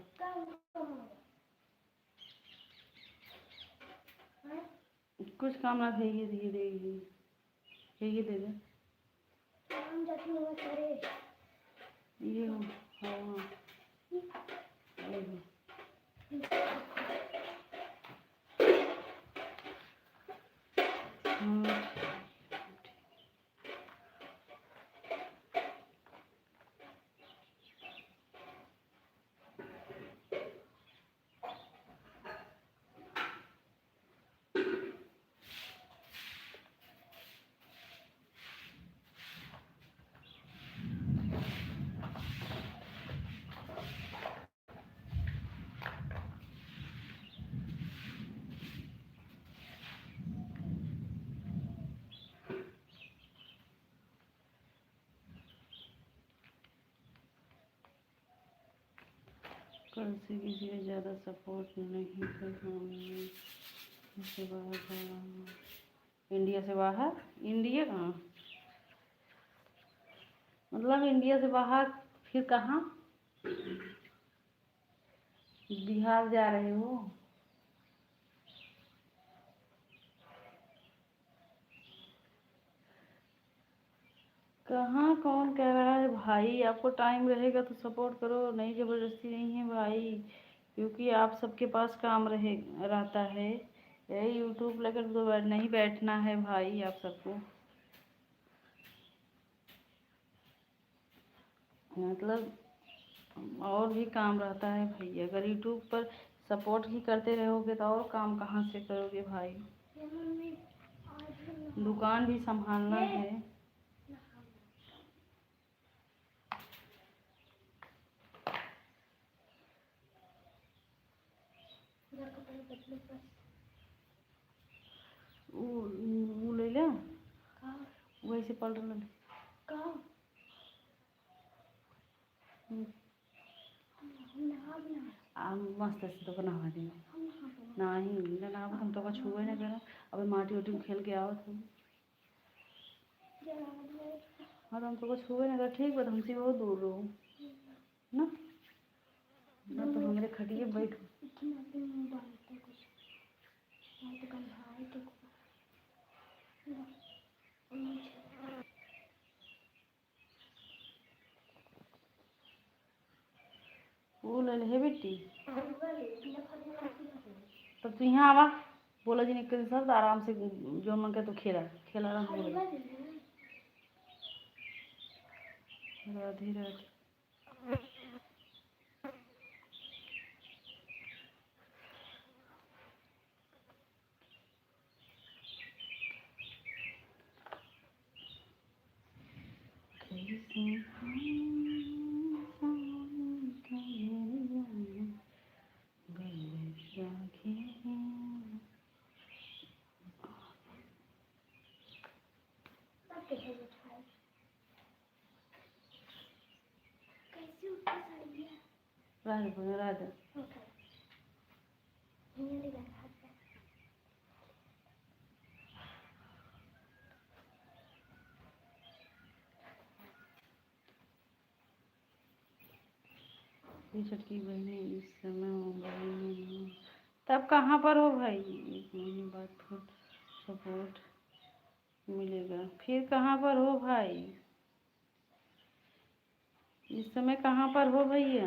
कुछ काम ना थे, ये देगी ये दे दे ये हो। हाँ ये हो। हाँ कल से किसी का ज़्यादा सपोर्ट नहीं कर पाऊँगी, से बाहर जा रहा हूँ। इंडिया से बाहर? इंडिया कहाँ, मतलब इंडिया से बाहर फिर कहाँ? बिहार जा रहे हो? कहाँ, कौन कह रहा है भाई? आपको टाइम रहेगा तो सपोर्ट करो, नहीं ज़बरदस्ती नहीं है भाई, क्योंकि आप सबके पास काम रहता है। यही यूट्यूब लेकर तो नहीं बैठना है भाई आप सबको। मतलब और भी काम रहता है भाई। अगर यूट्यूब पर सपोर्ट ही करते रहोगे तो और काम कहाँ से करोगे भाई। ये मम्मी आज हम दुकान भी संभालना है। पूरा कपड़ा बदले बस वो ले ले, का वैसे पलट ले। का हम्म, हम नहा बना मस्त से तो नहा दी। हम नहा बना नहीं नहा तुम तो छुए नहीं करो। अब माटी उटी में खेल के आओ तुम। जरा मुझे हाँ तो हम तो छुए नहीं कर। ठीक बा, हमसे बहुत दूर रहो ना। ना तो हमारे खटिए बैठ। इतना भी नहीं डालते कुछ नहीं तो कल भाई तो वो ले ले बेटी। तब तू यहाँ आवा। बोला जी निकल सर आराम से जो मन करे तो खेला खेला आराम से बोला। राधे राधे। कैसे उठा साड़ी है राधे बोले राधे। ओके हिंदी बैठा है ये छटकी बहने इस समय मोबाइल में तब कहाँ पर हो भाई। 1 महीने बाद फिर सपोर्ट मिलेगा। फिर कहाँ पर हो भाई। इस समय कहाँ पर हो भैया।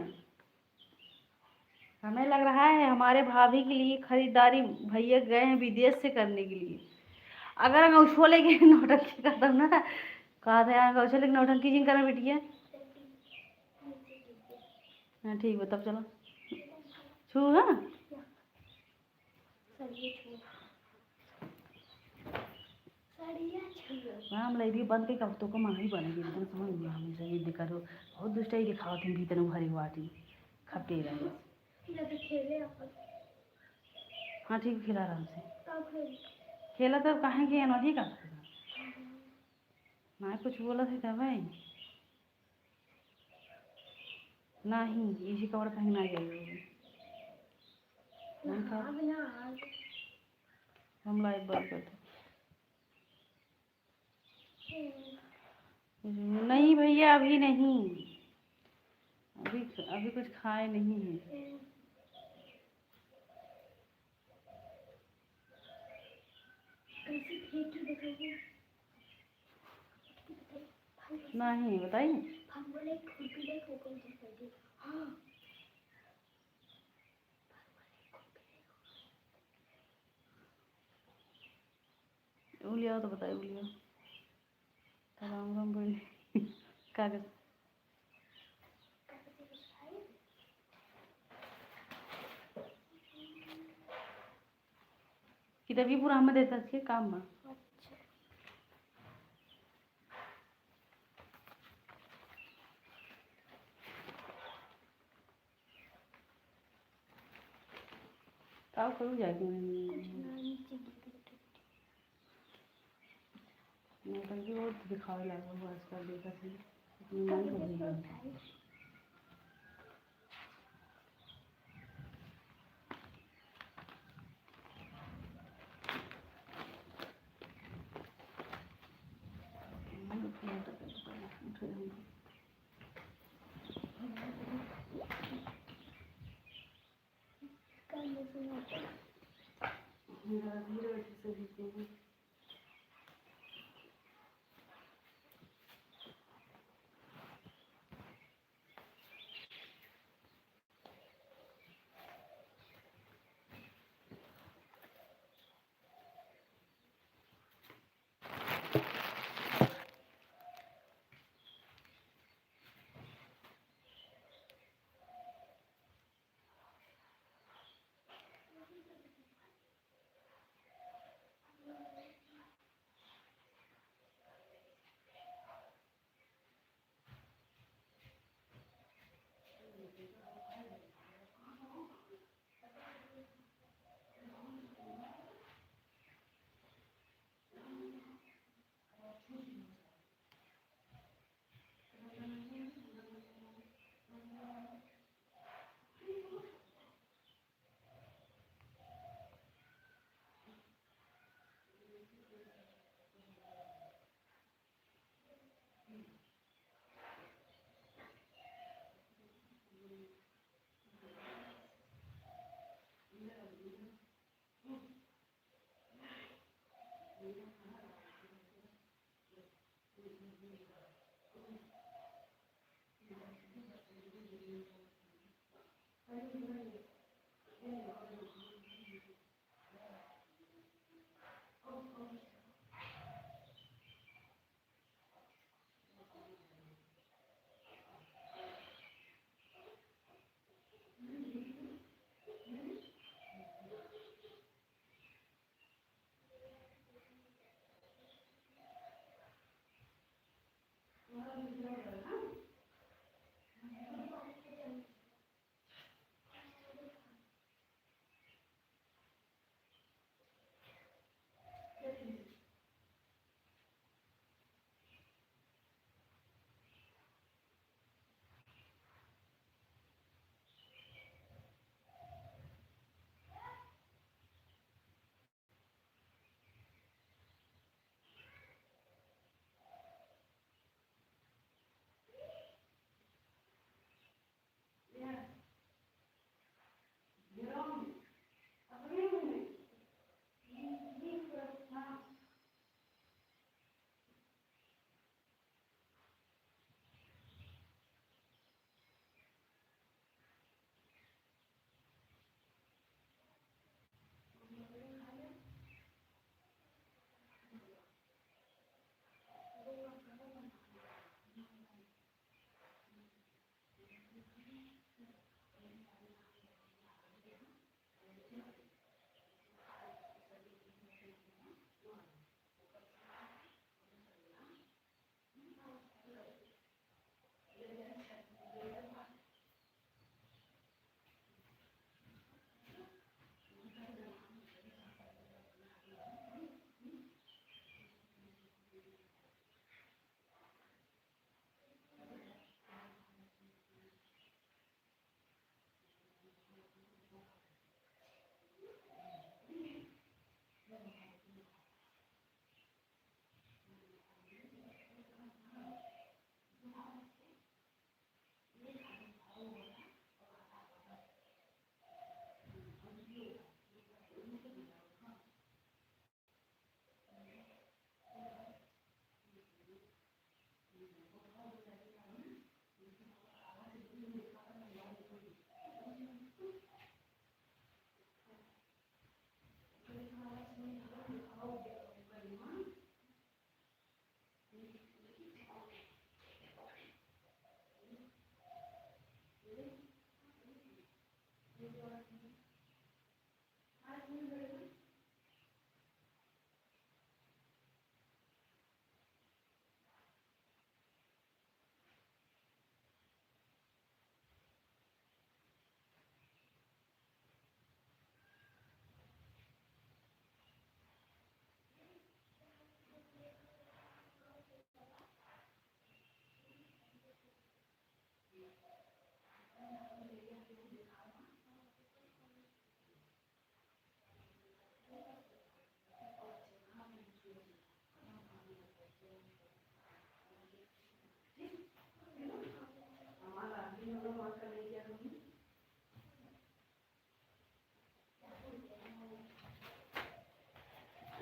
हमें लग रहा है हमारे भाभी के लिए खरीदारी भैया गए हैं विदेश से करने के लिए। अगर मैं उसको लेके नौटंकी करता हूँ ना, कहा था यार उसको लेके नौटंकी जिन करा बेटिया। हाँ ठीक है तब चलो छू। हाँ हम लगी बंद के कब तो को माही बनेगी लेकिन समझ नहीं हमेशा ये दिक्कत हो। बहुत दुष्टाई दिखाओ तुम भीतर भरी वाटी खपटे रहे। हाँ ठीक खिला आराम से खेला तब कहाँ गए नदी का ना कुछ बोला था भाई। नहीं इसी कपड़ा पहना गई हम लाइव बंद करते। नहीं भैया अभी नहीं। अभी अभी कुछ खाए नहीं है। नहीं बताइए। उलिया तो बताइए उलिया। राम राम बोले कागज कि तभी पूरा हमें देता है काम में। काम करूँ जाके नौटंकी बहुत दिखावे लगा हुआ आजकल देखा थी नहीं हो गई। धीरे से हैं।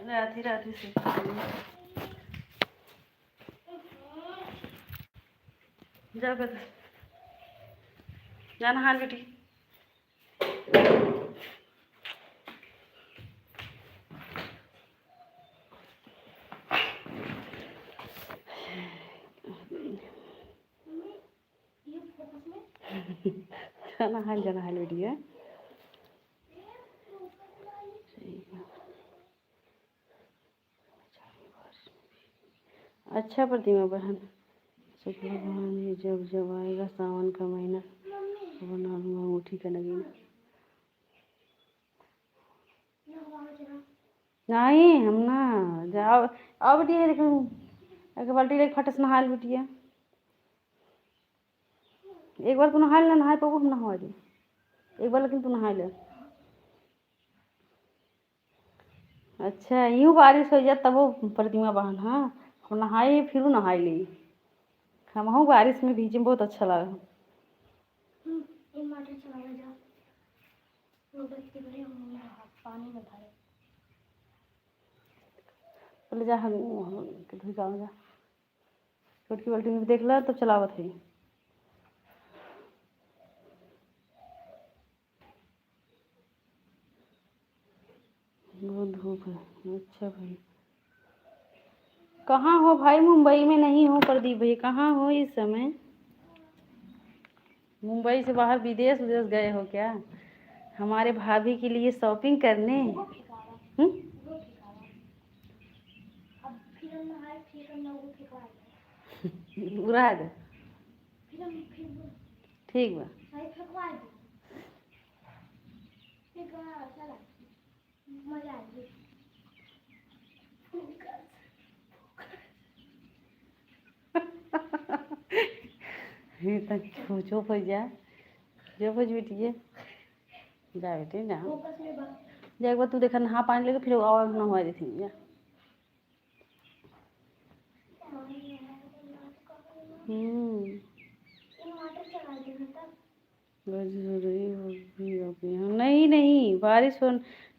राधे राधे से जाओ बेटा, जाना हाल बेटी। जाना हाल बेटी है। अच्छा प्रतिमा बहन, शुक्र भगवान जी जब जब आएगा सावन का महीना बना लूँगा अंगूठी का नगीना। नहीं हम ना जाओ आओ बेटी है, देखो एक बाल्टी लेके फटे से नहा ले बेटिया। एक बार तू नहा ले, नहाए पाबू हम नहा दे एक बार, लेकिन तू नहा ले। अच्छा यूँ बारिश हो जाए तब वो प्रतिमा बहन, हाँ हम नहाए फिर नहाए ले। हम बारिश में भीजे में बहुत अच्छा लगा। पहले जा हम धुई का जा छोटकी बाल्टी में देख ला तब चलावत है। बहुत धूप है। अच्छा भाई, कहाँ हो भाई? मुंबई में नहीं हो प्रदीप भाई? कहाँ हो इस समय? मुंबई से बाहर विदेश विदेश गए हो क्या? हमारे भाभी के लिए शॉपिंग करने? हम्म? अब फिर हम नहाए, फिर हम लोगों के पास उड़ा दे। फिर ठीक बा। सही फेंकवा दे, फिर चला मजा आ गई। चुप हो जा, चुप हो बेटिए। जा बेटे जा, फोकस में बात जा एक बार तू देखा नहा पानी लेके फिर और नहवा देती जा। इन्वर्टर चला देना तब। बहुत जरूरी हो गई है। नहीं नहीं, बारिश हो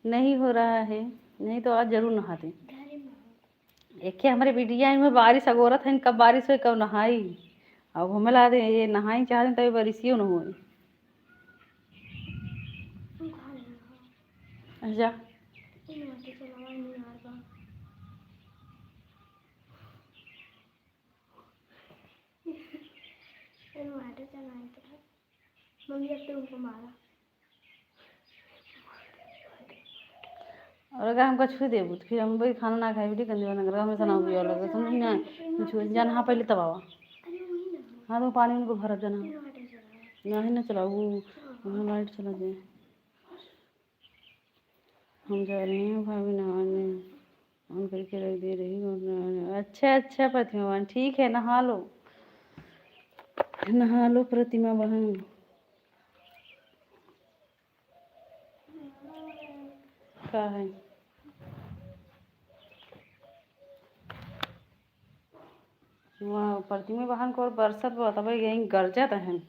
नहीं हो रहा है, नहीं तो आज जरूर नहाते। घर में एक हमारे बिटिया में बारिश अगोरत है, कब बारिश हुई कब नहाई। अब हमें ला दे ये नहाई चाह रहे तभी बारिश न हो। हम खा लेना। अच्छा, इन्वर्टर चलावा नहीं यार बा। इन्वर्टर चलाए तो मम्मी अब तो उनको मारा। और अगर हमको छू दे तो फिर हम भाई खाना ना खाए बेटी, गंदे बना कर हमेशा ना पिया लगे समझ ना। छू जा नहा पहले तब आवा। अरे वही ना, हाँ तो पानी उनको भर जाना। इन्वर्टर चलाया। ना ही ना चलाओ, वहाँ लाइट चला जाए। हम जा रहे हैं भाभी नहाने, ऑन करके रख दे रही हूँ। अच्छा अच्छा प्रतिमा बहन, ठीक है नहा लो, नहा लो प्रतिमा बहन। क्या है? वहाँ प्रतिमा बहन को और बरसात बहुत भाई यहीं गरजत है।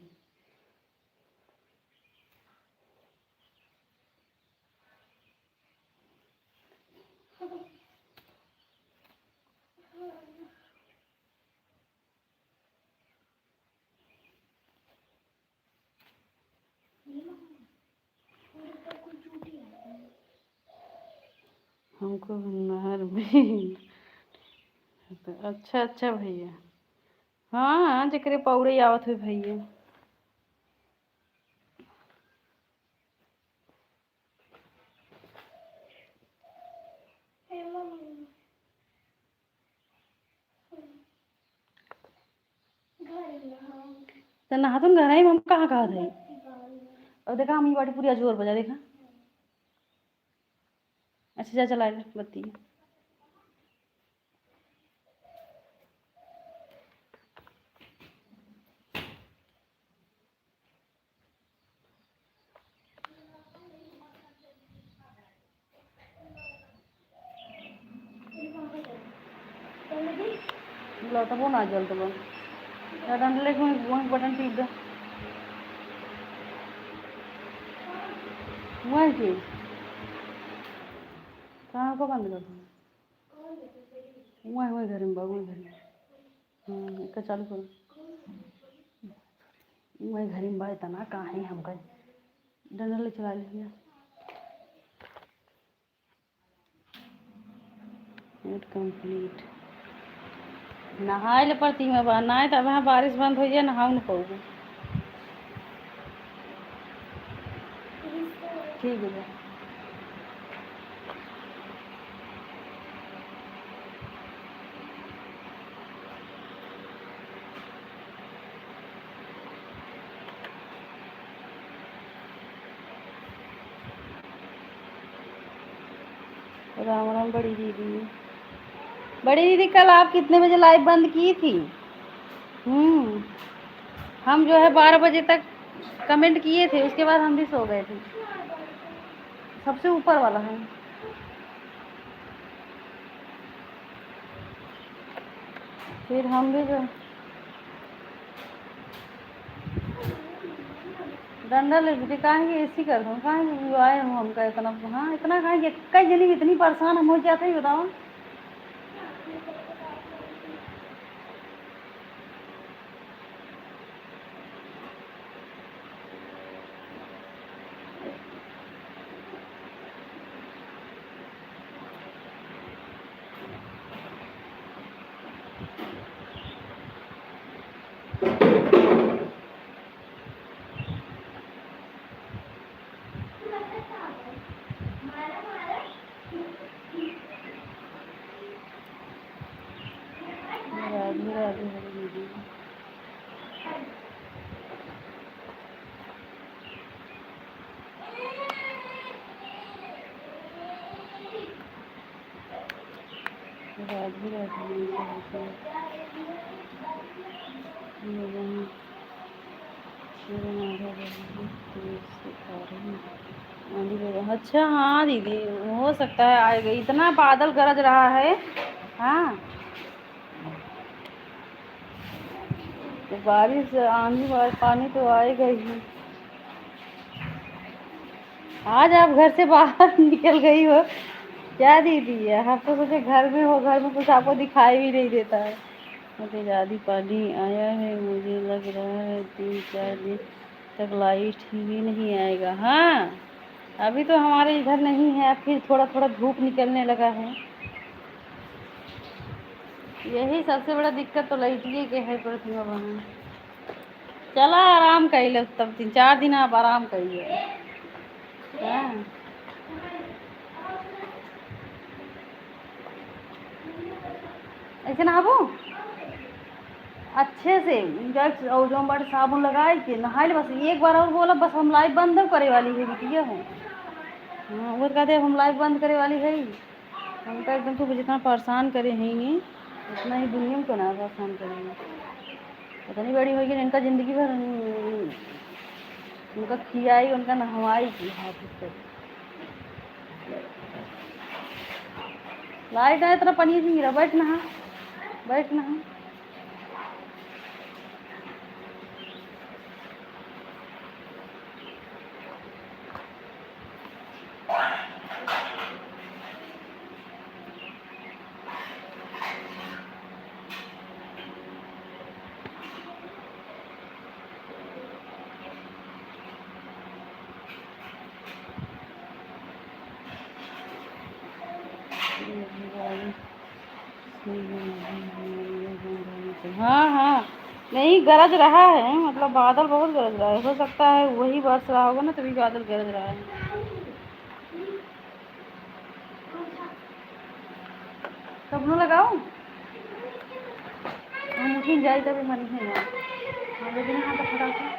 हमको नहर में अच्छा अच्छा भैया। हाँ जकरे पौड़े आवत हुए भैया। तो नहा तुम घर आई, हम कहाँ कहा थे? और देखा हम ये बाटी पूरी जोर बजा देखा। अच्छा जा चला ले बत्ती। लौटा वो ना जल तो बन डंडे लेके वहीं बटन टीप दे वहीं की कहाँ को बंद कर दूँ वहीं वहीं घर में बाबू वहीं घर में। हाँ इसका चालू करो, वहीं घर में बाई तना कहाँ है हमका डंडा ले चला लीजिए। Net complete. नहाए ले पड़ती मैं बाहर नहाए तब वहाँ बारिश बंद हो जाए नहाऊ न पाऊँ। ठीक है। राम राम बड़ी दीदी। बड़ी दीदी कल आप कितने बजे लाइव बंद की थी? हम जो है 12 बजे तक कमेंट किए थे, उसके बाद हम भी सो गए थे। सबसे ऊपर वाला है। फिर हम भी जो डंडा ले लीजिए कहाँ की ऐसी कर दूँ कहाँ की आए हूँ हमका इतना। हाँ इतना कहाँ कई जनी इतनी परेशान हम हो जाते ही बताओ। रात भी रहती है। अच्छा हाँ दीदी, हो सकता है आएगा, इतना बादल गरज रहा है। हाँ, तो बारिश आंधी पानी तो आएगा ही। आज आप घर से बाहर निकल गई हो क्या दीदी? है हम तो सोचे घर में हो, घर में कुछ आपको दिखाई भी नहीं देता है। मुझे ज़्यादा पानी आया है, मुझे लग रहा है 3-4 दिन तक लाइट ही नहीं आएगा। हाँ, अभी तो हमारे इधर नहीं है, फिर थोड़ा थोड़ा धूप निकलने लगा है। यही सबसे बड़ा दिक्कत तो लाइटिए के है प्रतिमा बहन। चला आराम कर लो, तब 3-4 दिन आप आराम करिए। हाँ, ऐसे नहाबो अच्छे से, इंजेक्स और जो बड़ साबुन लगाए के नहा ले। बस एक बार और बोला, बस हम लाइव बंद करे वाली है बिटिया हूँ। हाँ, वो कहते हम लाइव बंद करे वाली है। हम तो एकदम तो जितना परेशान करे हैं ये, उतना ही दुनिया को ना परेशान करेंगे। पता नहीं बड़ी होगी इनका ज़िंदगी भर उनका खियाई, उनका नहवाई की हाथ से। लाइट आए तरह पनीर नहीं गिरा, बैठ नहा, बैठ नहा। हाँ हाँ, नहीं गरज रहा है, मतलब बादल बहुत गरज रहा है। हो सकता है वही बरस रहा होगा ना, तभी बादल गरज रहा है। कब न लगाओ हम उठी जाए तभी मन है यार। हाँ, लेकिन यहाँ पर खड़ा था।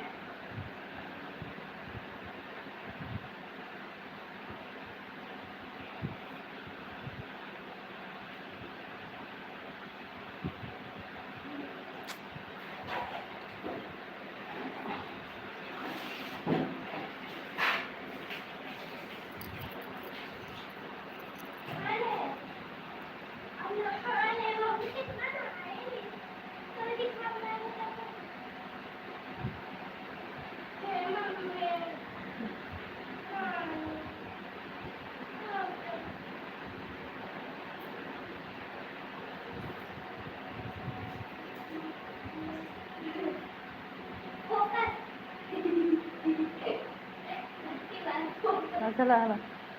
चला हला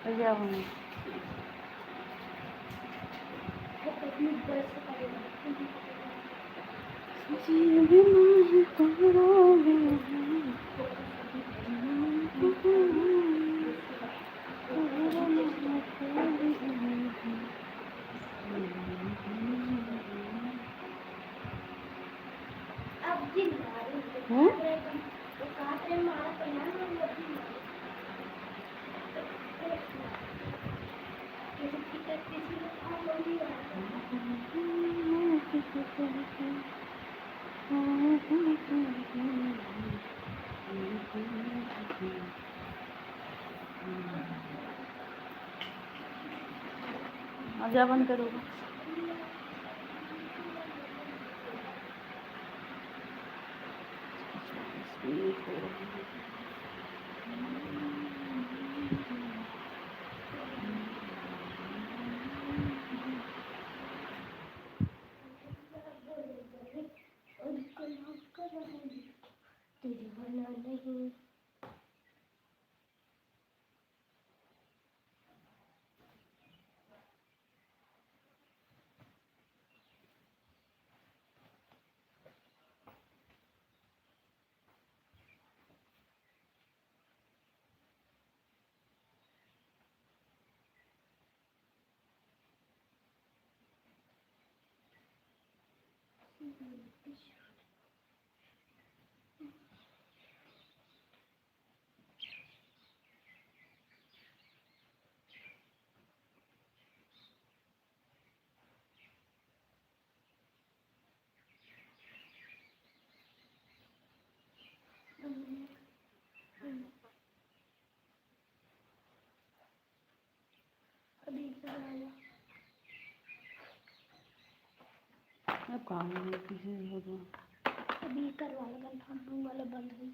क्या होना। अब जा बंद करो। सब काम है किसी हो अभी करवा लगा हम वाला बंद हुई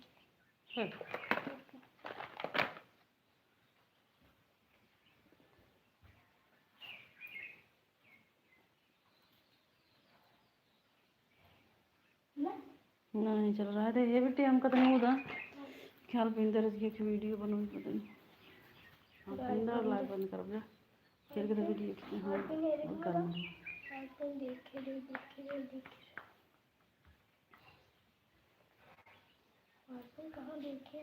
नहीं चल रहा है ये बेटे हम कतने उदा ख्याल पिंदर की वीडियो बनोगी पता नहीं पिंदर लाइव बंद कर जा फिर के वीडियो हाँ कर देखे कहाँ देखे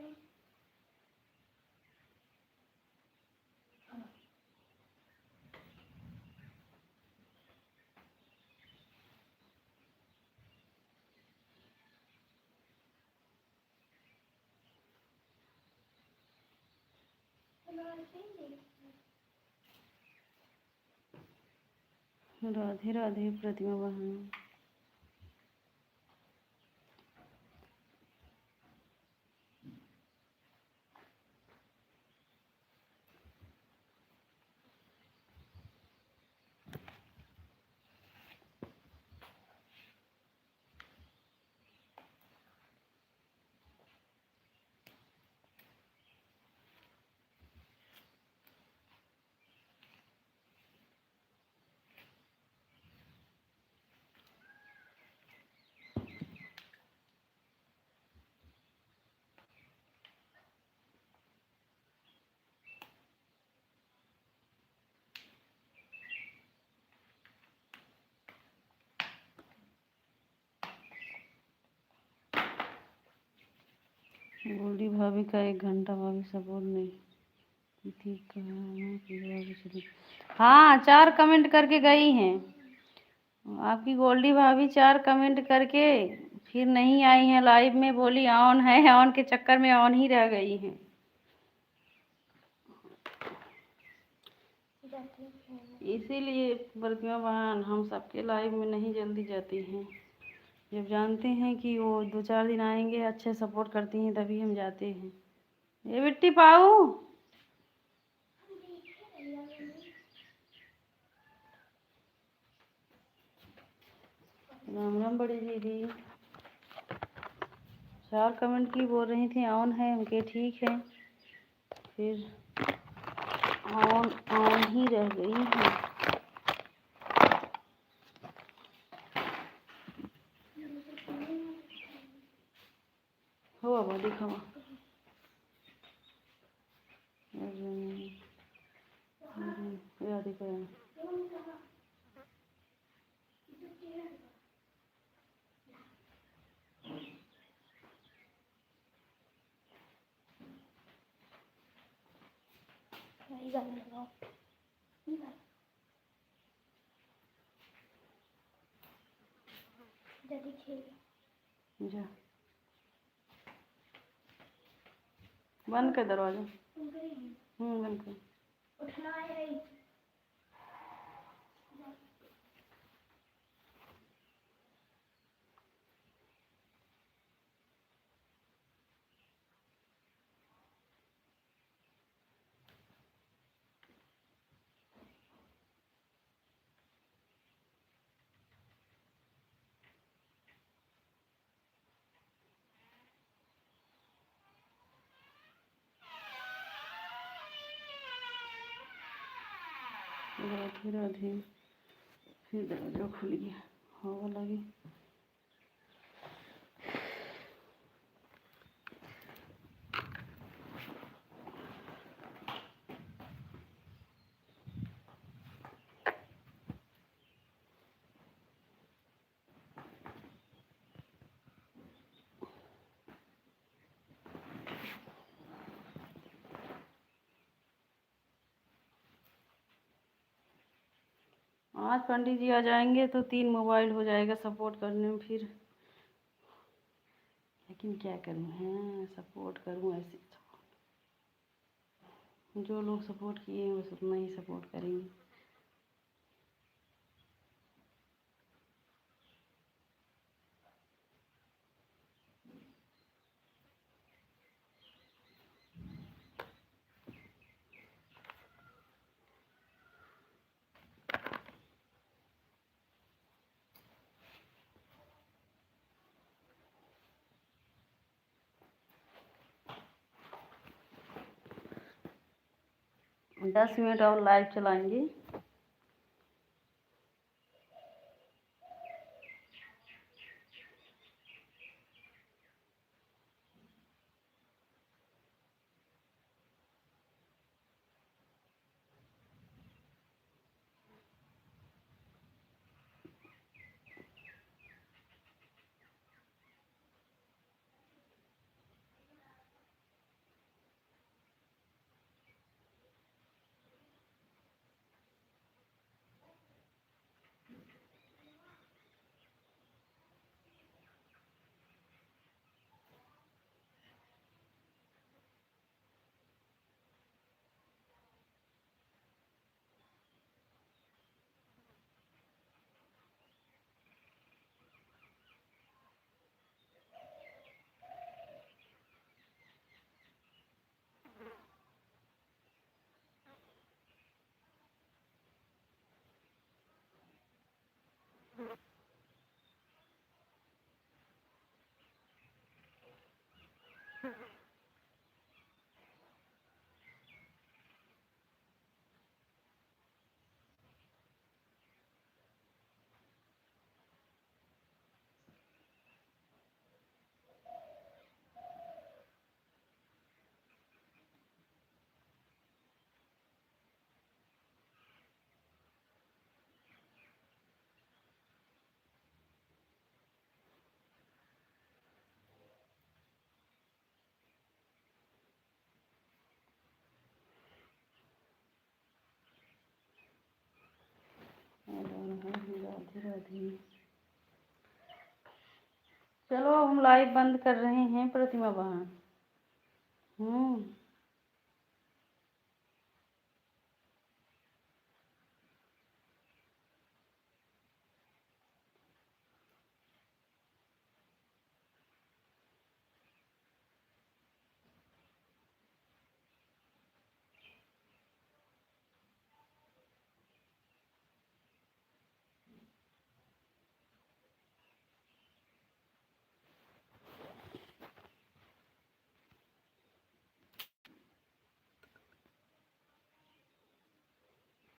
हम राधे राधे प्रतिमा बहन गोल्डी भाभी का 1 घंटा भाभी सपोर्ट नहीं ठीक कहा। हाँ 4 कमेंट करके गई हैं आपकी गोल्डी भाभी 4 कमेंट करके फिर नहीं आई हैं लाइव में बोली ऑन है ऑन के चक्कर में ऑन ही रह गई हैं इसीलिए प्रतिमा बहन हम सबके लाइव में नहीं जल्दी जाती हैं जब जानते हैं कि वो 2-4 दिन आएंगे अच्छे सपोर्ट करती हैं तभी हम जाते हैं ये बिट्टी पाऊ राम राम बड़ी दीदी 4 कमेंट की बोल रही थी ऑन है उनके ठीक है फिर ऑन ही रह गई है हो अब दिखावा राधिका जा बंद कर दरवाजा बंद कर राधे राधे फिर दरवाजा खुल गया हवा लगी आज पंडित जी आ जाएंगे तो 3 मोबाइल हो जाएगा सपोर्ट करने में फिर लेकिन क्या करूँ हैं सपोर्ट करूँ ऐसे जो लोग सपोर्ट किए हैं बस उतना ही सपोर्ट करेंगे 10 मिनट और लाइव चलाएंगे। राधे राधे। चलो हम लाइव बंद कर रहे हैं प्रतिमा बहन।